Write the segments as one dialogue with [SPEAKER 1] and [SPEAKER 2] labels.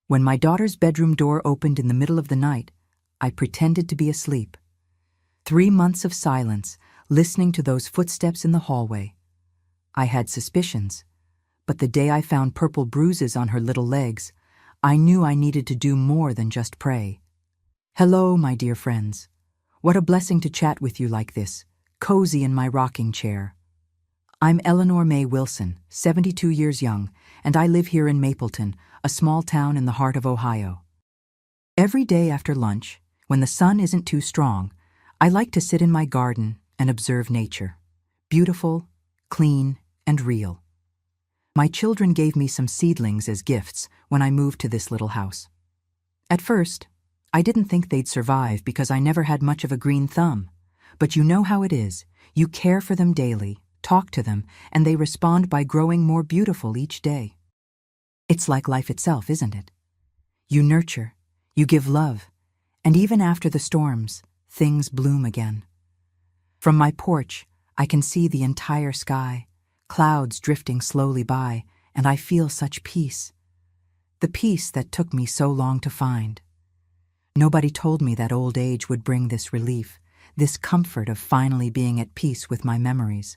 [SPEAKER 1] When my daughter's bedroom door opened in the middle of the night, I pretended to be asleep. 3 months of silence, listening to those footsteps in the hallway. I had suspicions, but the day I found purple bruises on her little legs, I knew I needed to do more than just pray. Hello, my dear friends. What a blessing to chat with you like this, cozy in my rocking chair. I'm Eleanor May Wilson, 72 years young, and I live here in Mapleton, a small town in the heart of Ohio. Every day after lunch, when the sun isn't too strong, I like to sit in my garden and observe nature. Beautiful, clean, and real. My children gave me some seedlings as gifts when I moved to this little house. At first, I didn't think they'd survive because I never had much of a green thumb. But you know how it is. You care for them daily, talk to them, and they respond by growing more beautiful each day. It's like life itself, isn't it? You nurture, you give love, and even after the storms, things bloom again. From my porch, I can see the entire sky, clouds drifting slowly by, and I feel such peace. The peace that took me so long to find. Nobody told me that old age would bring this relief, this comfort of finally being at peace with my memories.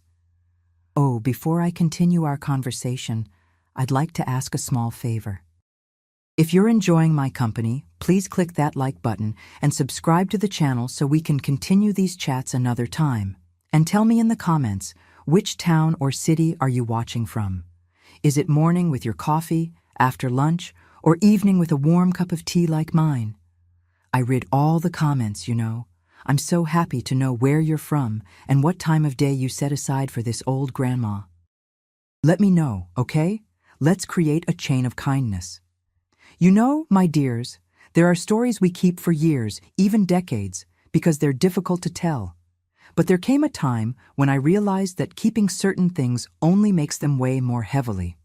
[SPEAKER 1] Oh, before I continue our conversation, I'd like to ask a small favor. If you're enjoying my company, please click that like button and subscribe to the channel so we can continue these chats another time. And tell me in the comments, which town or city are you watching from? Is it morning with your coffee, after lunch, or evening with a warm cup of tea like mine? I read all the comments, you know. I'm so happy to know where you're from and what time of day you set aside for this old grandma. Let me know, okay? Let's create a chain of kindness. You know, my dears, there are stories we keep for years, even decades, because they're difficult to tell. But there came a time when I realized that keeping certain things only makes them weigh more heavily.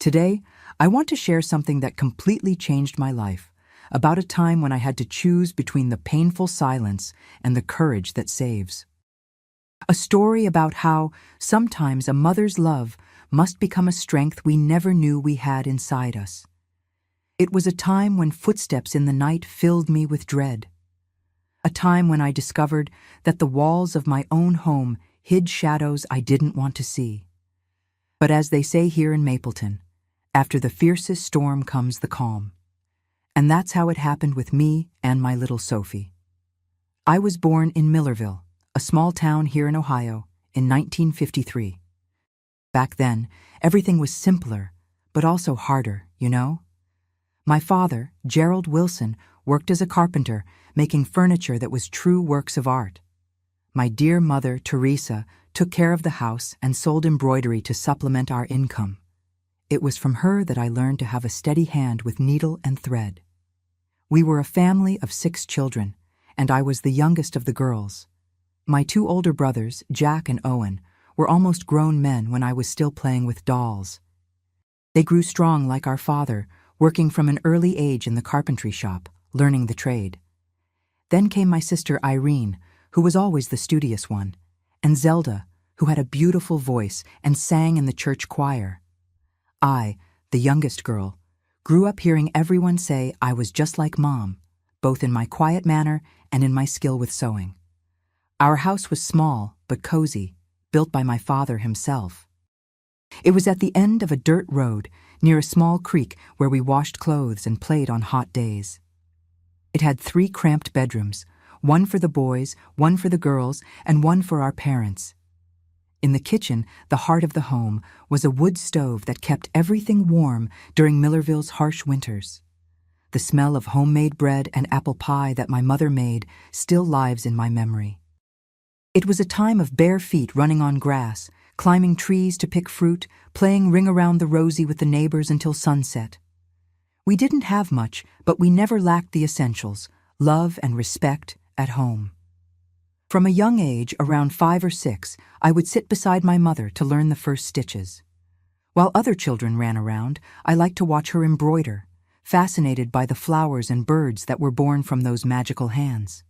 [SPEAKER 1] Today, I want to share something that completely changed my life, about a time when I had to choose between the painful silence and the courage that saves. A story about how sometimes a mother's love must become a strength we never knew we had inside us. It was a time when footsteps in the night filled me with dread. A time when I discovered that the walls of my own home hid shadows I didn't want to see. But as they say here in Mapleton, after the fiercest storm comes the calm. And that's how it happened with me and my little Sophie. I was born in Millerville, a small town here in Ohio, in 1953. Back then, everything was simpler, but also harder, you know? My father, Gerald Wilson, worked as a carpenter, making furniture that was true works of art. My dear mother, Teresa, took care of the house and sold embroidery to supplement our income. It was from her that I learned to have a steady hand with needle and thread. We were a family of 6 children, and I was the youngest of the girls. My 2 older brothers, Jack and Owen, were almost grown men when I was still playing with dolls. They grew strong like our father, working from an early age in the carpentry shop, learning the trade. Then came my sister Irene, who was always the studious one, and Zelda, who had a beautiful voice and sang in the church choir. I, the youngest girl, grew up hearing everyone say I was just like Mom, both in my quiet manner and in my skill with sewing. Our house was small but cozy, built by my father himself. It was at the end of a dirt road near a small creek where we washed clothes and played on hot days. It had 3 cramped bedrooms, one for the boys, one for the girls, and one for our parents. In the kitchen, the heart of the home, was a wood stove that kept everything warm during Millerville's harsh winters. The smell of homemade bread and apple pie that my mother made still lives in my memory. It was a time of bare feet running on grass, climbing trees to pick fruit, playing ring around the rosy with the neighbors until sunset. We didn't have much, but we never lacked the essentials, love and respect, at home. From a young age, around 5 or 6, I would sit beside my mother to learn the first stitches. While other children ran around, I liked to watch her embroider, fascinated by the flowers and birds that were born from those magical hands.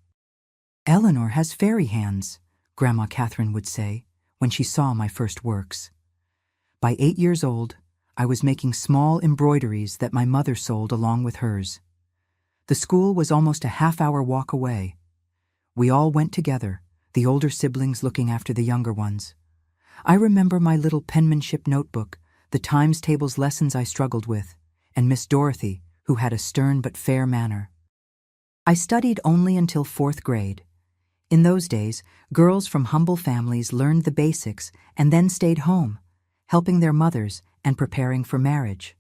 [SPEAKER 1] "Eleanor has fairy hands," Grandma Catherine would say when she saw my first works. By 8 years old, I was making small embroideries that my mother sold along with hers. The school was almost a half-hour walk away. We all went together, the older siblings looking after the younger ones. I remember my little penmanship notebook, the times tables lessons I struggled with, and Miss Dorothy, who had a stern but fair manner. I studied only until 4th grade. In those days, girls from humble families learned the basics and then stayed home, helping their mothers and preparing for marriage.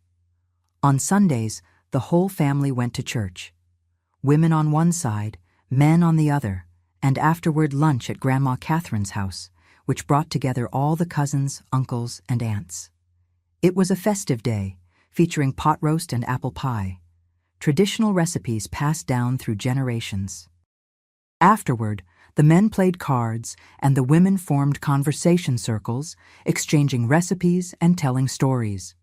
[SPEAKER 1] On Sundays, the whole family went to church. Women on one side, men on the other, and afterward lunch at Grandma Catherine's house, which brought together all the cousins, uncles, and aunts. It was a festive day, featuring pot roast and apple pie, traditional recipes passed down through generations. Afterward, the men played cards and the women formed conversation circles, exchanging recipes and telling stories.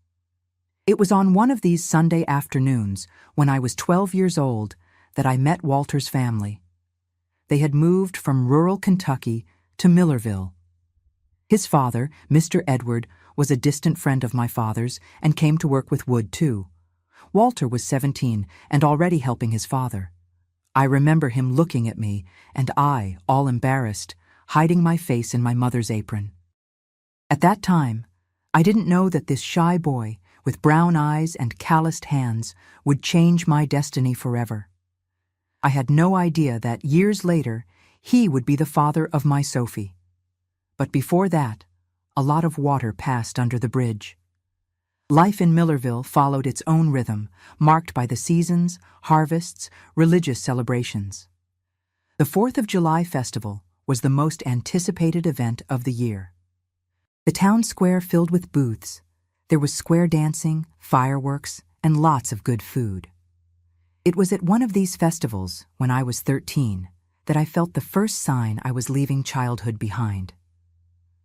[SPEAKER 1] It was on one of these Sunday afternoons, when I was 12 years old, that I met Walter's family. They had moved from rural Kentucky to Millerville. His father, Mr. Edward, was a distant friend of my father's and came to work with wood too. Walter was 17 and already helping his father. I remember him looking at me, and I, all embarrassed, hiding my face in my mother's apron. At that time, I didn't know that this shy boy, with brown eyes and calloused hands, would change my destiny forever. I had no idea that, years later, he would be the father of my Sophie. But before that, a lot of water passed under the bridge. Life in Millerville followed its own rhythm, marked by the seasons, harvests, religious celebrations. The 4th of July festival was the most anticipated event of the year. The town square filled with booths. There was square dancing, fireworks, and lots of good food. It was at one of these festivals, when I was 13, that I felt the first sign I was leaving childhood behind.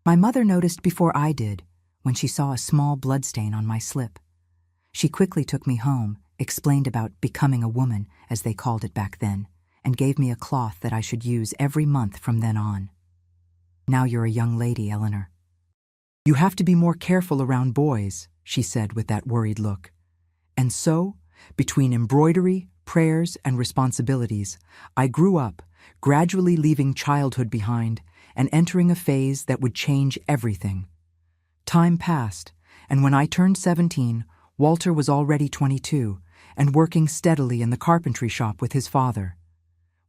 [SPEAKER 1] My mother noticed before I did, when she saw a small bloodstain on my slip. She quickly took me home, explained about becoming a woman, as they called it back then, and gave me a cloth that I should use every month from then on. "Now you're a young lady, Eleanor. You have to be more careful around boys," she said with that worried look. And so, between embroidery, prayers, and responsibilities, I grew up, gradually leaving childhood behind and entering a phase that would change everything. Time passed, and when I turned 17, Walter was already 22 and working steadily in the carpentry shop with his father.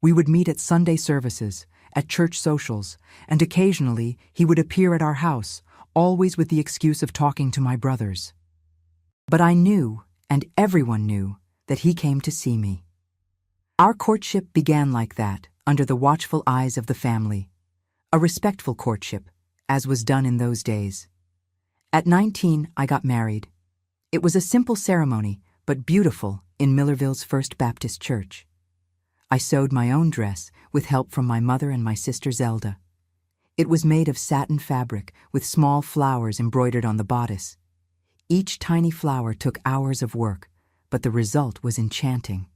[SPEAKER 1] We would meet at Sunday services, at church socials, and occasionally he would appear at our house, always with the excuse of talking to my brothers. But I knew, and everyone knew, that he came to see me. Our courtship began like that, under the watchful eyes of the family. A respectful courtship, as was done in those days. At 19, I got married. It was a simple ceremony, but beautiful, in Millerville's First Baptist Church. I sewed my own dress, with help from my mother and my sister Zelda. It was made of satin fabric, with small flowers embroidered on the bodice. Each tiny flower took hours of work, but the result was enchanting.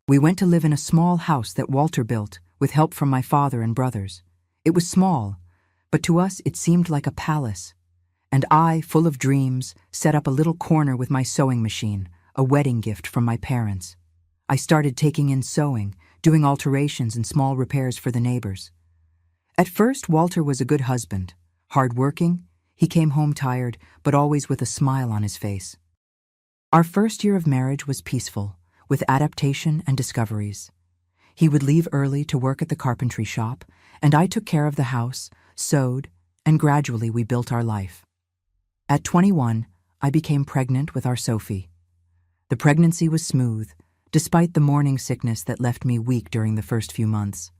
[SPEAKER 1] We went to live in a small house that Walter built, with help from my father and brothers. It was small, but to us it seemed like a palace. And I, full of dreams, set up a little corner with my sewing machine, a wedding gift from my parents. I started taking in sewing, doing alterations and small repairs for the neighbors. At first, Walter was a good husband, hard-working. He came home tired, but always with a smile on his face. Our first year of marriage was peaceful, with adaptation and discoveries. He would leave early to work at the carpentry shop, and I took care of the house, sewed, and gradually we built our life. At 21, I became pregnant with our Sophie. The pregnancy was smooth, despite the morning sickness that left me weak during the first few months.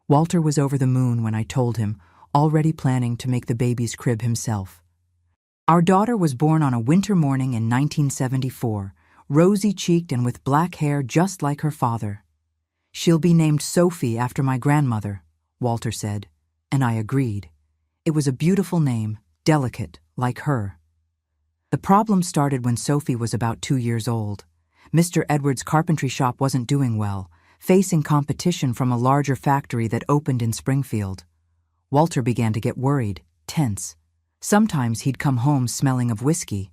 [SPEAKER 1] Walter was over the moon when I told him, already planning to make the baby's crib himself. Our daughter was born on a winter morning in 1974, rosy-cheeked and with black hair just like her father. "She'll be named Sophie after my grandmother," Walter said, and I agreed. It was a beautiful name, delicate, like her. The problem started when Sophie was about 2 years old. Mr. Edwards' carpentry shop wasn't doing well, facing competition from a larger factory that opened in Springfield. Walter began to get worried, tense. Sometimes he'd come home smelling of whiskey.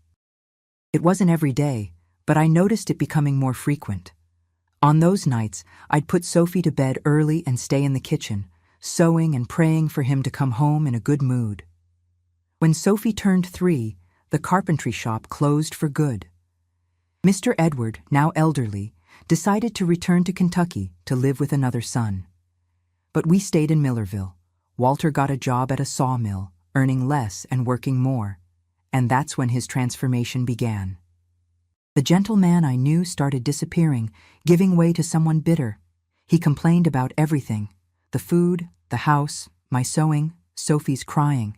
[SPEAKER 1] It wasn't every day, but I noticed it becoming more frequent. On those nights, I'd put Sophie to bed early and stay in the kitchen, sewing and praying for him to come home in a good mood. When Sophie turned 3, the carpentry shop closed for good. Mr. Edward, now elderly, decided to return to Kentucky to live with another son. But we stayed in Millerville. Walter got a job at a sawmill, earning less and working more, and that's when his transformation began. The gentle man I knew started disappearing, giving way to someone bitter. He complained about everything: the food, the house, my sewing, Sophie's crying.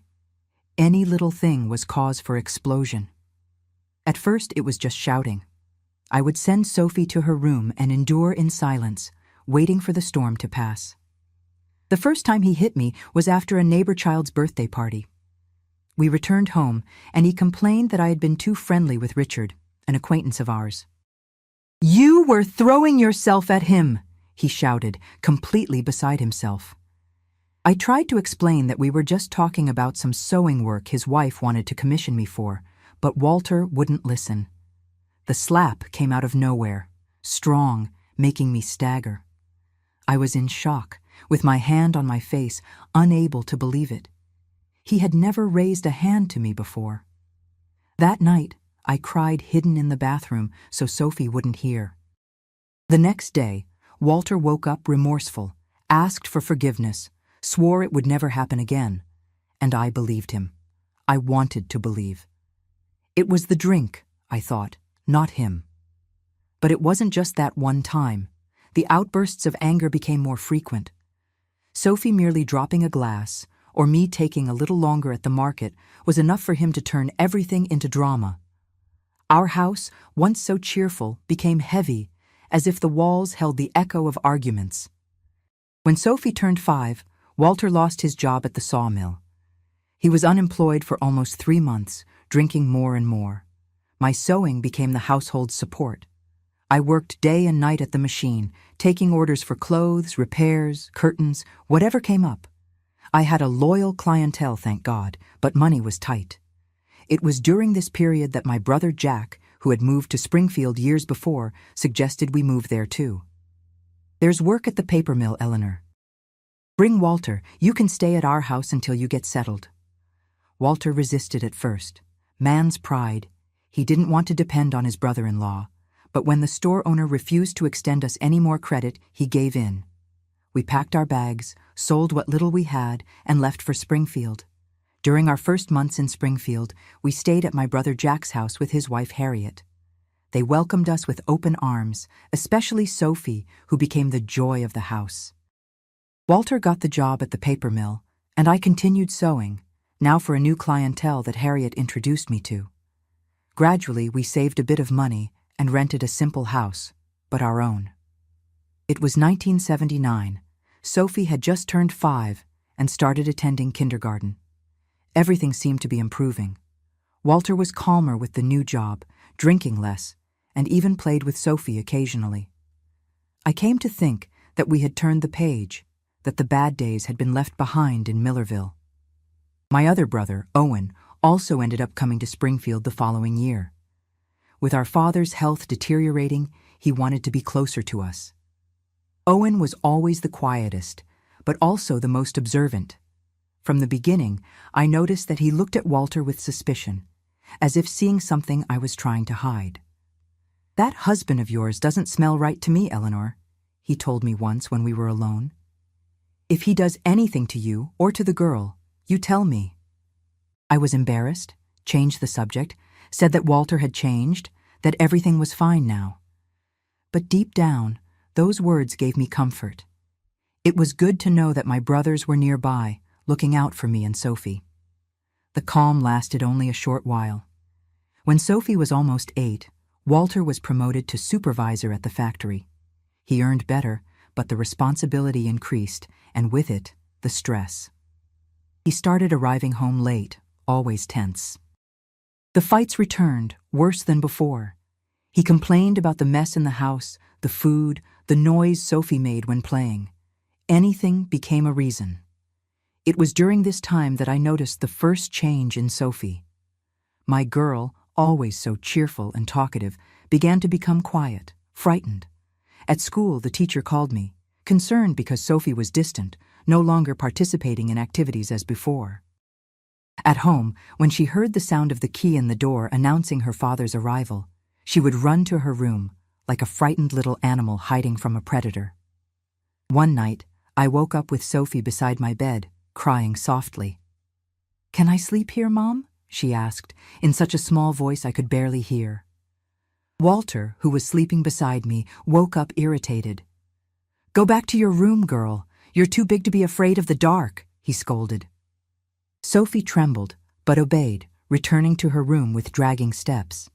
[SPEAKER 1] Any little thing was cause for explosion. At first it was just shouting. I would send Sophie to her room and endure in silence, waiting for the storm to pass. The first time he hit me was after a neighbor child's birthday party. We returned home, and he complained that I had been too friendly with Richard, an acquaintance of ours. "You were throwing yourself at him," he shouted, completely beside himself. I tried to explain that we were just talking about some sewing work his wife wanted to commission me for, but Walter wouldn't listen. The slap came out of nowhere, strong, making me stagger. I was in shock, with my hand on my face, unable to believe it. He had never raised a hand to me before. That night, I cried hidden in the bathroom so Sophie wouldn't hear. The next day, Walter woke up remorseful, asked for forgiveness, swore it would never happen again, and I believed him. I wanted to believe. It was the drink, I thought, not him. But it wasn't just that one time. The outbursts of anger became more frequent. Sophie merely dropping a glass, or me taking a little longer at the market, was enough for him to turn everything into drama. Our house, once so cheerful, became heavy, as if the walls held the echo of arguments. When Sophie turned 5, Walter lost his job at the sawmill. He was unemployed for almost 3 months, drinking more and more. My sewing became the household's support. I worked day and night at the machine, taking orders for clothes, repairs, curtains, whatever came up. I had a loyal clientele, thank God, but money was tight. It was during this period that my brother Jack, who had moved to Springfield years before, suggested we move there too. "There's work at the paper mill, Eleanor. Bring Walter. You can stay at our house until you get settled." Walter resisted at first. Man's pride. He didn't want to depend on his brother-in-law, but when the store owner refused to extend us any more credit, he gave in. We packed our bags, sold what little we had, and left for Springfield. During our first months in Springfield, we stayed at my brother Jack's house with his wife Harriet. They welcomed us with open arms, especially Sophie, who became the joy of the house. Walter got the job at the paper mill, and I continued sewing, now for a new clientele that Harriet introduced me to. Gradually, we saved a bit of money and rented a simple house, but our own. It was 1979. Sophie had just turned 5 and started attending kindergarten. Everything seemed to be improving. Walter was calmer with the new job, drinking less, and even played with Sophie occasionally. I came to think that we had turned the page, that the bad days had been left behind in Millerville. My other brother, Owen, also ended up coming to Springfield the following year. With our father's health deteriorating, he wanted to be closer to us. Owen was always the quietest, but also the most observant. From the beginning, I noticed that he looked at Walter with suspicion, as if seeing something I was trying to hide. "That husband of yours doesn't smell right to me, Eleanor," he told me once when we were alone. "If he does anything to you or to the girl, you tell me." I was embarrassed, changed the subject, said that Walter had changed, that everything was fine now. But deep down, those words gave me comfort. It was good to know that my brothers were nearby, looking out for me and Sophie. The calm lasted only a short while. When Sophie was almost 8, Walter was promoted to supervisor at the factory. He earned better, but the responsibility increased, and with it, the stress. He started arriving home late, always tense. The fights returned, worse than before. He complained about the mess in the house, the food, the noise Sophie made when playing. Anything became a reason. It was during this time that I noticed the first change in Sophie. My girl, always so cheerful and talkative, began to become quiet, frightened. At school, the teacher called me, concerned because Sophie was distant, no longer participating in activities as before. At home, when she heard the sound of the key in the door announcing her father's arrival, she would run to her room, like a frightened little animal hiding from a predator. One night, I woke up with Sophie beside my bed, crying softly. "Can I sleep here, Mom?" she asked, in such a small voice I could barely hear. Walter, who was sleeping beside me, woke up irritated. "Go back to your room, girl. You're too big to be afraid of the dark," he scolded. Sophie trembled, but obeyed, returning to her room with dragging steps.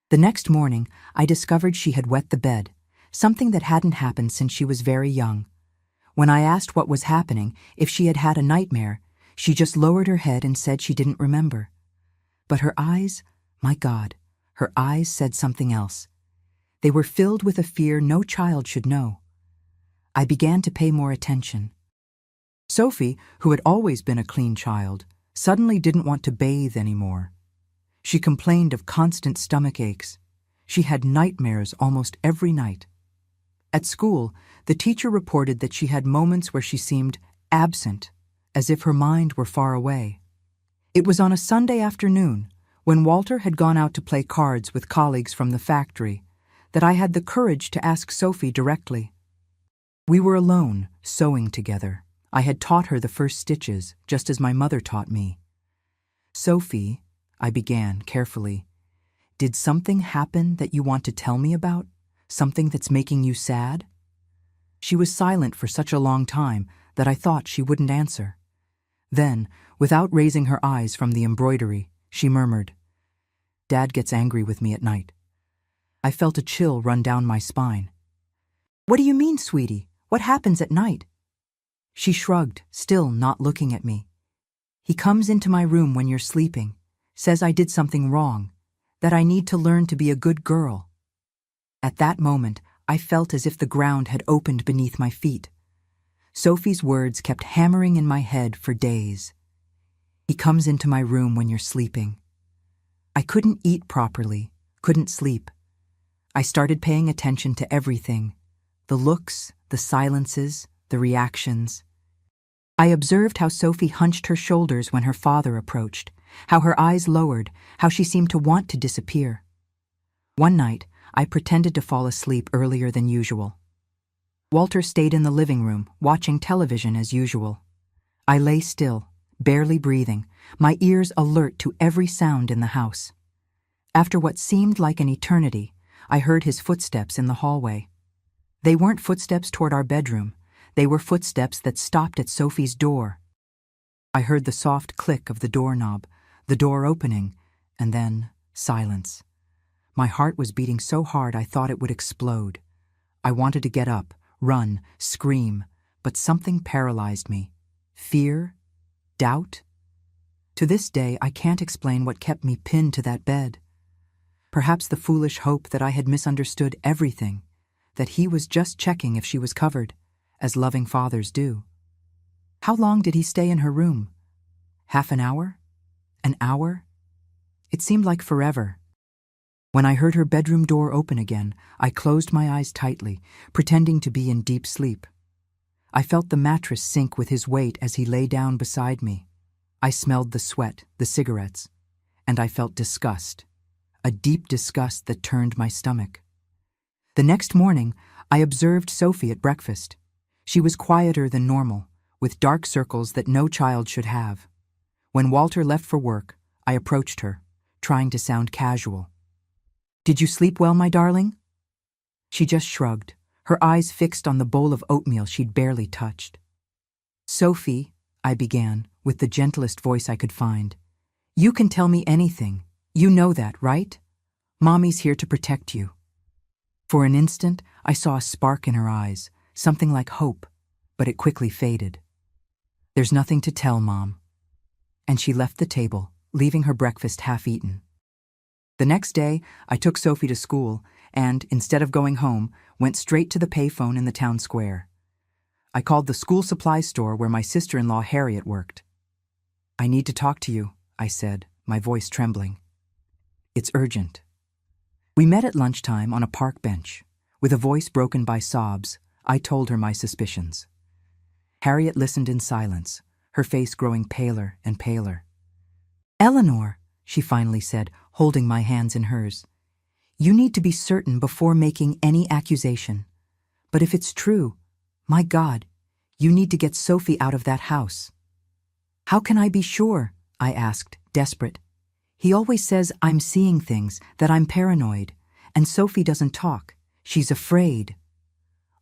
[SPEAKER 1] The next morning, I discovered she had wet the bed, something that hadn't happened since she was very young. When I asked what was happening, if she had had a nightmare, she just lowered her head and said she didn't remember. But her eyes, my God, her eyes said something else. They were filled with a fear no child should know. I began to pay more attention. Sophie, who had always been a clean child, suddenly didn't want to bathe anymore. She complained of constant stomach aches. She had nightmares almost every night. At school, the teacher reported that she had moments where she seemed absent, as if her mind were far away. It was on a Sunday afternoon, when Walter had gone out to play cards with colleagues from the factory, that I had the courage to ask Sophie directly. We were alone, sewing together. I had taught her the first stitches, just as my mother taught me. "Sophie," I began carefully, "did something happen that you want to tell me about? Something that's making you sad?" She was silent for such a long time that I thought she wouldn't answer. Then, without raising her eyes from the embroidery, she murmured, "Dad gets angry with me at night." I felt a chill run down my spine. "What do you mean, sweetie? What happens at night?" She shrugged, still not looking at me. "He comes into my room when you're sleeping, says I did something wrong, that I need to learn to be a good girl." At that moment, I felt as if the ground had opened beneath my feet. Sophie's words kept hammering in my head for days. "He comes into my room when you're sleeping." I couldn't eat properly, couldn't sleep. I started paying attention to everything, the looks, the silences, the reactions. I observed how Sophie hunched her shoulders when her father approached, how her eyes lowered, how she seemed to want to disappear. One night, I pretended to fall asleep earlier than usual. Walter stayed in the living room, watching television as usual. I lay still, barely breathing, my ears alert to every sound in the house. After what seemed like an eternity, I heard his footsteps in the hallway. They weren't footsteps toward our bedroom. They were footsteps that stopped at Sophie's door. I heard the soft click of the doorknob, the door opening, and then silence. My heart was beating so hard I thought it would explode. I wanted to get up, run, scream, but something paralyzed me. Fear? Doubt? To this day, I can't explain what kept me pinned to that bed. Perhaps the foolish hope that I had misunderstood everything, that he was just checking if she was covered, as loving fathers do. How long did he stay in her room? Half an hour? An hour? It seemed like forever. When I heard her bedroom door open again, I closed my eyes tightly, pretending to be in deep sleep. I felt the mattress sink with his weight as he lay down beside me. I smelled the sweat, the cigarettes, and I felt disgust, a deep disgust that turned my stomach. The next morning, I observed Sophie at breakfast. She was quieter than normal, with dark circles that no child should have. When Walter left for work, I approached her, trying to sound casual. "Did you sleep well, my darling?" She just shrugged, her eyes fixed on the bowl of oatmeal she'd barely touched. "Sophie," I began, with the gentlest voice I could find, "you can tell me anything. You know that, right? Mommy's here to protect you." For an instant, I saw a spark in her eyes, something like hope, but it quickly faded. "There's nothing to tell, Mom." And she left the table, leaving her breakfast half-eaten. The next day, I took Sophie to school and, instead of going home, went straight to the payphone in the town square. I called the school supply store where my sister-in-law Harriet worked. "I need to talk to you," I said, my voice trembling. It's urgent. We met at lunchtime on a park bench. With a voice broken by sobs, I told her my suspicions. Harriet listened in silence, her face growing paler and paler. "Eleanor," she finally said, holding my hands in hers, "you need to be certain before making any accusation. But if it's true, my God, you need to get Sophie out of that house." "How can I be sure?" I asked, desperate. "He always says I'm seeing things, that I'm paranoid, and Sophie doesn't talk. She's afraid."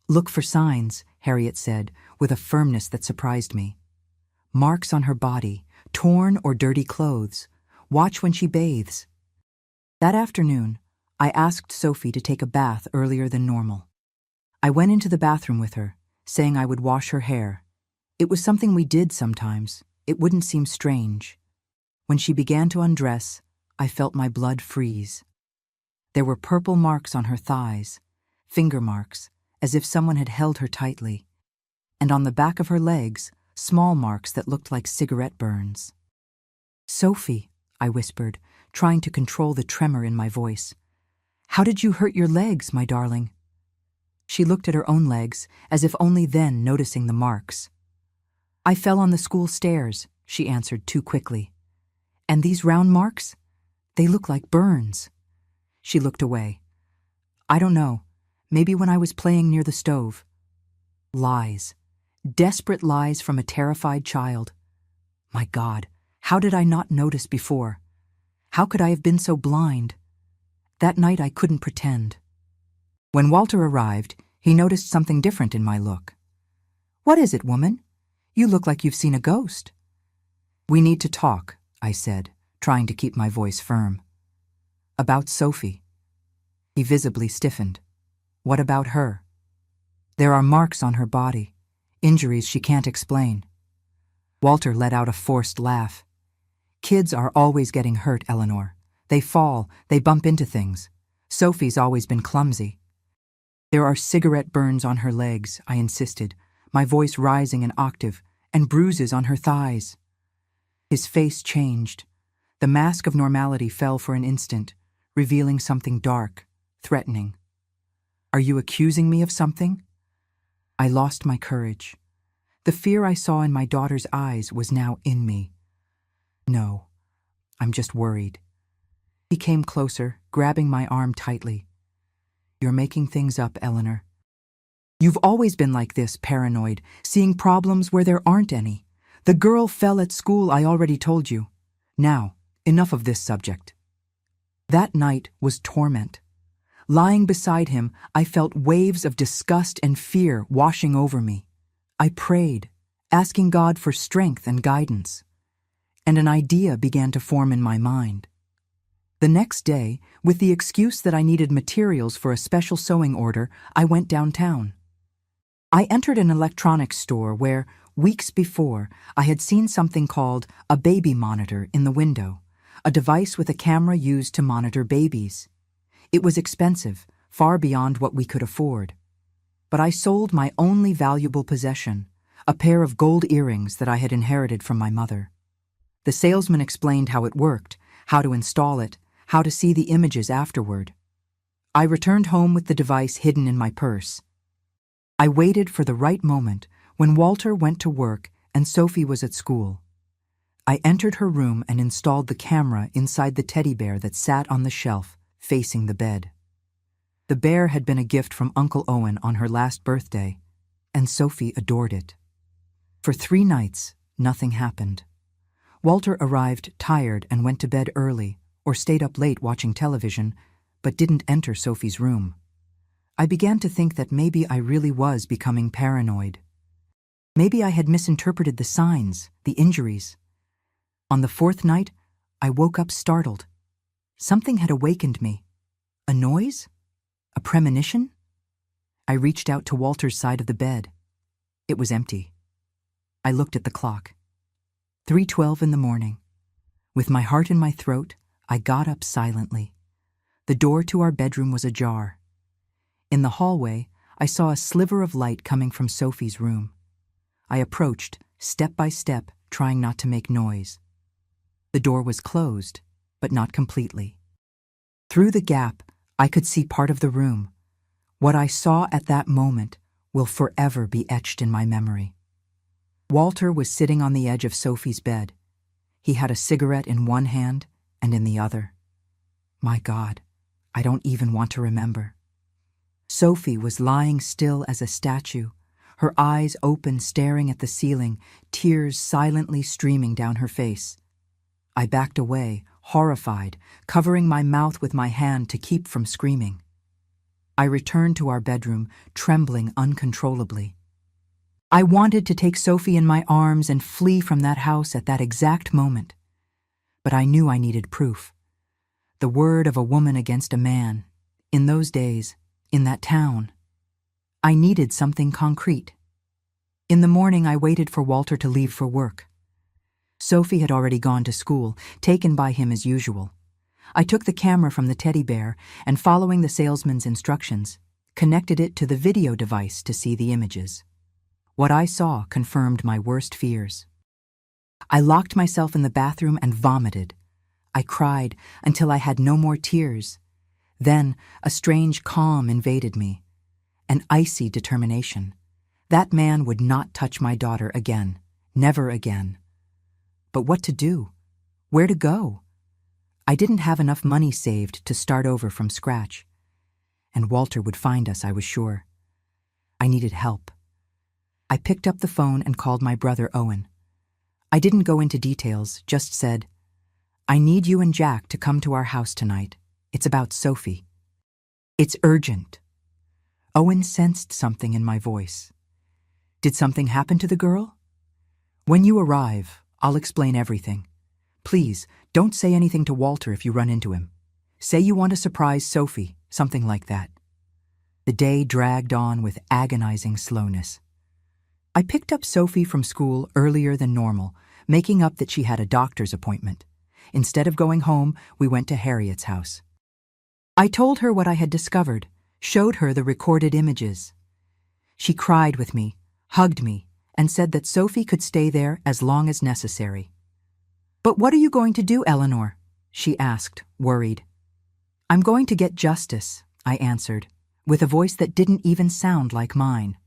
[SPEAKER 1] "Look for signs," Harriet said, with a firmness that surprised me. "Marks on her body, torn or dirty clothes. Watch when she bathes." That afternoon, I asked Sophie to take a bath earlier than normal. I went into the bathroom with her, saying I would wash her hair. It was something we did sometimes. It wouldn't seem strange. When she began to undress, I felt my blood freeze. There were purple marks on her thighs, finger marks, as if someone had held her tightly, and on the back of her legs, small marks that looked like cigarette burns. "Sophie," I whispered, trying to control the tremor in my voice. "How did you hurt your legs, my darling?" She looked at her own legs, as if only then noticing the marks. "I fell on the school stairs," she answered too quickly. "And these round marks? They look like burns." She looked away. "I don't know. Maybe when I was playing near the stove." Lies. Desperate lies from a terrified child. My God, how did I not notice before? How could I have been so blind? That night I couldn't pretend. When Walter arrived, he noticed something different in my look. "What is it, woman? You look like you've seen a ghost." "We need to talk," I said, trying to keep my voice firm. "About Sophie." He visibly stiffened. "What about her?" "There are marks on her body, injuries she can't explain." Walter let out a forced laugh. "Kids are always getting hurt, Eleanor. They fall, they bump into things. Sophie's always been clumsy." "There are cigarette burns on her legs," I insisted, my voice rising an octave, "and bruises on her thighs." His face changed. The mask of normality fell for an instant, revealing something dark, threatening. "Are you accusing me of something?" I lost my courage. The fear I saw in my daughter's eyes was now in me. "No, I'm just worried." He came closer, grabbing my arm tightly. "You're making things up, Eleanor. You've always been like this, paranoid, seeing problems where there aren't any. The girl fell at school, I already told you. Now, enough of this subject." That night was torment. Lying beside him, I felt waves of disgust and fear washing over me. I prayed, asking God for strength and guidance. And an idea began to form in my mind. The next day, with the excuse that I needed materials for a special sewing order, I went downtown. I entered an electronics store where, weeks before, I had seen something called a baby monitor in the window, a device with a camera used to monitor babies. It was expensive, far beyond what we could afford. But I sold my only valuable possession, a pair of gold earrings that I had inherited from my mother. The salesman explained how it worked, how to install it, how to see the images afterward. I returned home with the device hidden in my purse. I waited for the right moment when Walter went to work and Sophie was at school. I entered her room and installed the camera inside the teddy bear that sat on the shelf, facing the bed. The bear had been a gift from Uncle Owen on her last birthday, and Sophie adored it. For 3 nights, nothing happened. Walter arrived tired and went to bed early, or stayed up late watching television, but didn't enter Sophie's room. I began to think that maybe I really was becoming paranoid. Maybe I had misinterpreted the signs, the injuries. On the 4th night, I woke up startled. Something had awakened me. A noise? A premonition? I reached out to Walter's side of the bed. It was empty. I looked at the clock. 3:12 in the morning. With my heart in my throat, I got up silently. The door to our bedroom was ajar. In the hallway, I saw a sliver of light coming from Sophie's room. I approached, step by step, trying not to make noise. The door was closed, but not completely. Through the gap, I could see part of the room. What I saw at that moment will forever be etched in my memory. Walter was sitting on the edge of Sophie's bed. He had a cigarette in one hand and in the other. My God, I don't even want to remember. Sophie was lying still as a statue, her eyes open, staring at the ceiling, tears silently streaming down her face. I backed away, horrified, covering my mouth with my hand to keep from screaming. I returned to our bedroom, trembling uncontrollably. I wanted to take Sophie in my arms and flee from that house at that exact moment. But I knew I needed proof. The word of a woman against a man, in those days, in that town. I needed something concrete. In the morning, I waited for Walter to leave for work. Sophie had already gone to school, taken by him as usual. I took the camera from the teddy bear and, following the salesman's instructions, connected it to the video device to see the images. What I saw confirmed my worst fears. I locked myself in the bathroom and vomited. I cried until I had no more tears. Then a strange calm invaded me, an icy determination. That man would not touch my daughter again, never again. But what to do? Where to go? I didn't have enough money saved to start over from scratch. And Walter would find us, I was sure. I needed help. I picked up the phone and called my brother Owen. I didn't go into details, just said, "I need you and Jack to come to our house tonight. It's about Sophie. It's urgent." Owen sensed something in my voice. "Did something happen to the girl?" "When you arrive, I'll explain everything. Please, don't say anything to Walter if you run into him. Say you want to surprise Sophie, something like that." The day dragged on with agonizing slowness. I picked up Sophie from school earlier than normal, making up that she had a doctor's appointment. Instead of going home, we went to Harriet's house. I told her what I had discovered, showed her the recorded images. She cried with me, hugged me, and said that Sophie could stay there as long as necessary. "But what are you going to do, Eleanor?" she asked, worried. "I'm going to get justice," I answered, with a voice that didn't even sound like mine.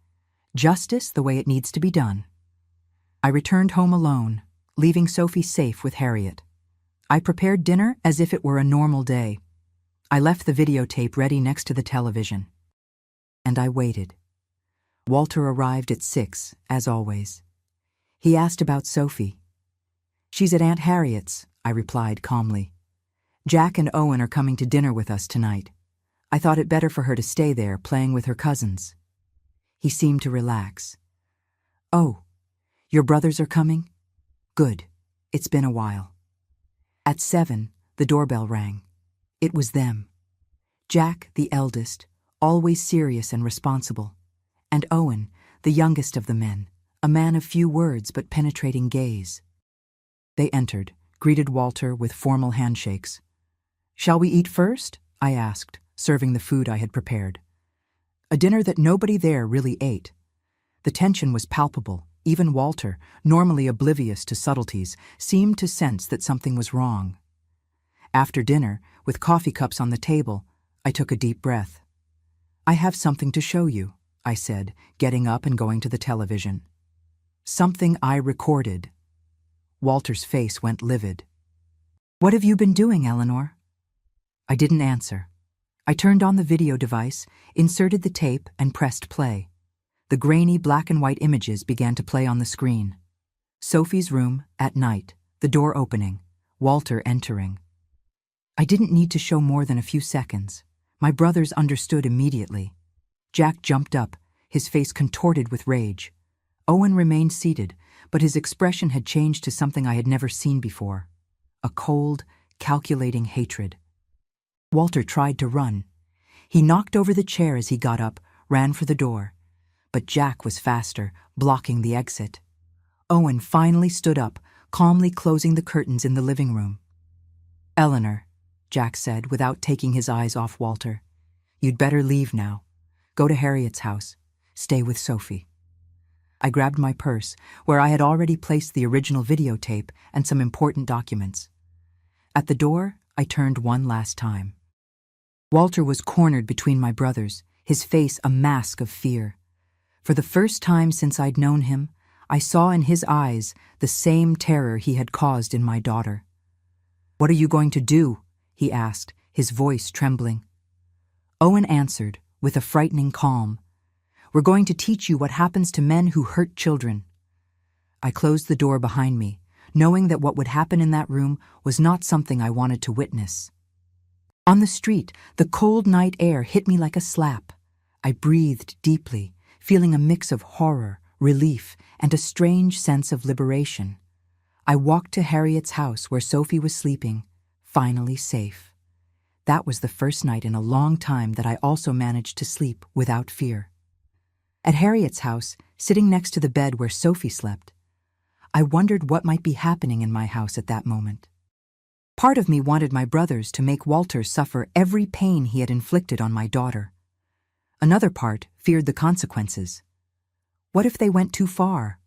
[SPEAKER 1] Justice the way it needs to be done. I returned home alone, leaving Sophie safe with Harriet. I prepared dinner as if it were a normal day. I left the videotape ready next to the television. And I waited. Walter arrived at 6, as always. He asked about Sophie. "She's at Aunt Harriet's," I replied calmly. "Jack and Owen are coming to dinner with us tonight. I thought it better for her to stay there, playing with her cousins." He seemed to relax. "Oh, your brothers are coming? Good. It's been a while." At 7, the doorbell rang. It was them. Jack, the eldest, always serious and responsible, and Owen, the youngest of the men, a man of few words but penetrating gaze. They entered, greeted Walter with formal handshakes. "Shall we eat first?" I asked, serving the food I had prepared. A dinner that nobody there really ate. The tension was palpable. Even Walter, normally oblivious to subtleties, seemed to sense that something was wrong. After dinner, with coffee cups on the table, I took a deep breath. "I have something to show you," I said, getting up and going to the television. "Something I recorded." Walter's face went livid. "What have you been doing, Eleanor?" I didn't answer. I turned on the video device, inserted the tape, and pressed play. The grainy black and white images began to play on the screen. Sophie's room, at night, the door opening, Walter entering. I didn't need to show more than a few seconds. My brothers understood immediately. Jack jumped up, his face contorted with rage. Owen remained seated, but his expression had changed to something I had never seen before. A cold, calculating hatred. Walter tried to run. He knocked over the chair as he got up, ran for the door. But Jack was faster, blocking the exit. Owen finally stood up, calmly closing the curtains in the living room. "Eleanor," Jack said, without taking his eyes off Walter, "you'd better leave now. Go to Harriet's house. Stay with Sophie." I grabbed my purse, where I had already placed the original videotape and some important documents. At the door, I turned one last time. Walter was cornered between my brothers, his face a mask of fear. For the first time since I'd known him, I saw in his eyes the same terror he had caused in my daughter. "What are you going to do?" he asked, his voice trembling. Owen answered, with a frightening calm, "We're going to teach you what happens to men who hurt children." I closed the door behind me, knowing that what would happen in that room was not something I wanted to witness. On the street, the cold night air hit me like a slap. I breathed deeply, feeling a mix of horror, relief, and a strange sense of liberation. I walked to Harriet's house where Sophie was sleeping, finally safe. That was the first night in a long time that I also managed to sleep without fear. At Harriet's house, sitting next to the bed where Sophie slept, I wondered what might be happening in my house at that moment. Part of me wanted my brothers to make Walter suffer every pain he had inflicted on my daughter. Another part feared the consequences. What if they went too far?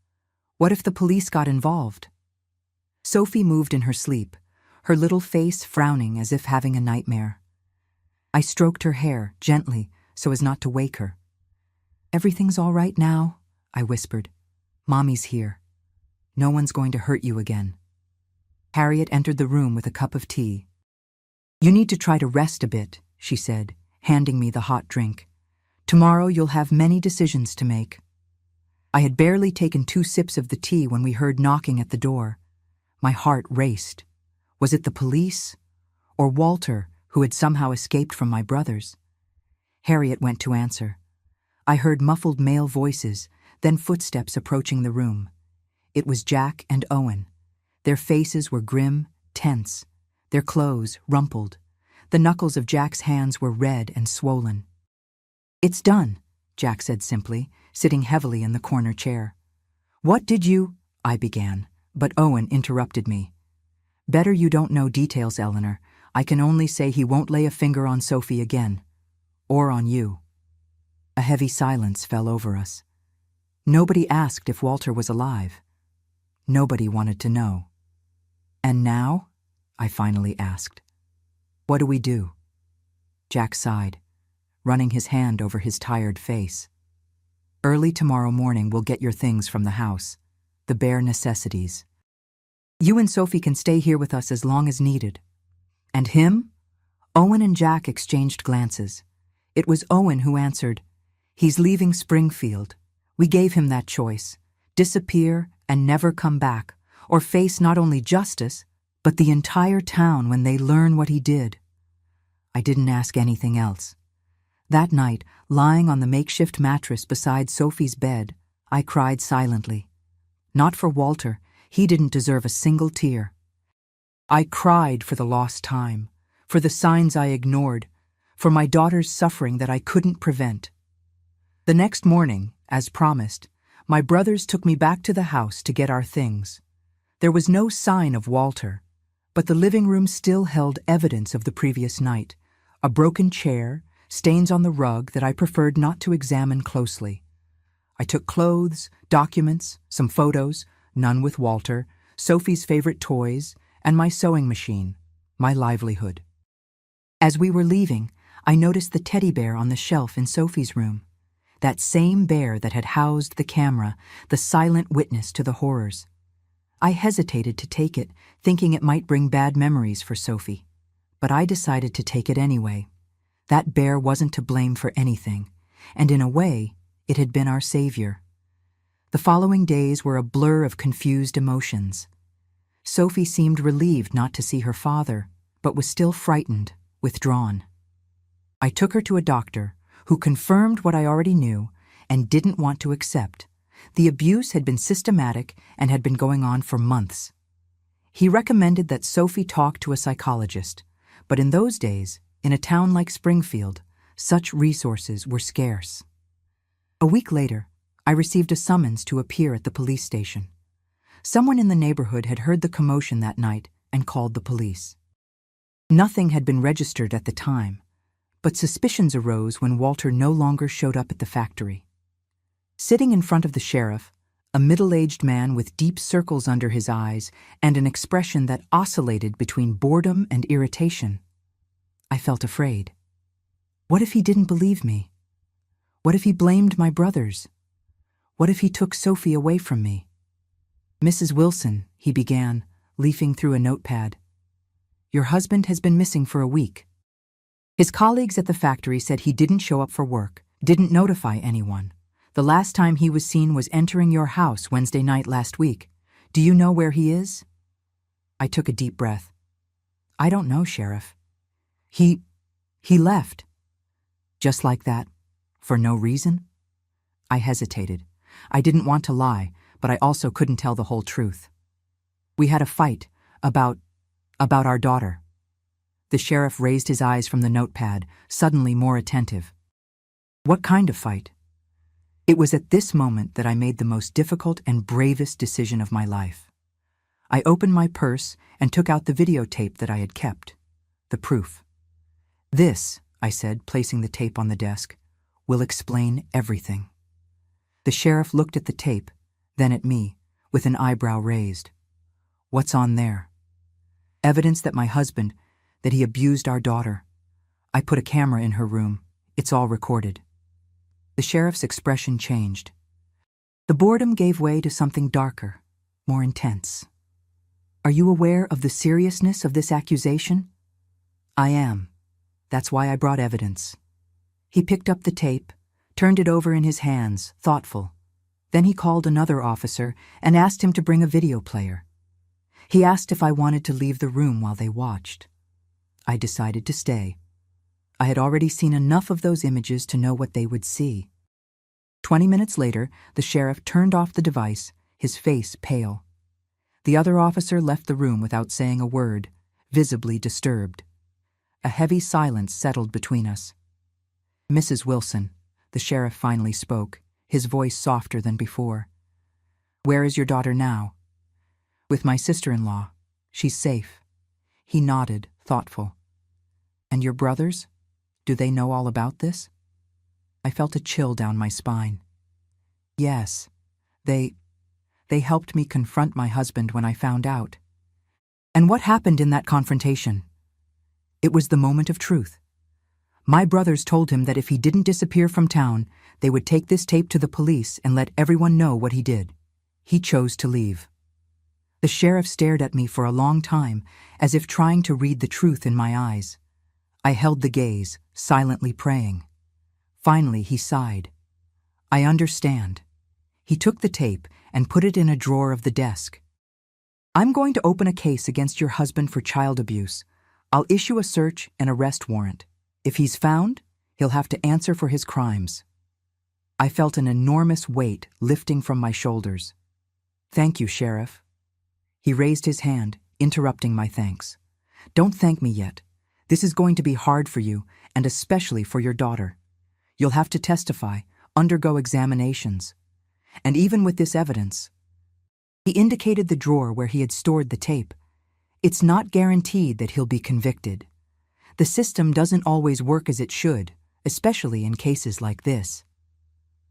[SPEAKER 1] What if the police got involved? Sophie moved in her sleep, her little face frowning as if having a nightmare. I stroked her hair gently so as not to wake her. "Everything's all right now," I whispered. "Mommy's here. No one's going to hurt you again." Harriet entered the room with a cup of tea. "You need to try to rest a bit," she said, handing me the hot drink. "Tomorrow you'll have many decisions to make." I had barely taken 2 sips of the tea when we heard knocking at the door. My heart raced. Was it the police? Or Walter, who had somehow escaped from my brothers? Harriet went to answer. I heard muffled male voices, then footsteps approaching the room. It was Jack and Owen. Their faces were grim, tense, their clothes rumpled. The knuckles of Jack's hands were red and swollen. "It's done," Jack said simply, sitting heavily in the corner chair. "What did you—" I began, but Owen interrupted me. "Better you don't know details, Eleanor. I can only say he won't lay a finger on Sophie again. Or on you." A heavy silence fell over us. Nobody asked if Walter was alive. Nobody wanted to know. "And now?" I finally asked. "What do we do?" Jack sighed, running his hand over his tired face. "Early tomorrow morning we'll get your things from the house, the bare necessities. You and Sophie can stay here with us as long as needed." "And him?" Owen and Jack exchanged glances. It was Owen who answered, "He's leaving Springfield. We gave him that choice. Disappear and never come back, or face not only justice, but the entire town when they learn what he did." I didn't ask anything else. That night, lying on the makeshift mattress beside Sophie's bed, I cried silently. Not for Walter. He didn't deserve a single tear. I cried for the lost time, for the signs I ignored, for my daughter's suffering that I couldn't prevent. The next morning, as promised, my brothers took me back to the house to get our things. There was no sign of Walter, but the living room still held evidence of the previous night, a broken chair, stains on the rug that I preferred not to examine closely. I took clothes, documents, some photos, none with Walter, Sophie's favorite toys, and my sewing machine, my livelihood. As we were leaving, I noticed the teddy bear on the shelf in Sophie's room. That same bear that had housed the camera, the silent witness to the horrors. I hesitated to take it, thinking it might bring bad memories for Sophie. But I decided to take it anyway. That bear wasn't to blame for anything, and in a way, it had been our savior. The following days were a blur of confused emotions. Sophie seemed relieved not to see her father, but was still frightened, withdrawn. I took her to a doctor, who confirmed what I already knew and didn't want to accept. The abuse had been systematic and had been going on for months. He recommended that Sophie talk to a psychologist, but in those days, in a town like Springfield, such resources were scarce. A week later, I received a summons to appear at the police station. Someone in the neighborhood had heard the commotion that night and called the police. Nothing had been registered at the time, but suspicions arose when Walter no longer showed up at the factory. Sitting in front of the sheriff, a middle-aged man with deep circles under his eyes and an expression that oscillated between boredom and irritation, I felt afraid. What if he didn't believe me? What if he blamed my brothers? What if he took Sophie away from me? Mrs. Wilson, he began, leafing through a notepad. Your husband has been missing for a week. His colleagues at the factory said he didn't show up for work, didn't notify anyone. The last time he was seen was entering your house Wednesday night last week. Do you know where he is? I took a deep breath. I don't know, Sheriff. He left. Just like that? For no reason? I hesitated. I didn't want to lie, but I also couldn't tell the whole truth. We had a fight about our daughter. The sheriff raised his eyes from the notepad, suddenly more attentive. What kind of fight? It was at this moment that I made the most difficult and bravest decision of my life. I opened my purse and took out the videotape that I had kept, the proof. This, I said, placing the tape on the desk, will explain everything. The sheriff looked at the tape, then at me, with an eyebrow raised. What's on there? Evidence that my husband, that he abused our daughter. I put a camera in her room. It's all recorded. The sheriff's expression changed. The boredom gave way to something darker, more intense. Are you aware of the seriousness of this accusation? I am. That's why I brought evidence. He picked up the tape, turned it over in his hands, thoughtful. Then he called another officer and asked him to bring a video player. He asked if I wanted to leave the room while they watched. I decided to stay. I had already seen enough of those images to know what they would see. 20 minutes later, the sheriff turned off the device, his face pale. The other officer left the room without saying a word, visibly disturbed. A heavy silence settled between us. Mrs. Wilson, the sheriff finally spoke, his voice softer than before. Where is your daughter now? With my sister-in-law. She's safe. He nodded, thoughtful. And your brothers? Do they know all about this? I felt a chill down my spine. Yes, they helped me confront my husband when I found out. And what happened in that confrontation? It was the moment of truth. My brothers told him that if he didn't disappear from town, they would take this tape to the police and let everyone know what he did. He chose to leave. The sheriff stared at me for a long time, as if trying to read the truth in my eyes. I held the gaze, silently praying. Finally, he sighed. I understand. He took the tape and put it in a drawer of the desk. I'm going to open a case against your husband for child abuse. I'll issue a search and arrest warrant. If he's found, he'll have to answer for his crimes. I felt an enormous weight lifting from my shoulders. Thank you, Sheriff. He raised his hand, interrupting my thanks. Don't thank me yet. This is going to be hard for you, and especially for your daughter. You'll have to testify, undergo examinations. And even with this evidence, he indicated the drawer where he had stored the tape. It's not guaranteed that he'll be convicted. The system doesn't always work as it should, especially in cases like this.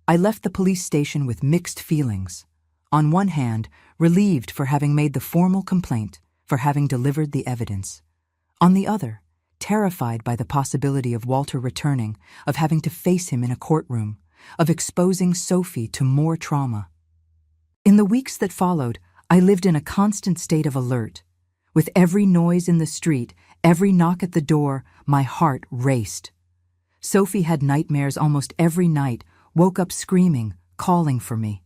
[SPEAKER 1] I left the police station with mixed feelings. On one hand, relieved for having made the formal complaint, for having delivered the evidence. On the other, terrified by the possibility of Walter returning, of having to face him in a courtroom, of exposing Sophie to more trauma. In the weeks that followed, I lived in a constant state of alert. With every noise in the street, every knock at the door, my heart raced. Sophie had nightmares almost every night, woke up screaming, calling for me.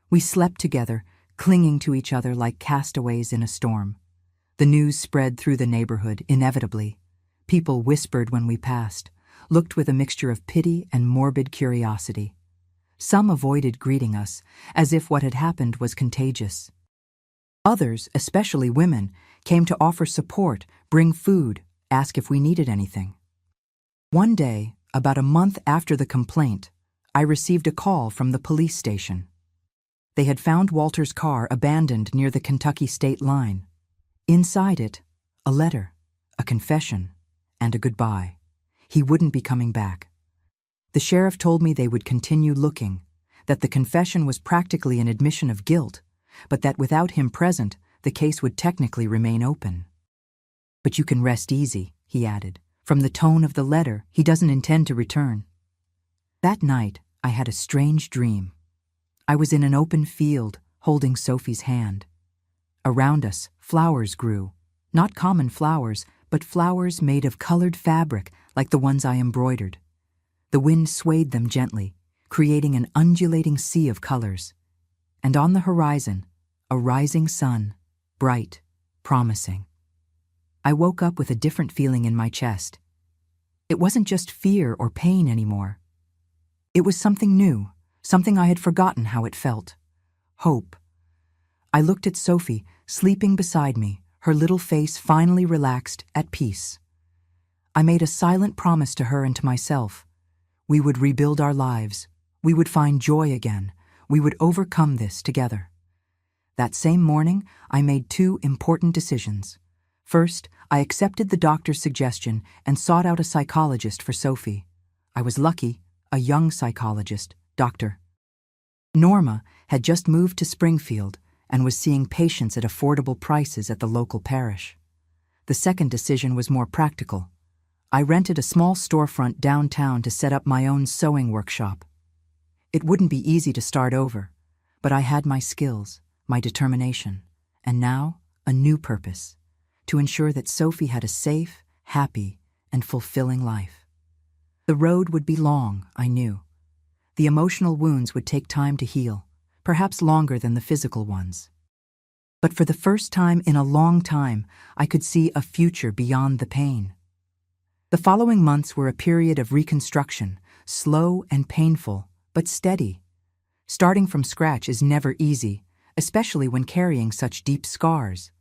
[SPEAKER 1] We slept together, clinging to each other like castaways in a storm. The news spread through the neighborhood, inevitably. People whispered when we passed, looked with a mixture of pity and morbid curiosity. Some avoided greeting us, as if what had happened was contagious. Others, especially women, came to offer support, bring food, ask if we needed anything. One day, about a month after the complaint, I received a call from the police station. They had found Walter's car abandoned near the Kentucky state line. Inside it, a letter, a confession, and a goodbye. He wouldn't be coming back. The sheriff told me they would continue looking, that the confession was practically an admission of guilt, but that without him present, the case would technically remain open. But you can rest easy, he added, From the tone of the letter, he doesn't intend to return. That night, I had a strange dream. I was in an open field, holding Sophie's hand. Around us, flowers grew. Not common flowers, but flowers made of colored fabric like the ones I embroidered. The wind swayed them gently, creating an undulating sea of colors. And on the horizon, a rising sun, bright, promising. I woke up with a different feeling in my chest. It wasn't just fear or pain anymore. It was something new, something I had forgotten how it felt. Hope. I looked at Sophie, sleeping beside me, her little face finally relaxed, at peace. I made a silent promise to her and to myself. We would rebuild our lives. We would find joy again. We would overcome this together. That same morning, I made 2 important decisions. First, I accepted the doctor's suggestion and sought out a psychologist for Sophie. I was lucky, a young psychologist, Dr. Norma, had just moved to Springfield and was seeing patients at affordable prices at the local parish. The second decision was more practical. I rented a small storefront downtown to set up my own sewing workshop. It wouldn't be easy to start over, but I had my skills, my determination, and now a new purpose: to ensure that Sophie had a safe, happy, and fulfilling life. The road would be long, I knew. The emotional wounds would take time to heal, perhaps longer than the physical ones. But for the first time in a long time, I could see a future beyond the pain. The following months were a period of reconstruction, slow and painful, but steady. Starting from scratch is never easy, especially when carrying such deep scars.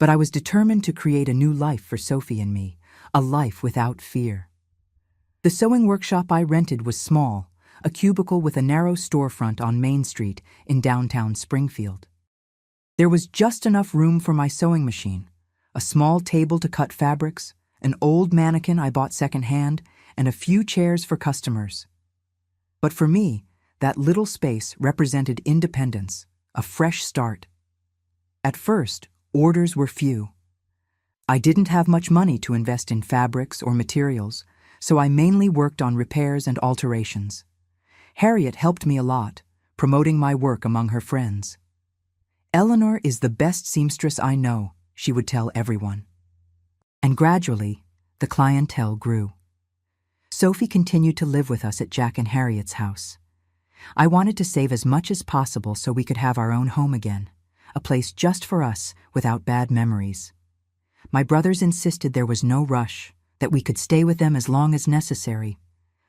[SPEAKER 1] But I was determined to create a new life for Sophie and me, a life without fear. The sewing workshop I rented was small, a cubicle with a narrow storefront on Main Street in downtown Springfield. There was just enough room for my sewing machine, a small table to cut fabrics, an old mannequin I bought secondhand, and a few chairs for customers. But for me, that little space represented independence, a fresh start. At first, orders were few. I didn't have much money to invest in fabrics or materials, so I mainly worked on repairs and alterations. Harriet helped me a lot, promoting my work among her friends. "Eleanor is the best seamstress I know," she would tell everyone. And gradually, the clientele grew. Sophie continued to live with us at Jack and Harriet's house. I wanted to save as much as possible so we could have our own home again, a place just for us without bad memories. My brothers insisted there was no rush, that we could stay with them as long as necessary,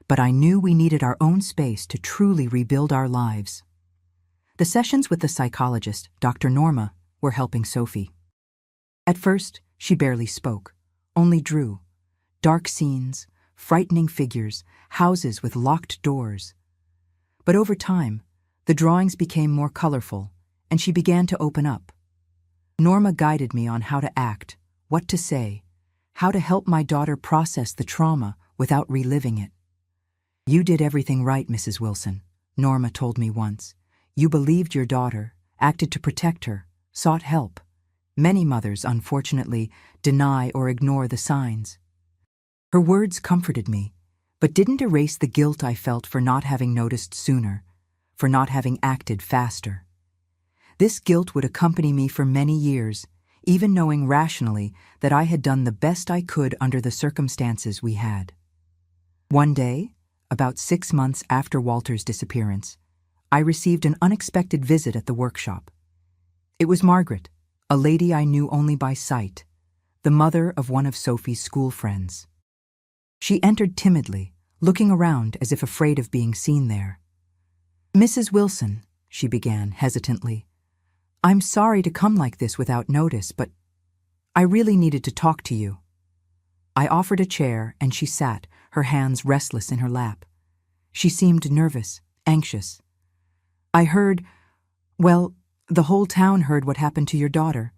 [SPEAKER 1] but I knew we needed our own space to truly rebuild our lives. The sessions with the psychologist, Dr. Norma, were helping Sophie. At first, she barely spoke, only drew. Dark scenes, frightening figures, houses with locked doors. But over time, the drawings became more colorful, and she began to open up. Norma guided me on how to act, what to say, how to help my daughter process the trauma without reliving it. "You did everything right, Mrs. Wilson," Norma told me once. "You believed your daughter, acted to protect her, sought help. Many mothers, unfortunately, deny or ignore the signs." Her words comforted me, but didn't erase the guilt I felt for not having noticed sooner, for not having acted faster. This guilt would accompany me for many years, even knowing rationally that I had done the best I could under the circumstances we had. One day, about 6 months after Walter's disappearance, I received an unexpected visit at the workshop. It was Margaret, a lady I knew only by sight, the mother of one of Sophie's school friends. She entered timidly, looking around as if afraid of being seen there. "Mrs. Wilson," she began hesitantly, "I'm sorry to come like this without notice, but I really needed to talk to you." I offered a chair and she sat, her hands restless in her lap. She seemed nervous, anxious. "I heard, well, the whole town heard what happened to your daughter.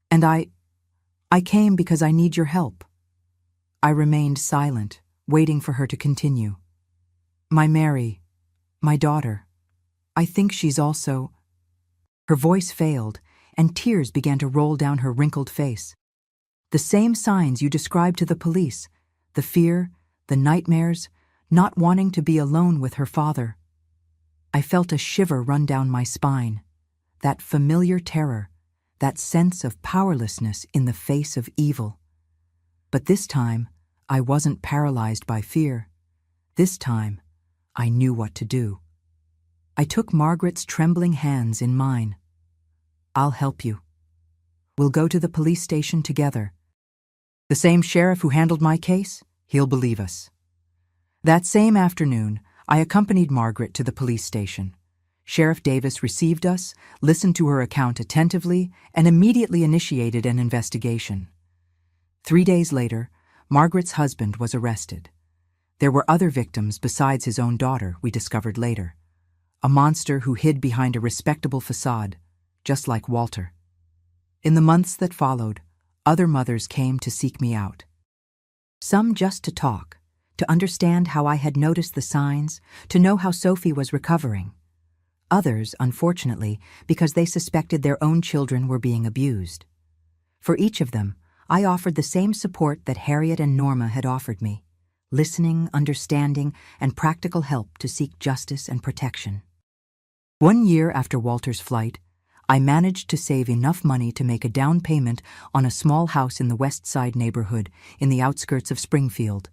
[SPEAKER 1] And I came because I need your help." I remained silent, waiting for her to continue. "My Mary, my daughter, I think she's also—" Her voice failed, and tears began to roll down her wrinkled face. "The same signs you described to the police. The fear, the nightmares, not wanting to be alone with her father. I felt a shiver run down my spine, that familiar terror, that sense of powerlessness in the face of evil. But this time, I wasn't paralyzed by fear. This time, I knew what to do. I took Margaret's trembling hands in mine. "I'll help you. We'll go to the police station together. The same sheriff who handled my case, he'll believe us." That same afternoon, I accompanied Margaret to the police station. Sheriff Davis received us, listened to her account attentively, and immediately initiated an investigation. 3 days later, Margaret's husband was arrested. There were other victims besides his own daughter, we discovered later. A monster who hid behind a respectable facade, just like Walter. In the months that followed, other mothers came to seek me out. Some just to talk, to understand how I had noticed the signs, to know how Sophie was recovering. Others, unfortunately, because they suspected their own children were being abused. For each of them, I offered the same support that Harriet and Norma had offered me: listening, understanding, and practical help to seek justice and protection. 1 year after Walter's flight, I managed to save enough money to make a down payment on a small house in the West Side neighborhood in the outskirts of Springfield.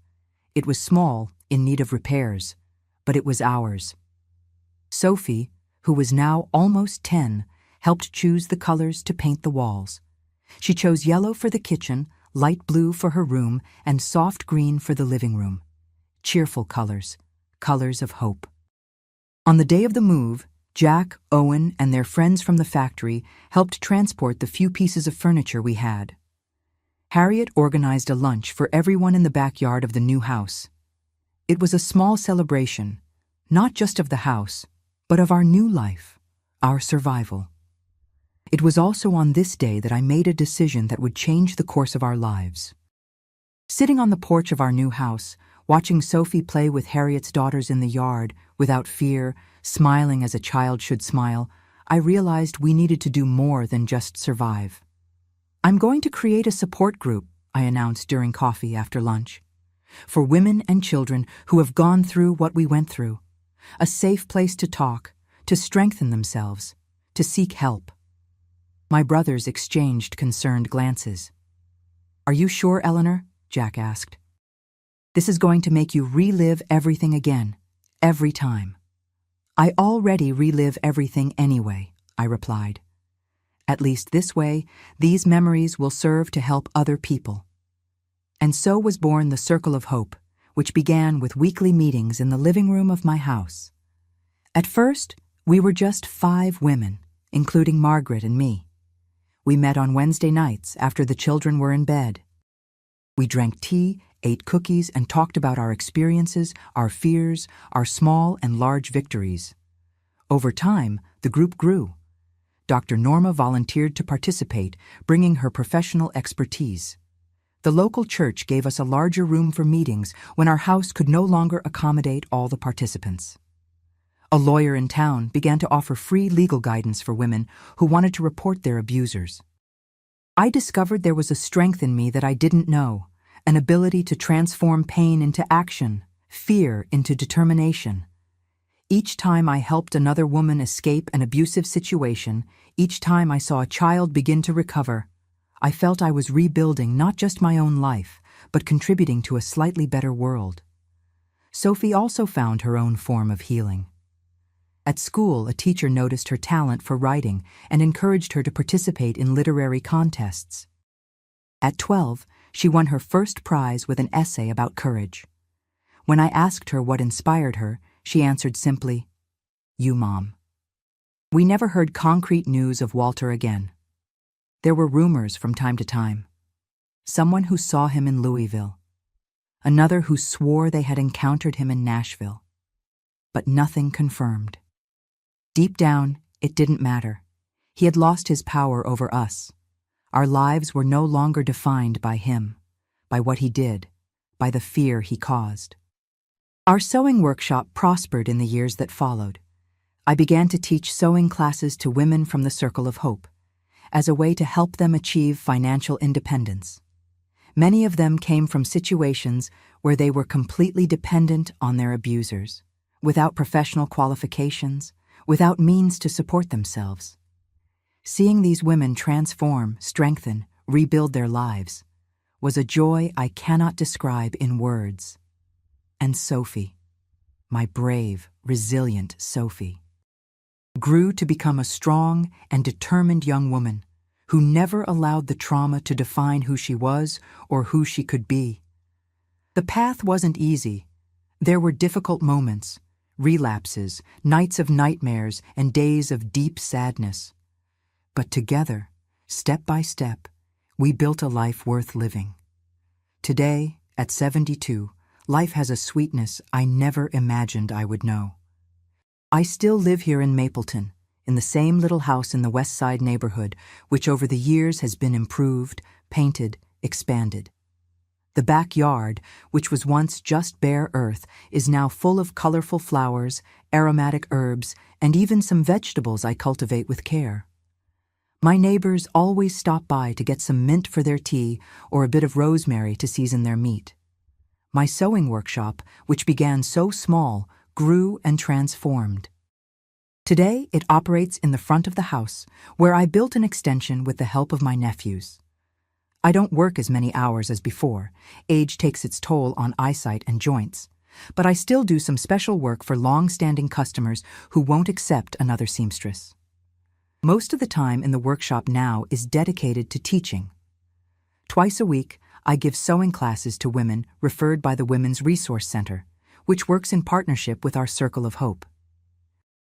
[SPEAKER 1] It was small, in need of repairs, but it was ours. Sophie, who was now almost 10, helped choose the colors to paint the walls. She chose yellow for the kitchen, light blue for her room, and soft green for the living room. Cheerful colors, colors of hope. On the day of the move, Jack, Owen, and their friends from the factory helped transport the few pieces of furniture we had. Harriet organized a lunch for everyone in the backyard of the new house. It was a small celebration, not just of the house, but of our new life, our survival. It was also on this day that I made a decision that would change the course of our lives. Sitting on the porch of our new house, watching Sophie play with Harriet's daughters in the yard, without fear, smiling as a child should smile, I realized we needed to do more than just survive. "I'm going to create a support group," I announced during coffee after lunch, "for women and children who have gone through what we went through. A safe place to talk, to strengthen themselves, to seek help." My brothers exchanged concerned glances. "Are you sure, Eleanor?" Jack asked. "This is going to make you relive everything again, every time." "I already relive everything anyway," I replied. "At least this way, these memories will serve to help other people." And so was born the Circle of Hope, which began with weekly meetings in the living room of my house. At first, we were just 5 women, including Margaret and me. We met on Wednesday nights after the children were in bed. We drank tea, ate cookies, and talked about our experiences, our fears, our small and large victories. Over time, the group grew. Dr. Norma volunteered to participate, bringing her professional expertise. The local church gave us a larger room for meetings when our house could no longer accommodate all the participants. A lawyer in town began to offer free legal guidance for women who wanted to report their abusers. I discovered there was a strength in me that I didn't know, an ability to transform pain into action, fear into determination. Each time I helped another woman escape an abusive situation, each time I saw a child begin to recover, I felt I was rebuilding not just my own life, but contributing to a slightly better world. Sophie also found her own form of healing. At school, a teacher noticed her talent for writing and encouraged her to participate in literary contests. At 12, she won her first prize with an essay about courage. When I asked her what inspired her, she answered simply, "You, Mom." We never heard concrete news of Walter again. There were rumors from time to time. Someone who saw him in Louisville. Another who swore they had encountered him in Nashville. But nothing confirmed. Deep down, it didn't matter. He had lost his power over us. Our lives were no longer defined by him, by what he did, by the fear he caused. Our sewing workshop prospered in the years that followed. I began to teach sewing classes to women from the Circle of Hope, as a way to help them achieve financial independence. Many of them came from situations where they were completely dependent on their abusers, without professional qualifications, without means to support themselves. Seeing these women transform, strengthen, rebuild their lives was a joy I cannot describe in words. And Sophie, my brave, resilient Sophie, grew to become a strong and determined young woman who never allowed the trauma to define who she was or who she could be. The path wasn't easy. There were difficult moments, relapses, nights of nightmares, and days of deep sadness. But together, step by step, we built a life worth living. Today, at 72, life has a sweetness I never imagined I would know. I still live here in Mapleton, in the same little house in the West Side neighborhood, which over the years has been improved, painted, expanded. The backyard, which was once just bare earth, is now full of colorful flowers, aromatic herbs, and even some vegetables I cultivate with care. My neighbors always stop by to get some mint for their tea or a bit of rosemary to season their meat. My sewing workshop, which began so small, grew and transformed. Today, it operates in the front of the house, where I built an extension with the help of my nephews. I don't work as many hours as before. Age takes its toll on eyesight and joints. But I still do some special work for long-standing customers who won't accept another seamstress. Most of the time in the workshop now is dedicated to teaching. Twice a week, I give sewing classes to women referred by the Women's Resource Center, which works in partnership with our Circle of Hope.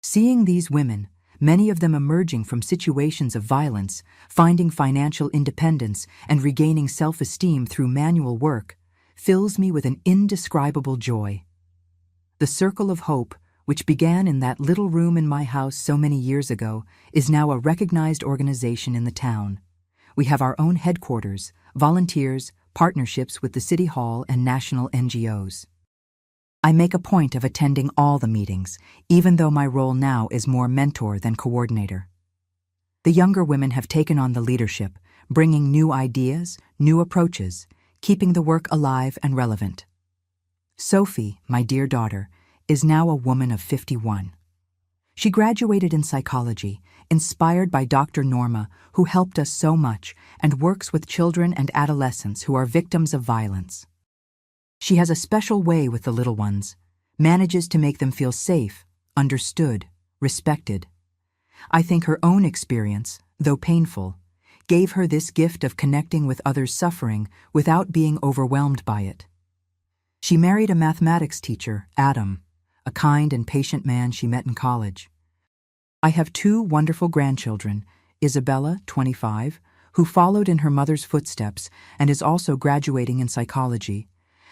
[SPEAKER 1] Seeing these women, many of them emerging from situations of violence, finding financial independence, and regaining self-esteem through manual work, fills me with an indescribable joy. The Circle of Hope, which began in that little room in my house so many years ago, is now a recognized organization in the town. We have our own headquarters, volunteers, partnerships with the City Hall and national NGOs. I make a point of attending all the meetings, even though my role now is more mentor than coordinator. The younger women have taken on the leadership, bringing new ideas, new approaches, keeping the work alive and relevant. Sophie, my dear daughter, is now a woman of 51. She graduated in psychology, inspired by Dr. Norma, who helped us so much and works with children and adolescents who are victims of violence. She has a special way with the little ones, manages to make them feel safe, understood, respected. I think her own experience, though painful, gave her this gift of connecting with others suffering without being overwhelmed by it. She married a mathematics teacher, Adam, a kind and patient man she met in college. I have 2 wonderful grandchildren, Isabella, 25, who followed in her mother's footsteps and is also graduating in psychology,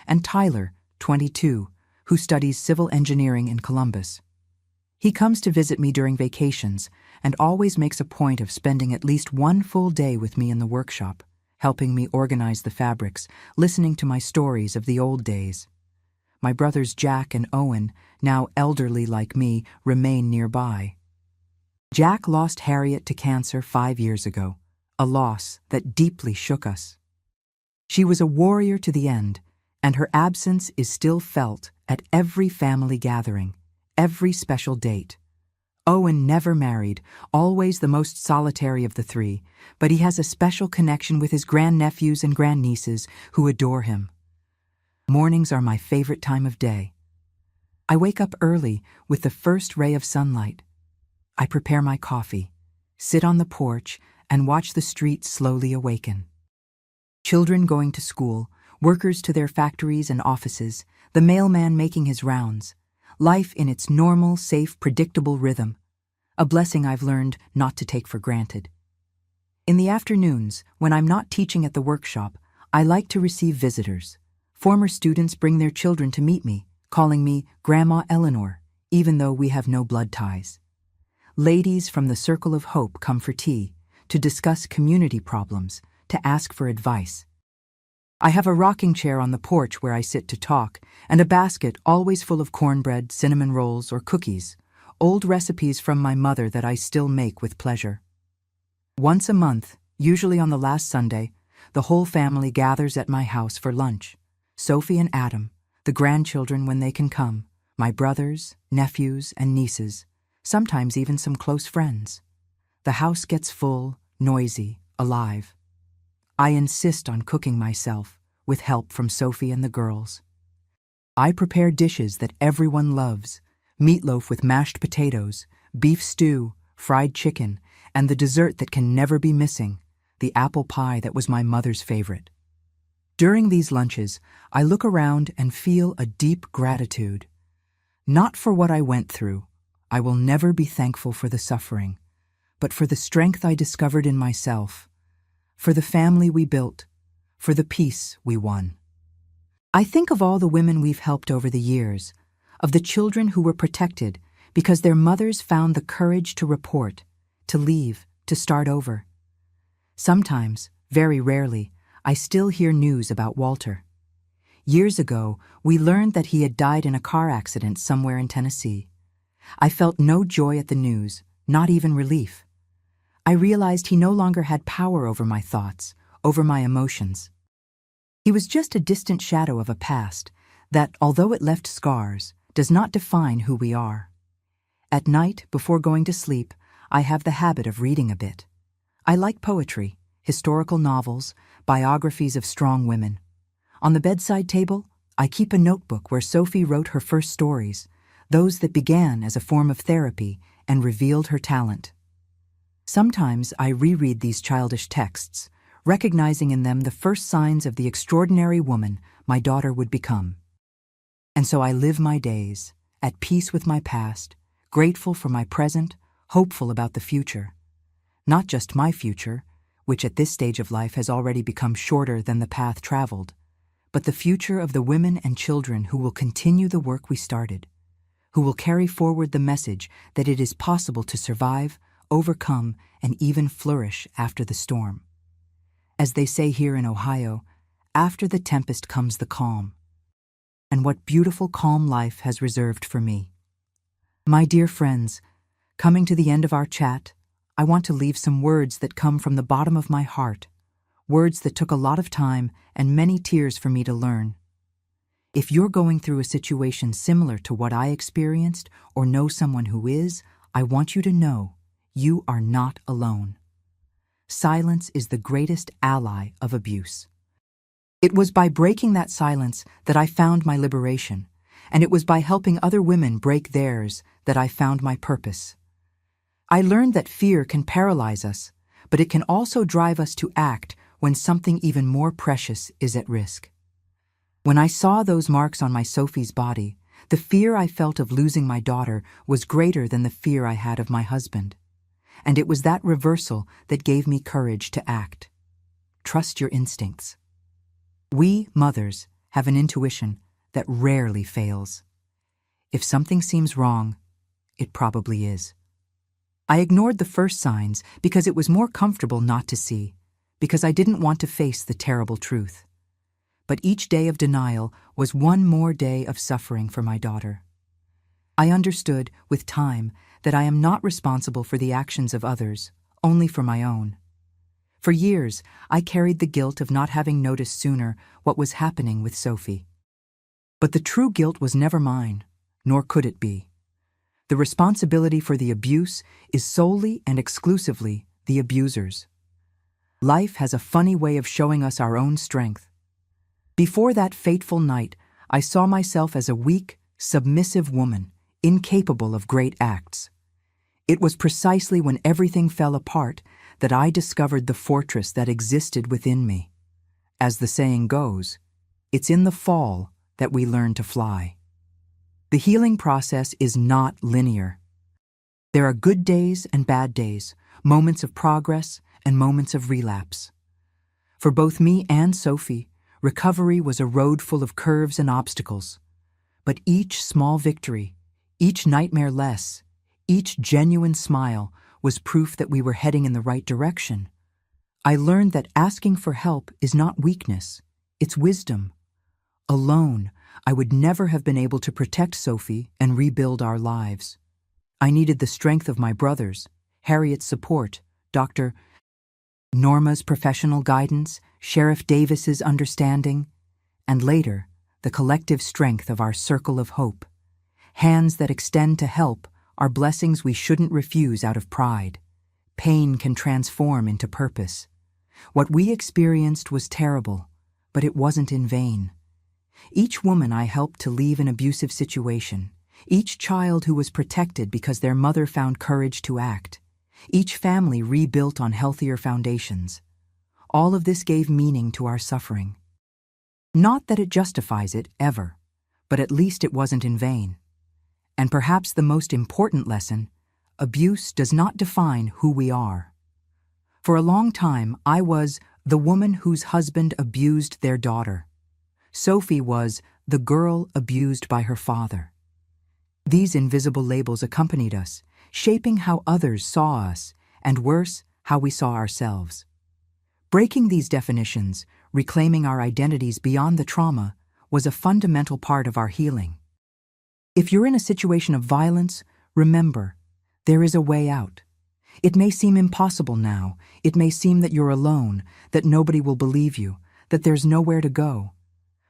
[SPEAKER 1] and Tyler, 22, who studies civil engineering in Columbus. He comes to visit me during vacations and always makes a point of spending at least 1 full day with me in the workshop, helping me organize the fabrics, listening to my stories of the old days. My brothers Jack and Owen, now elderly like me, remain nearby. Jack lost Harriet to cancer 5 years ago, a loss that deeply shook us. She was a warrior to the end, and her absence is still felt at every family gathering, every special date. Owen never married, always the most solitary of the 3, but he has a special connection with his grandnephews and grandnieces who adore him. Mornings are my favorite time of day. I wake up early with the first ray of sunlight. I prepare my coffee, sit on the porch, and watch the street slowly awaken. Children going to school, workers to their factories and offices, the mailman making his rounds. Life in its normal, safe, predictable rhythm. A blessing I've learned not to take for granted. In the afternoons, when I'm not teaching at the workshop, I like to receive visitors. Former students bring their children to meet me, calling me Grandma Eleanor, even though we have no blood ties. Ladies from the Circle of Hope come for tea, to discuss community problems, to ask for advice. I have a rocking chair on the porch where I sit to talk, and a basket always full of cornbread, cinnamon rolls, or cookies, old recipes from my mother that I still make with pleasure. Once a month, usually on the last Sunday, the whole family gathers at my house for lunch. Sophie and Adam, the grandchildren when they can come, my brothers, nephews, and nieces, sometimes even some close friends. The house gets full, noisy, alive. I insist on cooking myself, with help from Sophie and the girls. I prepare dishes that everyone loves: meatloaf with mashed potatoes, beef stew, fried chicken, and the dessert that can never be missing, the apple pie that was my mother's favorite. During these lunches, I look around and feel a deep gratitude. Not for what I went through. I will never be thankful for the suffering, but for the strength I discovered in myself, for the family we built, for the peace we won. I think of all the women we've helped over the years, of the children who were protected because their mothers found the courage to report, to leave, to start over. Sometimes, very rarely, I still hear news about Walter. Years ago, we learned that he had died in a car accident somewhere in Tennessee. I felt no joy at the news, not even relief. I realized he no longer had power over my thoughts, over my emotions. He was just a distant shadow of a past that, although it left scars, does not define who we are. At night, before going to sleep, I have the habit of reading a bit. I like poetry, historical novels, biographies of strong women. On the bedside table, I keep a notebook where Sophie wrote her first stories, those that began as a form of therapy and revealed her talent. Sometimes I reread these childish texts, recognizing in them the first signs of the extraordinary woman my daughter would become. And so I live my days, at peace with my past, grateful for my present, hopeful about the future. Not just my future, which at this stage of life has already become shorter than the path traveled, but the future of the women and children who will continue the work we started, who will carry forward the message that it is possible to survive, overcome, and even flourish after the storm. As they say here in Ohio, after the tempest comes the calm. And what beautiful calm life has reserved for me. My dear friends, coming to the end of our chat, I want to leave some words that come from the bottom of my heart, words that took a lot of time and many tears for me to learn. If you're going through a situation similar to what I experienced or know someone who is, I want you to know you are not alone. Silence is the greatest ally of abuse. It was by breaking that silence that I found my liberation, and it was by helping other women break theirs that I found my purpose. I learned that fear can paralyze us, but it can also drive us to act when something even more precious is at risk. When I saw those marks on my Sophie's body, the fear I felt of losing my daughter was greater than the fear I had of my husband. And it was that reversal that gave me courage to act. Trust your instincts. We, mothers, have an intuition that rarely fails. If something seems wrong, it probably is. I ignored the first signs because it was more comfortable not to see, because I didn't want to face the terrible truth. But each day of denial was one more day of suffering for my daughter. I understood, with time, that I am not responsible for the actions of others, only for my own. For years, I carried the guilt of not having noticed sooner what was happening with Sophie. But the true guilt was never mine, nor could it be. The responsibility for the abuse is solely and exclusively the abuser's. Life has a funny way of showing us our own strength. Before that fateful night, I saw myself as a weak, submissive woman, incapable of great acts. It was precisely when everything fell apart that I discovered the fortress that existed within me. As the saying goes, it's in the fall that we learn to fly. The healing process is not linear. There are good days and bad days, moments of progress and moments of relapse. For both me and Sophie, recovery was a road full of curves and obstacles. But each small victory, each nightmare less, each genuine smile was proof that we were heading in the right direction. I learned that asking for help is not weakness, it's wisdom. Alone, I would never have been able to protect Sophie and rebuild our lives. I needed the strength of my brothers, Harriet's support, Dr. Norma's professional guidance, Sheriff Davis's understanding, and later, the collective strength of our circle of hope. Hands that extend to help are blessings we shouldn't refuse out of pride. Pain can transform into purpose. What we experienced was terrible, but it wasn't in vain. Each woman I helped to leave an abusive situation, each child who was protected because their mother found courage to act, each family rebuilt on healthier foundations. All of this gave meaning to our suffering. Not that it justifies it, ever, but at least it wasn't in vain. And perhaps the most important lesson, abuse does not define who we are. For a long time, I was the woman whose husband abused their daughter. Sophie was the girl abused by her father. These invisible labels accompanied us, shaping how others saw us, and worse, how we saw ourselves. Breaking these definitions, reclaiming our identities beyond the trauma, was a fundamental part of our healing. If you're in a situation of violence, remember, there is a way out. It may seem impossible now. It may seem that you're alone, that nobody will believe you, that there's nowhere to go.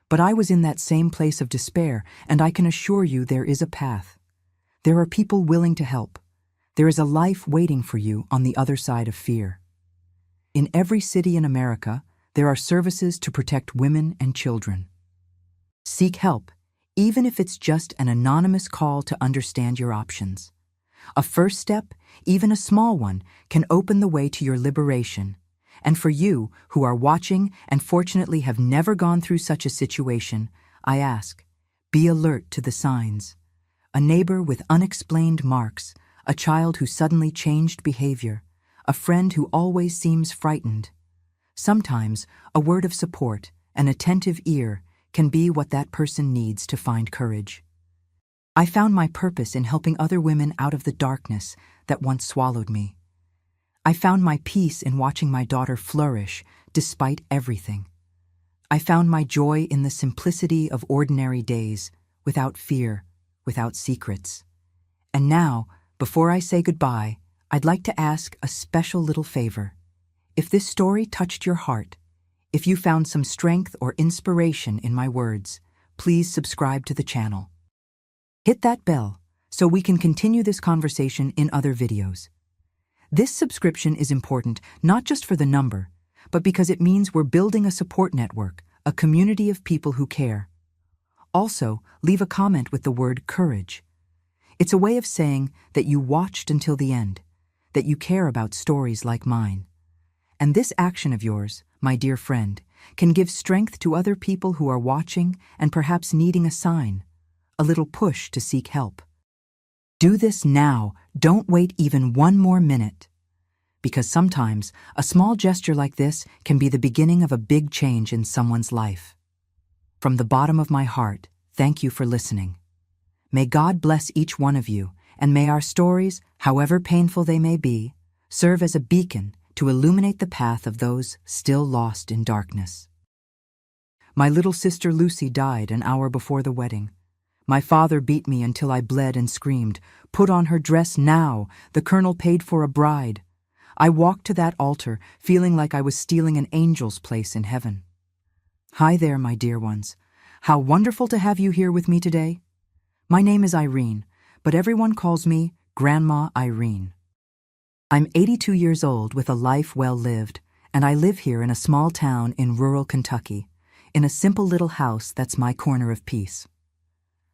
[SPEAKER 1] But I was in that same place of despair, and I can assure you there is a path. There are people willing to help. There is a life waiting for you on the other side of fear. In every city in America, there are services to protect women and children. Seek help, even if it's just an anonymous call to understand your options. A first step, even a small one, can open the way to your liberation. And for you, who are watching and fortunately have never gone through such a situation, I ask, be alert to the signs. A neighbor with unexplained marks, a child who suddenly changed behavior, a friend who always seems frightened. Sometimes, a word of support, an attentive ear, can be what that person needs to find courage. I found my purpose in helping other women out of the darkness that once swallowed me. I found my peace in watching my daughter flourish despite everything. I found my joy in the simplicity of ordinary days, without fear, without secrets. And now, before I say goodbye, I'd like to ask a special little favor. If this story touched your heart, if you found some strength or inspiration in my words, please subscribe to the channel. Hit that bell so we can continue this conversation in other videos. This subscription is important not just for the number, but because it means we're building a support network, a community of people who care. Also, leave a comment with the word courage. It's a way of saying that you watched until the end, that you care about stories like mine. And this action of yours, my dear friend, can give strength to other people who are watching and perhaps needing a sign, a little push to seek help. Do this now, don't wait even one more minute. Because sometimes, a small gesture like this can be the beginning of a big change in someone's life. From the bottom of my heart, thank you for listening. May God bless each one of you, and may our stories, however painful they may be, serve as a beacon to illuminate the path of those still lost in darkness. My little sister Lucy died an hour before the wedding. My father beat me until I bled and screamed, "Put on her dress now! The colonel paid for a bride." I walked to that altar, feeling like I was stealing an angel's place in heaven. Hi there, my dear ones. How wonderful to have you here with me today. My name is Irene, but everyone calls me Grandma Irene. I'm 82 years old with a life well lived, and I live here in a small town in rural Kentucky, in a simple little house that's my corner of peace.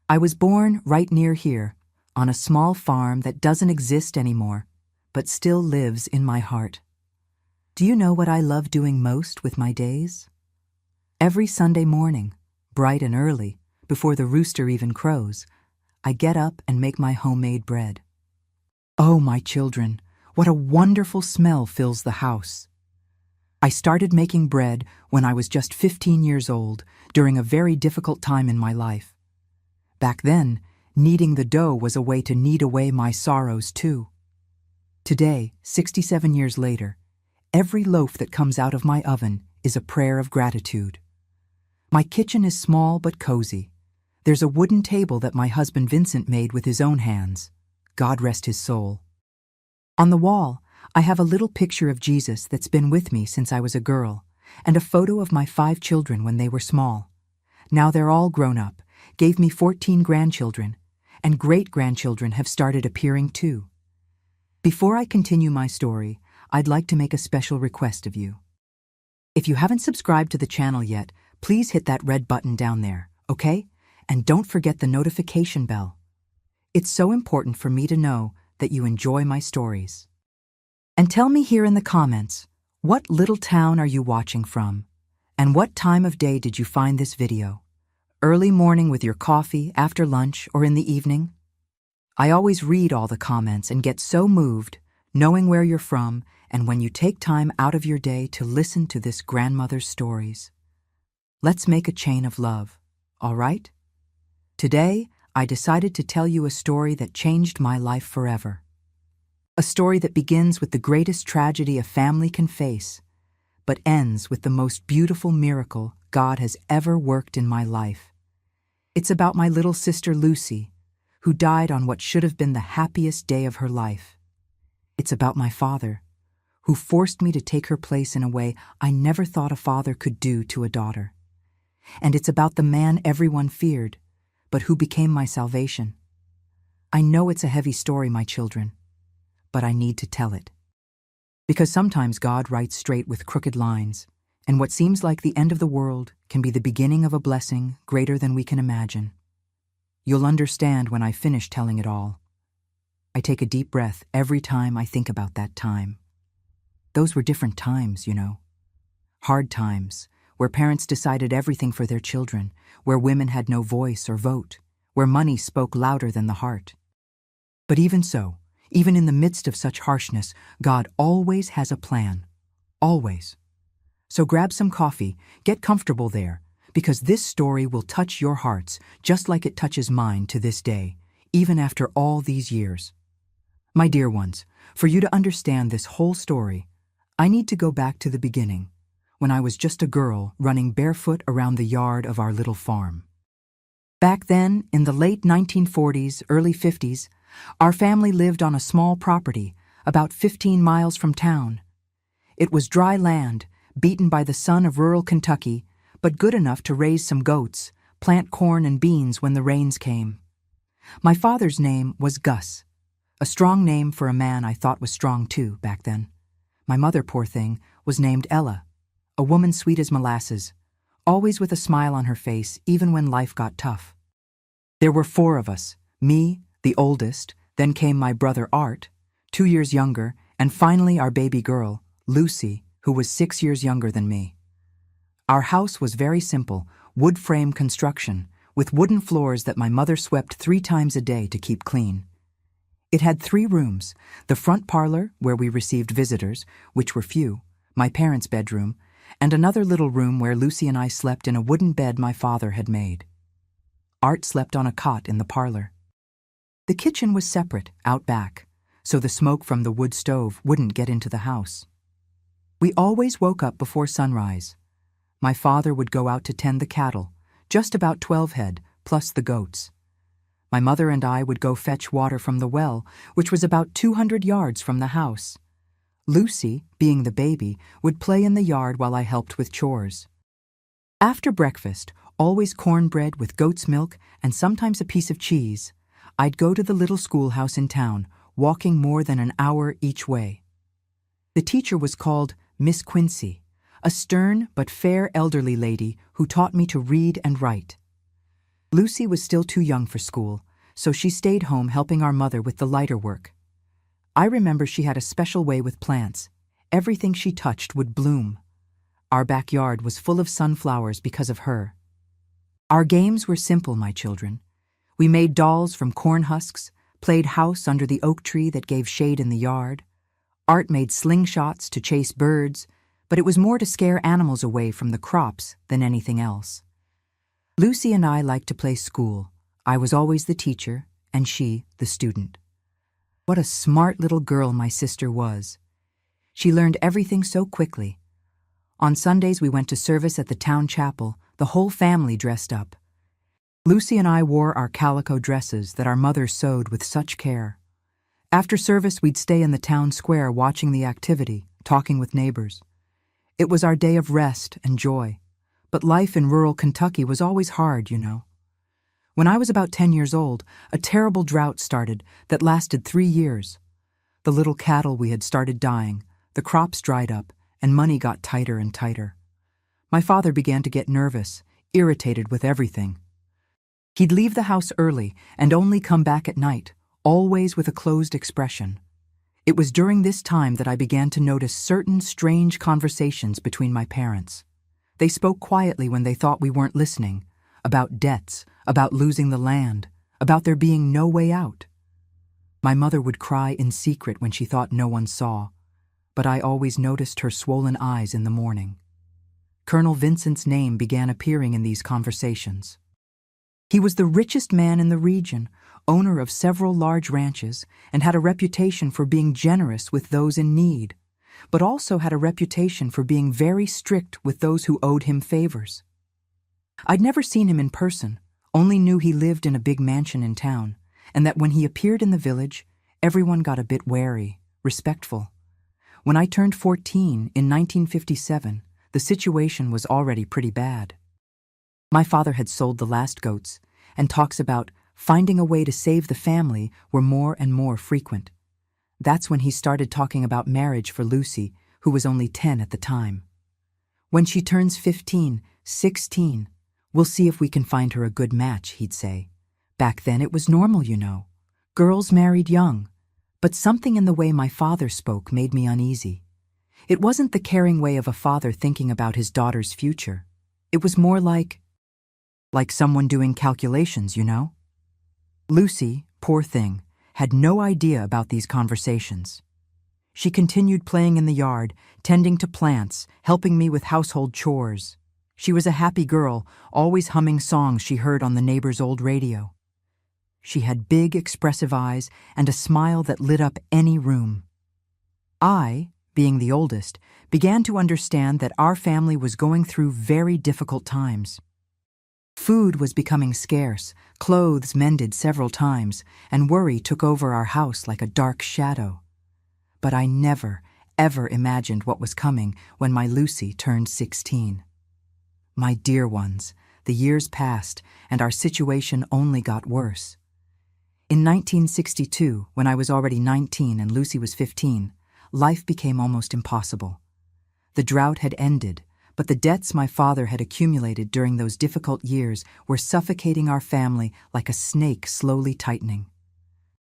[SPEAKER 1] I was born right near here, on a small farm that doesn't exist anymore, but still lives in my heart. Do you know what I love doing most with my days? Every Sunday morning, bright and early, before the rooster even crows, I get up and make my homemade bread. Oh, my children, what a wonderful smell fills the house. I started making bread when I was just 15 years old, during a very difficult time in my life. Back then, kneading the dough was a way to knead away my sorrows too. Today, 67 years later, every loaf that comes out of my oven is a prayer of gratitude. My kitchen is small but cozy. There's a wooden table that my husband Vincent made with his own hands. God rest his soul. On the wall, I have a little picture of Jesus that's been with me since I was a girl, and a photo of my 5 children when they were small. Now they're all grown up, gave me 14 grandchildren, and great-grandchildren have started appearing too. Before I continue my story, I'd like to make a special request of you. If you haven't subscribed to the channel yet, please hit that red button down there, okay? And don't forget the notification bell. It's so important for me to know that you enjoy my stories. And tell me here in the comments, what little town are you watching from? And what time of day did you find this video? Early morning with your coffee, after lunch, or in the evening? I always read all the comments and get so moved, knowing where you're from and when you take time out of your day to listen to this grandmother's stories. Let's make a chain of love, all right? Today, I decided to tell you a story that changed my life forever. A story that begins with the greatest tragedy a family can face, but ends with the most beautiful miracle God has ever worked in my life. It's about my little sister Lucy, who died on what should have been the happiest day of her life. It's about my father, who forced me to take her place in a way I never thought a father could do to a daughter. And it's about the man everyone feared, but who became my salvation. I know it's a heavy story, my children, but I need to tell it. Because sometimes God writes straight with crooked lines, and what seems like the end of the world can be the beginning of a blessing greater than we can imagine. You'll understand when I finish telling it all. I take a deep breath every time I think about that time. Those were different times, you know. Hard times, where parents decided everything for their children, where women had no voice or vote, where money spoke louder than the heart. But even so, even in the midst of such harshness, God always has a plan. Always. So grab some coffee, get comfortable there, because this story will touch your hearts just like it touches mine to this day, even after all these years. My dear ones, for you to understand this whole story, I need to go back to the beginning, when I was just a girl running barefoot around the yard of our little farm. Back then, in the late 1940s, early 50s, our family lived on a small property about 15 miles from town. It was dry land, beaten by the sun of rural Kentucky, but good enough to raise some goats, plant corn and beans when the rains came. My father's name was Gus, a strong name for a man I thought was strong too back then. My mother, poor thing, was named Ella, a woman sweet as molasses, always with a smile on her face even when life got tough. There were 4 of us, me, the oldest, then came my brother Art, 2 years younger, and finally our baby girl, Lucy, who was 6 years younger than me. Our house was very simple, wood frame construction, with wooden floors that my mother swept 3 times a day to keep clean. It had 3 rooms, the front parlor, where we received visitors, which were few, my parents' bedroom, and another little room where Lucy and I slept in a wooden bed my father had made. Art slept on a cot in the parlor. The kitchen was separate, out back, so the smoke from the wood stove wouldn't get into the house. We always woke up before sunrise. My father would go out to tend the cattle, just about 12 head, plus the goats. My mother and I would go fetch water from the well, which was about 200 yards from the house. Lucy, being the baby, would play in the yard while I helped with chores. After breakfast, always cornbread with goat's milk and sometimes a piece of cheese, I'd go to the little schoolhouse in town, walking more than an hour each way. The teacher was called Miss Quincy, a stern but fair elderly lady who taught me to read and write. Lucy was still too young for school, so she stayed home helping our mother with the lighter work. I remember she had a special way with plants. Everything she touched would bloom. Our backyard was full of sunflowers because of her. Our games were simple, my children. We made dolls from corn husks, played house under the oak tree that gave shade in the yard. Art made slingshots to chase birds, but it was more to scare animals away from the crops than anything else. Lucy and I liked to play school. I was always the teacher, and she the student. What a smart little girl my sister was. She learned everything so quickly. On Sundays we went to service at the town chapel, the whole family dressed up. Lucy and I wore our calico dresses that our mother sewed with such care. After service we'd stay in the town square watching the activity, talking with neighbors. It was our day of rest and joy. But life in rural Kentucky was always hard, you know. When I was about 10 years old, a terrible drought started that lasted 3 years. The little cattle we had started dying, the crops dried up, and money got tighter and tighter. My father began to get nervous, irritated with everything. He'd leave the house early and only come back at night, always with a closed expression. It was during this time that I began to notice certain strange conversations between my parents. They spoke quietly when they thought we weren't listening, about debts, about losing the land, about there being no way out. My mother would cry in secret when she thought no one saw, but I always noticed her swollen eyes in the morning. Colonel Vincent's name began appearing in these conversations. He was the richest man in the region, owner of several large ranches, and had a reputation for being generous with those in need, but also had a reputation for being very strict with those who owed him favors. I'd never seen him in person, only knew he lived in a big mansion in town, and that when he appeared in the village, everyone got a bit wary, respectful. When I turned 14 in 1957, the situation was already pretty bad. My father had sold the last goats, and talks about finding a way to save the family were more and more frequent. That's when he started talking about marriage for Lucy, who was only 10 at the time. When she turns 15, 16, we'll see if we can find her a good match, he'd say. Back then it was normal, you know. Girls married young. But something in the way my father spoke made me uneasy. It wasn't the caring way of a father thinking about his daughter's future. It was more like someone doing calculations, you know? Lucy, poor thing, had no idea about these conversations. She continued playing in the yard, tending to plants, helping me with household chores. She was a happy girl, always humming songs she heard on the neighbor's old radio. She had big, expressive eyes and a smile that lit up any room. I, being the oldest, began to understand that our family was going through very difficult times. Food was becoming scarce, clothes mended several times, and worry took over our house like a dark shadow. But I never, ever imagined what was coming when my Lucy turned 16. My dear ones, the years passed, and our situation only got worse. In 1962, when I was already 19 and Lucy was 15, life became almost impossible. The drought had ended, but the debts my father had accumulated during those difficult years were suffocating our family like a snake slowly tightening.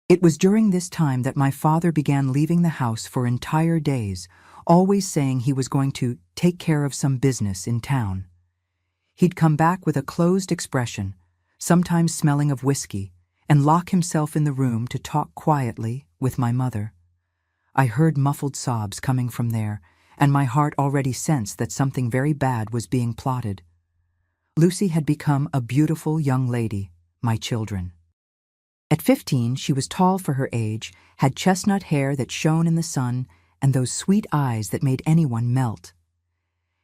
[SPEAKER 1] It was during this time that my father began leaving the house for entire days, always saying he was going to take care of some business in town. He'd come back with a closed expression, sometimes smelling of whiskey, and lock himself in the room to talk quietly with my mother. I heard muffled sobs coming from there, and my heart already sensed that something very bad was being plotted. Lucy had become a beautiful young lady, my children. At 15, she was tall for her age, had chestnut hair that shone in the sun, and those sweet eyes that made anyone melt.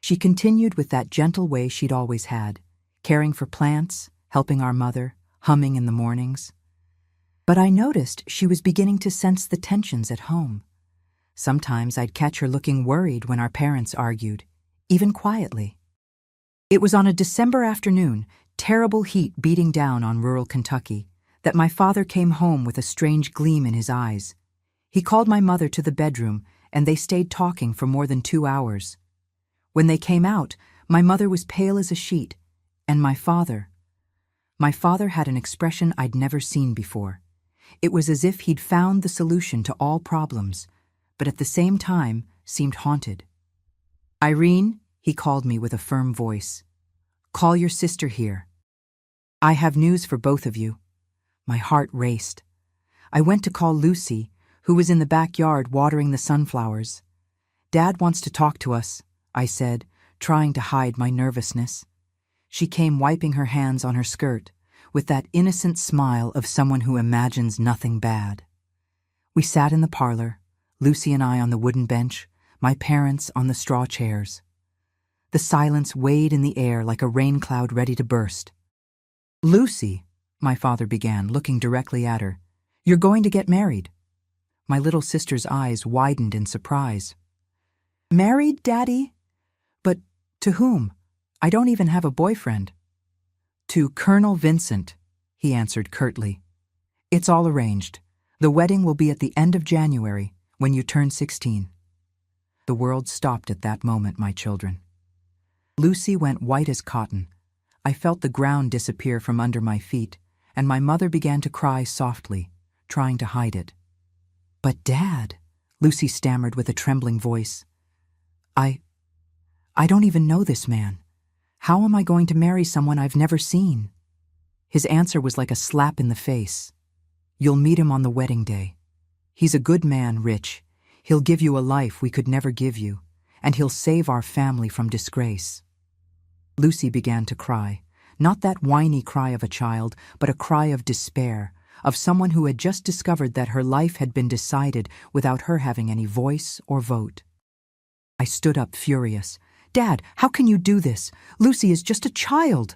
[SPEAKER 1] She continued with that gentle way she'd always had, caring for plants, helping our mother, humming in the mornings. But I noticed she was beginning to sense the tensions at home. Sometimes I'd catch her looking worried when our parents argued, even quietly. It was on a December afternoon, terrible heat beating down on rural Kentucky, that my father came home with a strange gleam in his eyes. He called my mother to the bedroom, and they stayed talking for more than 2 hours. When they came out, my mother was pale as a sheet, and my father had an expression I'd never seen before. It was as if he'd found the solution to all problems, but at the same time seemed haunted. "Irene," he called me with a firm voice. "Call your sister here. I have news for both of you." My heart raced. I went to call Lucy, who was in the backyard watering the sunflowers. "Dad wants to talk to us," I said, trying to hide my nervousness. She came wiping her hands on her skirt, with that innocent smile of someone who imagines nothing bad. We sat in the parlor, Lucy and I on the wooden bench, my parents on the straw chairs. The silence weighed in the air like a rain cloud ready to burst. "Lucy," my father began, looking directly at her, "you're going to get married." My little sister's eyes widened in surprise. "Married, Daddy?" To whom? I don't even have a boyfriend. To Colonel Vincent, he answered curtly. It's all arranged. The wedding will be at the end of January, when you turn 16. The world stopped at that moment, my children. Lucy went white as cotton. I felt the ground disappear from under my feet, and my mother began to cry softly, trying to hide it. But Dad, Lucy stammered with a trembling voice, I don't even know this man. How am I going to marry someone I've never seen? His answer was like a slap in the face. You'll meet him on the wedding day. He's a good man, Rich. He'll give you a life we could never give you, and he'll save our family from disgrace. Lucy began to cry, not that whiny cry of a child, but a cry of despair, of someone who had just discovered that her life had been decided without her having any voice or vote. I stood up furious. Dad, how can you do this? Lucy is just a child.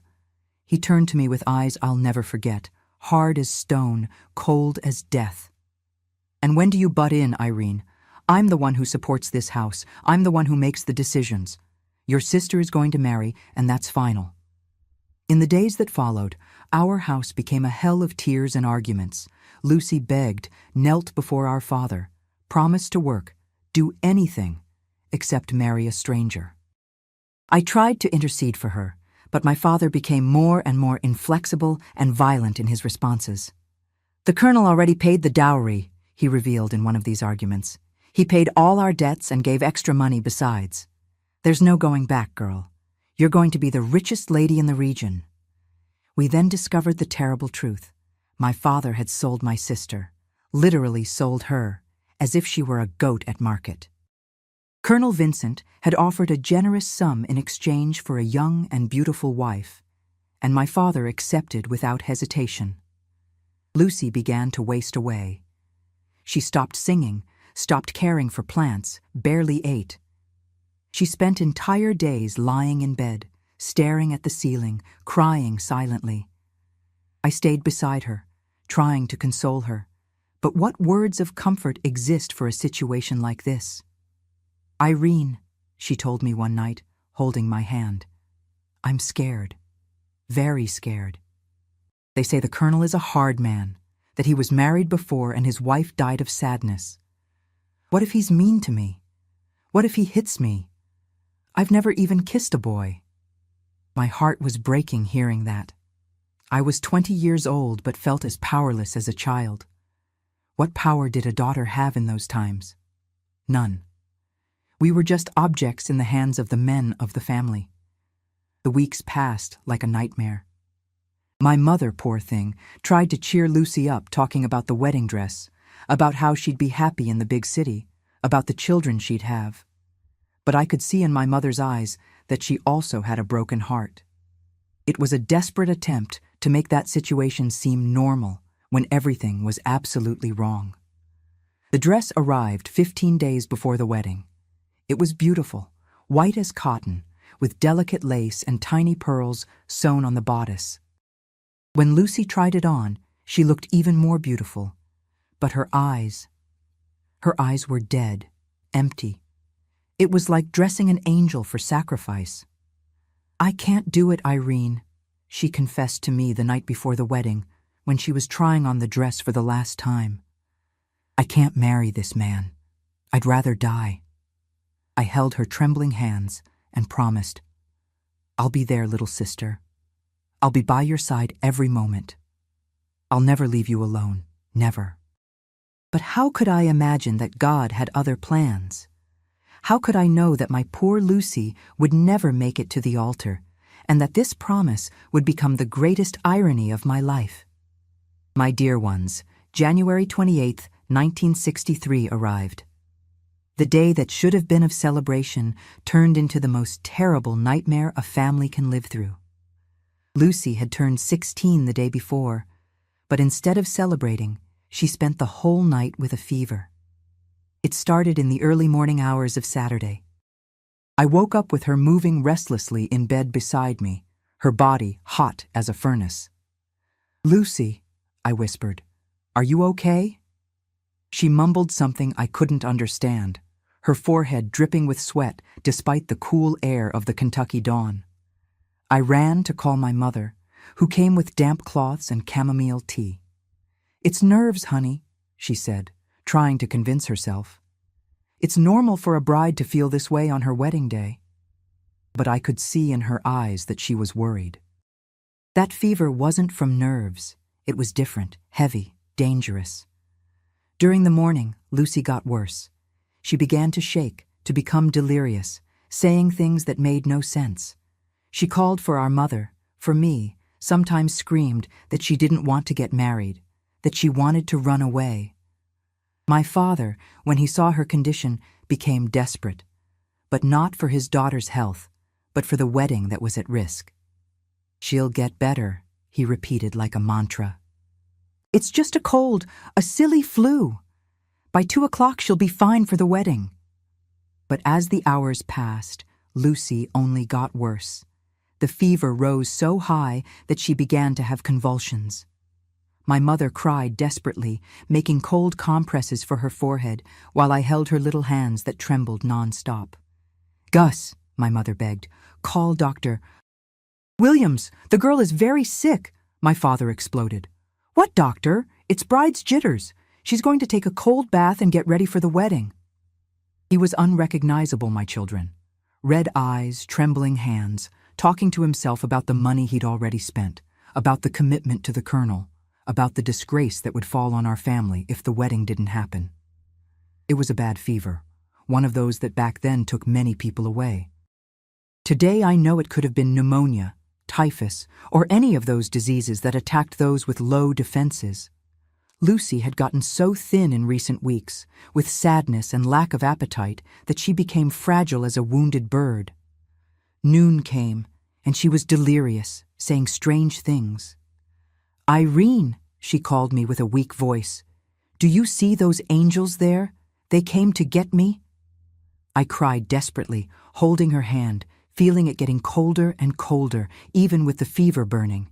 [SPEAKER 1] He turned to me with eyes I'll never forget, hard as stone, cold as death. And when do you butt in, Irene? I'm the one who supports this house. I'm the one who makes the decisions. Your sister is going to marry, and that's final. In the days that followed, our house became a hell of tears and arguments. Lucy begged, knelt before our father, promised to work, do anything, except marry a stranger. I tried to intercede for her, but my father became more and more inflexible and violent in his responses. The colonel already paid the dowry, he revealed in one of these arguments. He paid all our debts and gave extra money besides. There's no going back, girl. You're going to be the richest lady in the region. We then discovered the terrible truth. My father had sold my sister, literally sold her, as if she were a goat at market. Colonel Vincent had offered a generous sum in exchange for a young and beautiful wife, and my father accepted without hesitation. Lucy began to waste away. She stopped singing, stopped caring for plants, barely ate. She spent entire days lying in bed, staring at the ceiling, crying silently. I stayed beside her, trying to console her. But what words of comfort exist for a situation like this? Irene, she told me one night, holding my hand. I'm scared. Very scared. They say the colonel is a hard man, that he was married before and his wife died of sadness. What if he's mean to me? What if he hits me? I've never even kissed a boy. My heart was breaking hearing that. I was 20 years old but felt as powerless as a child. What power did a daughter have in those times? None. We were just objects in the hands of the men of the family. The weeks passed like a nightmare. My mother, poor thing, tried to cheer Lucy up talking about the wedding dress, about how she'd be happy in the big city, about the children she'd have. But I could see in my mother's eyes that she also had a broken heart. It was a desperate attempt to make that situation seem normal when everything was absolutely wrong. The dress arrived 15 days before the wedding. It was beautiful, white as cotton, with delicate lace and tiny pearls sewn on the bodice. When Lucy tried it on, she looked even more beautiful. But her eyes were dead, empty. It was like dressing an angel for sacrifice. I can't do it, Irene, she confessed to me the night before the wedding, when she was trying on the dress for the last time. I can't marry this man. I'd rather die. I held her trembling hands and promised, I'll be there, little sister. I'll be by your side every moment. I'll never leave you alone, never. But how could I imagine that God had other plans? How could I know that my poor Lucy would never make it to the altar, and that this promise would become the greatest irony of my life? My dear ones, January 28th, 1963 arrived. The day that should have been of celebration turned into the most terrible nightmare a family can live through. Lucy had turned 16 the day before, but instead of celebrating, she spent the whole night with a fever. It started in the early morning hours of Saturday. I woke up with her moving restlessly in bed beside me, her body hot as a furnace. Lucy, I whispered, are you okay? She mumbled something I couldn't understand. her forehead dripping with sweat despite the cool air of the Kentucky dawn. I ran to call my mother, who came with damp cloths and chamomile tea. "It's nerves, honey," she said, trying to convince herself. "It's normal for a bride to feel this way on her wedding day." But I could see in her eyes that she was worried. That fever wasn't from nerves. It was different, heavy, dangerous. During the morning, Lucy got worse. She began to shake, to become delirious, saying things that made no sense. She called for our mother, for me, sometimes screamed that she didn't want to get married, that she wanted to run away. My father, when he saw her condition, became desperate, but not for his daughter's health, but for the wedding that was at risk. "She'll get better," he repeated like a mantra. "It's just a cold, a silly flu. By 2 o'clock she'll be fine for the wedding." But as the hours passed, Lucy only got worse. The fever rose so high that she began to have convulsions. My mother cried desperately, making cold compresses for her forehead while I held her little hands that trembled nonstop. "Gus," my mother begged, "call Dr. Williams. The girl is very sick," my father exploded. "What doctor? It's bride's jitters. She's going to take a cold bath and get ready for the wedding." He was unrecognizable, my children. Red eyes, trembling hands, talking to himself about the money he'd already spent, about the commitment to the colonel, about the disgrace that would fall on our family if the wedding didn't happen. It was a bad fever, one of those that back then took many people away. Today I know it could have been pneumonia, typhus, or any of those diseases that attacked those with low defenses. Lucy had gotten so thin in recent weeks, with sadness and lack of appetite, that she became fragile as a wounded bird. Noon came, and she was delirious, saying strange things. "Irene," she called me with a weak voice, "do you see those angels there? They came to get me." I cried desperately, holding her hand, feeling it getting colder and colder, even with the fever burning.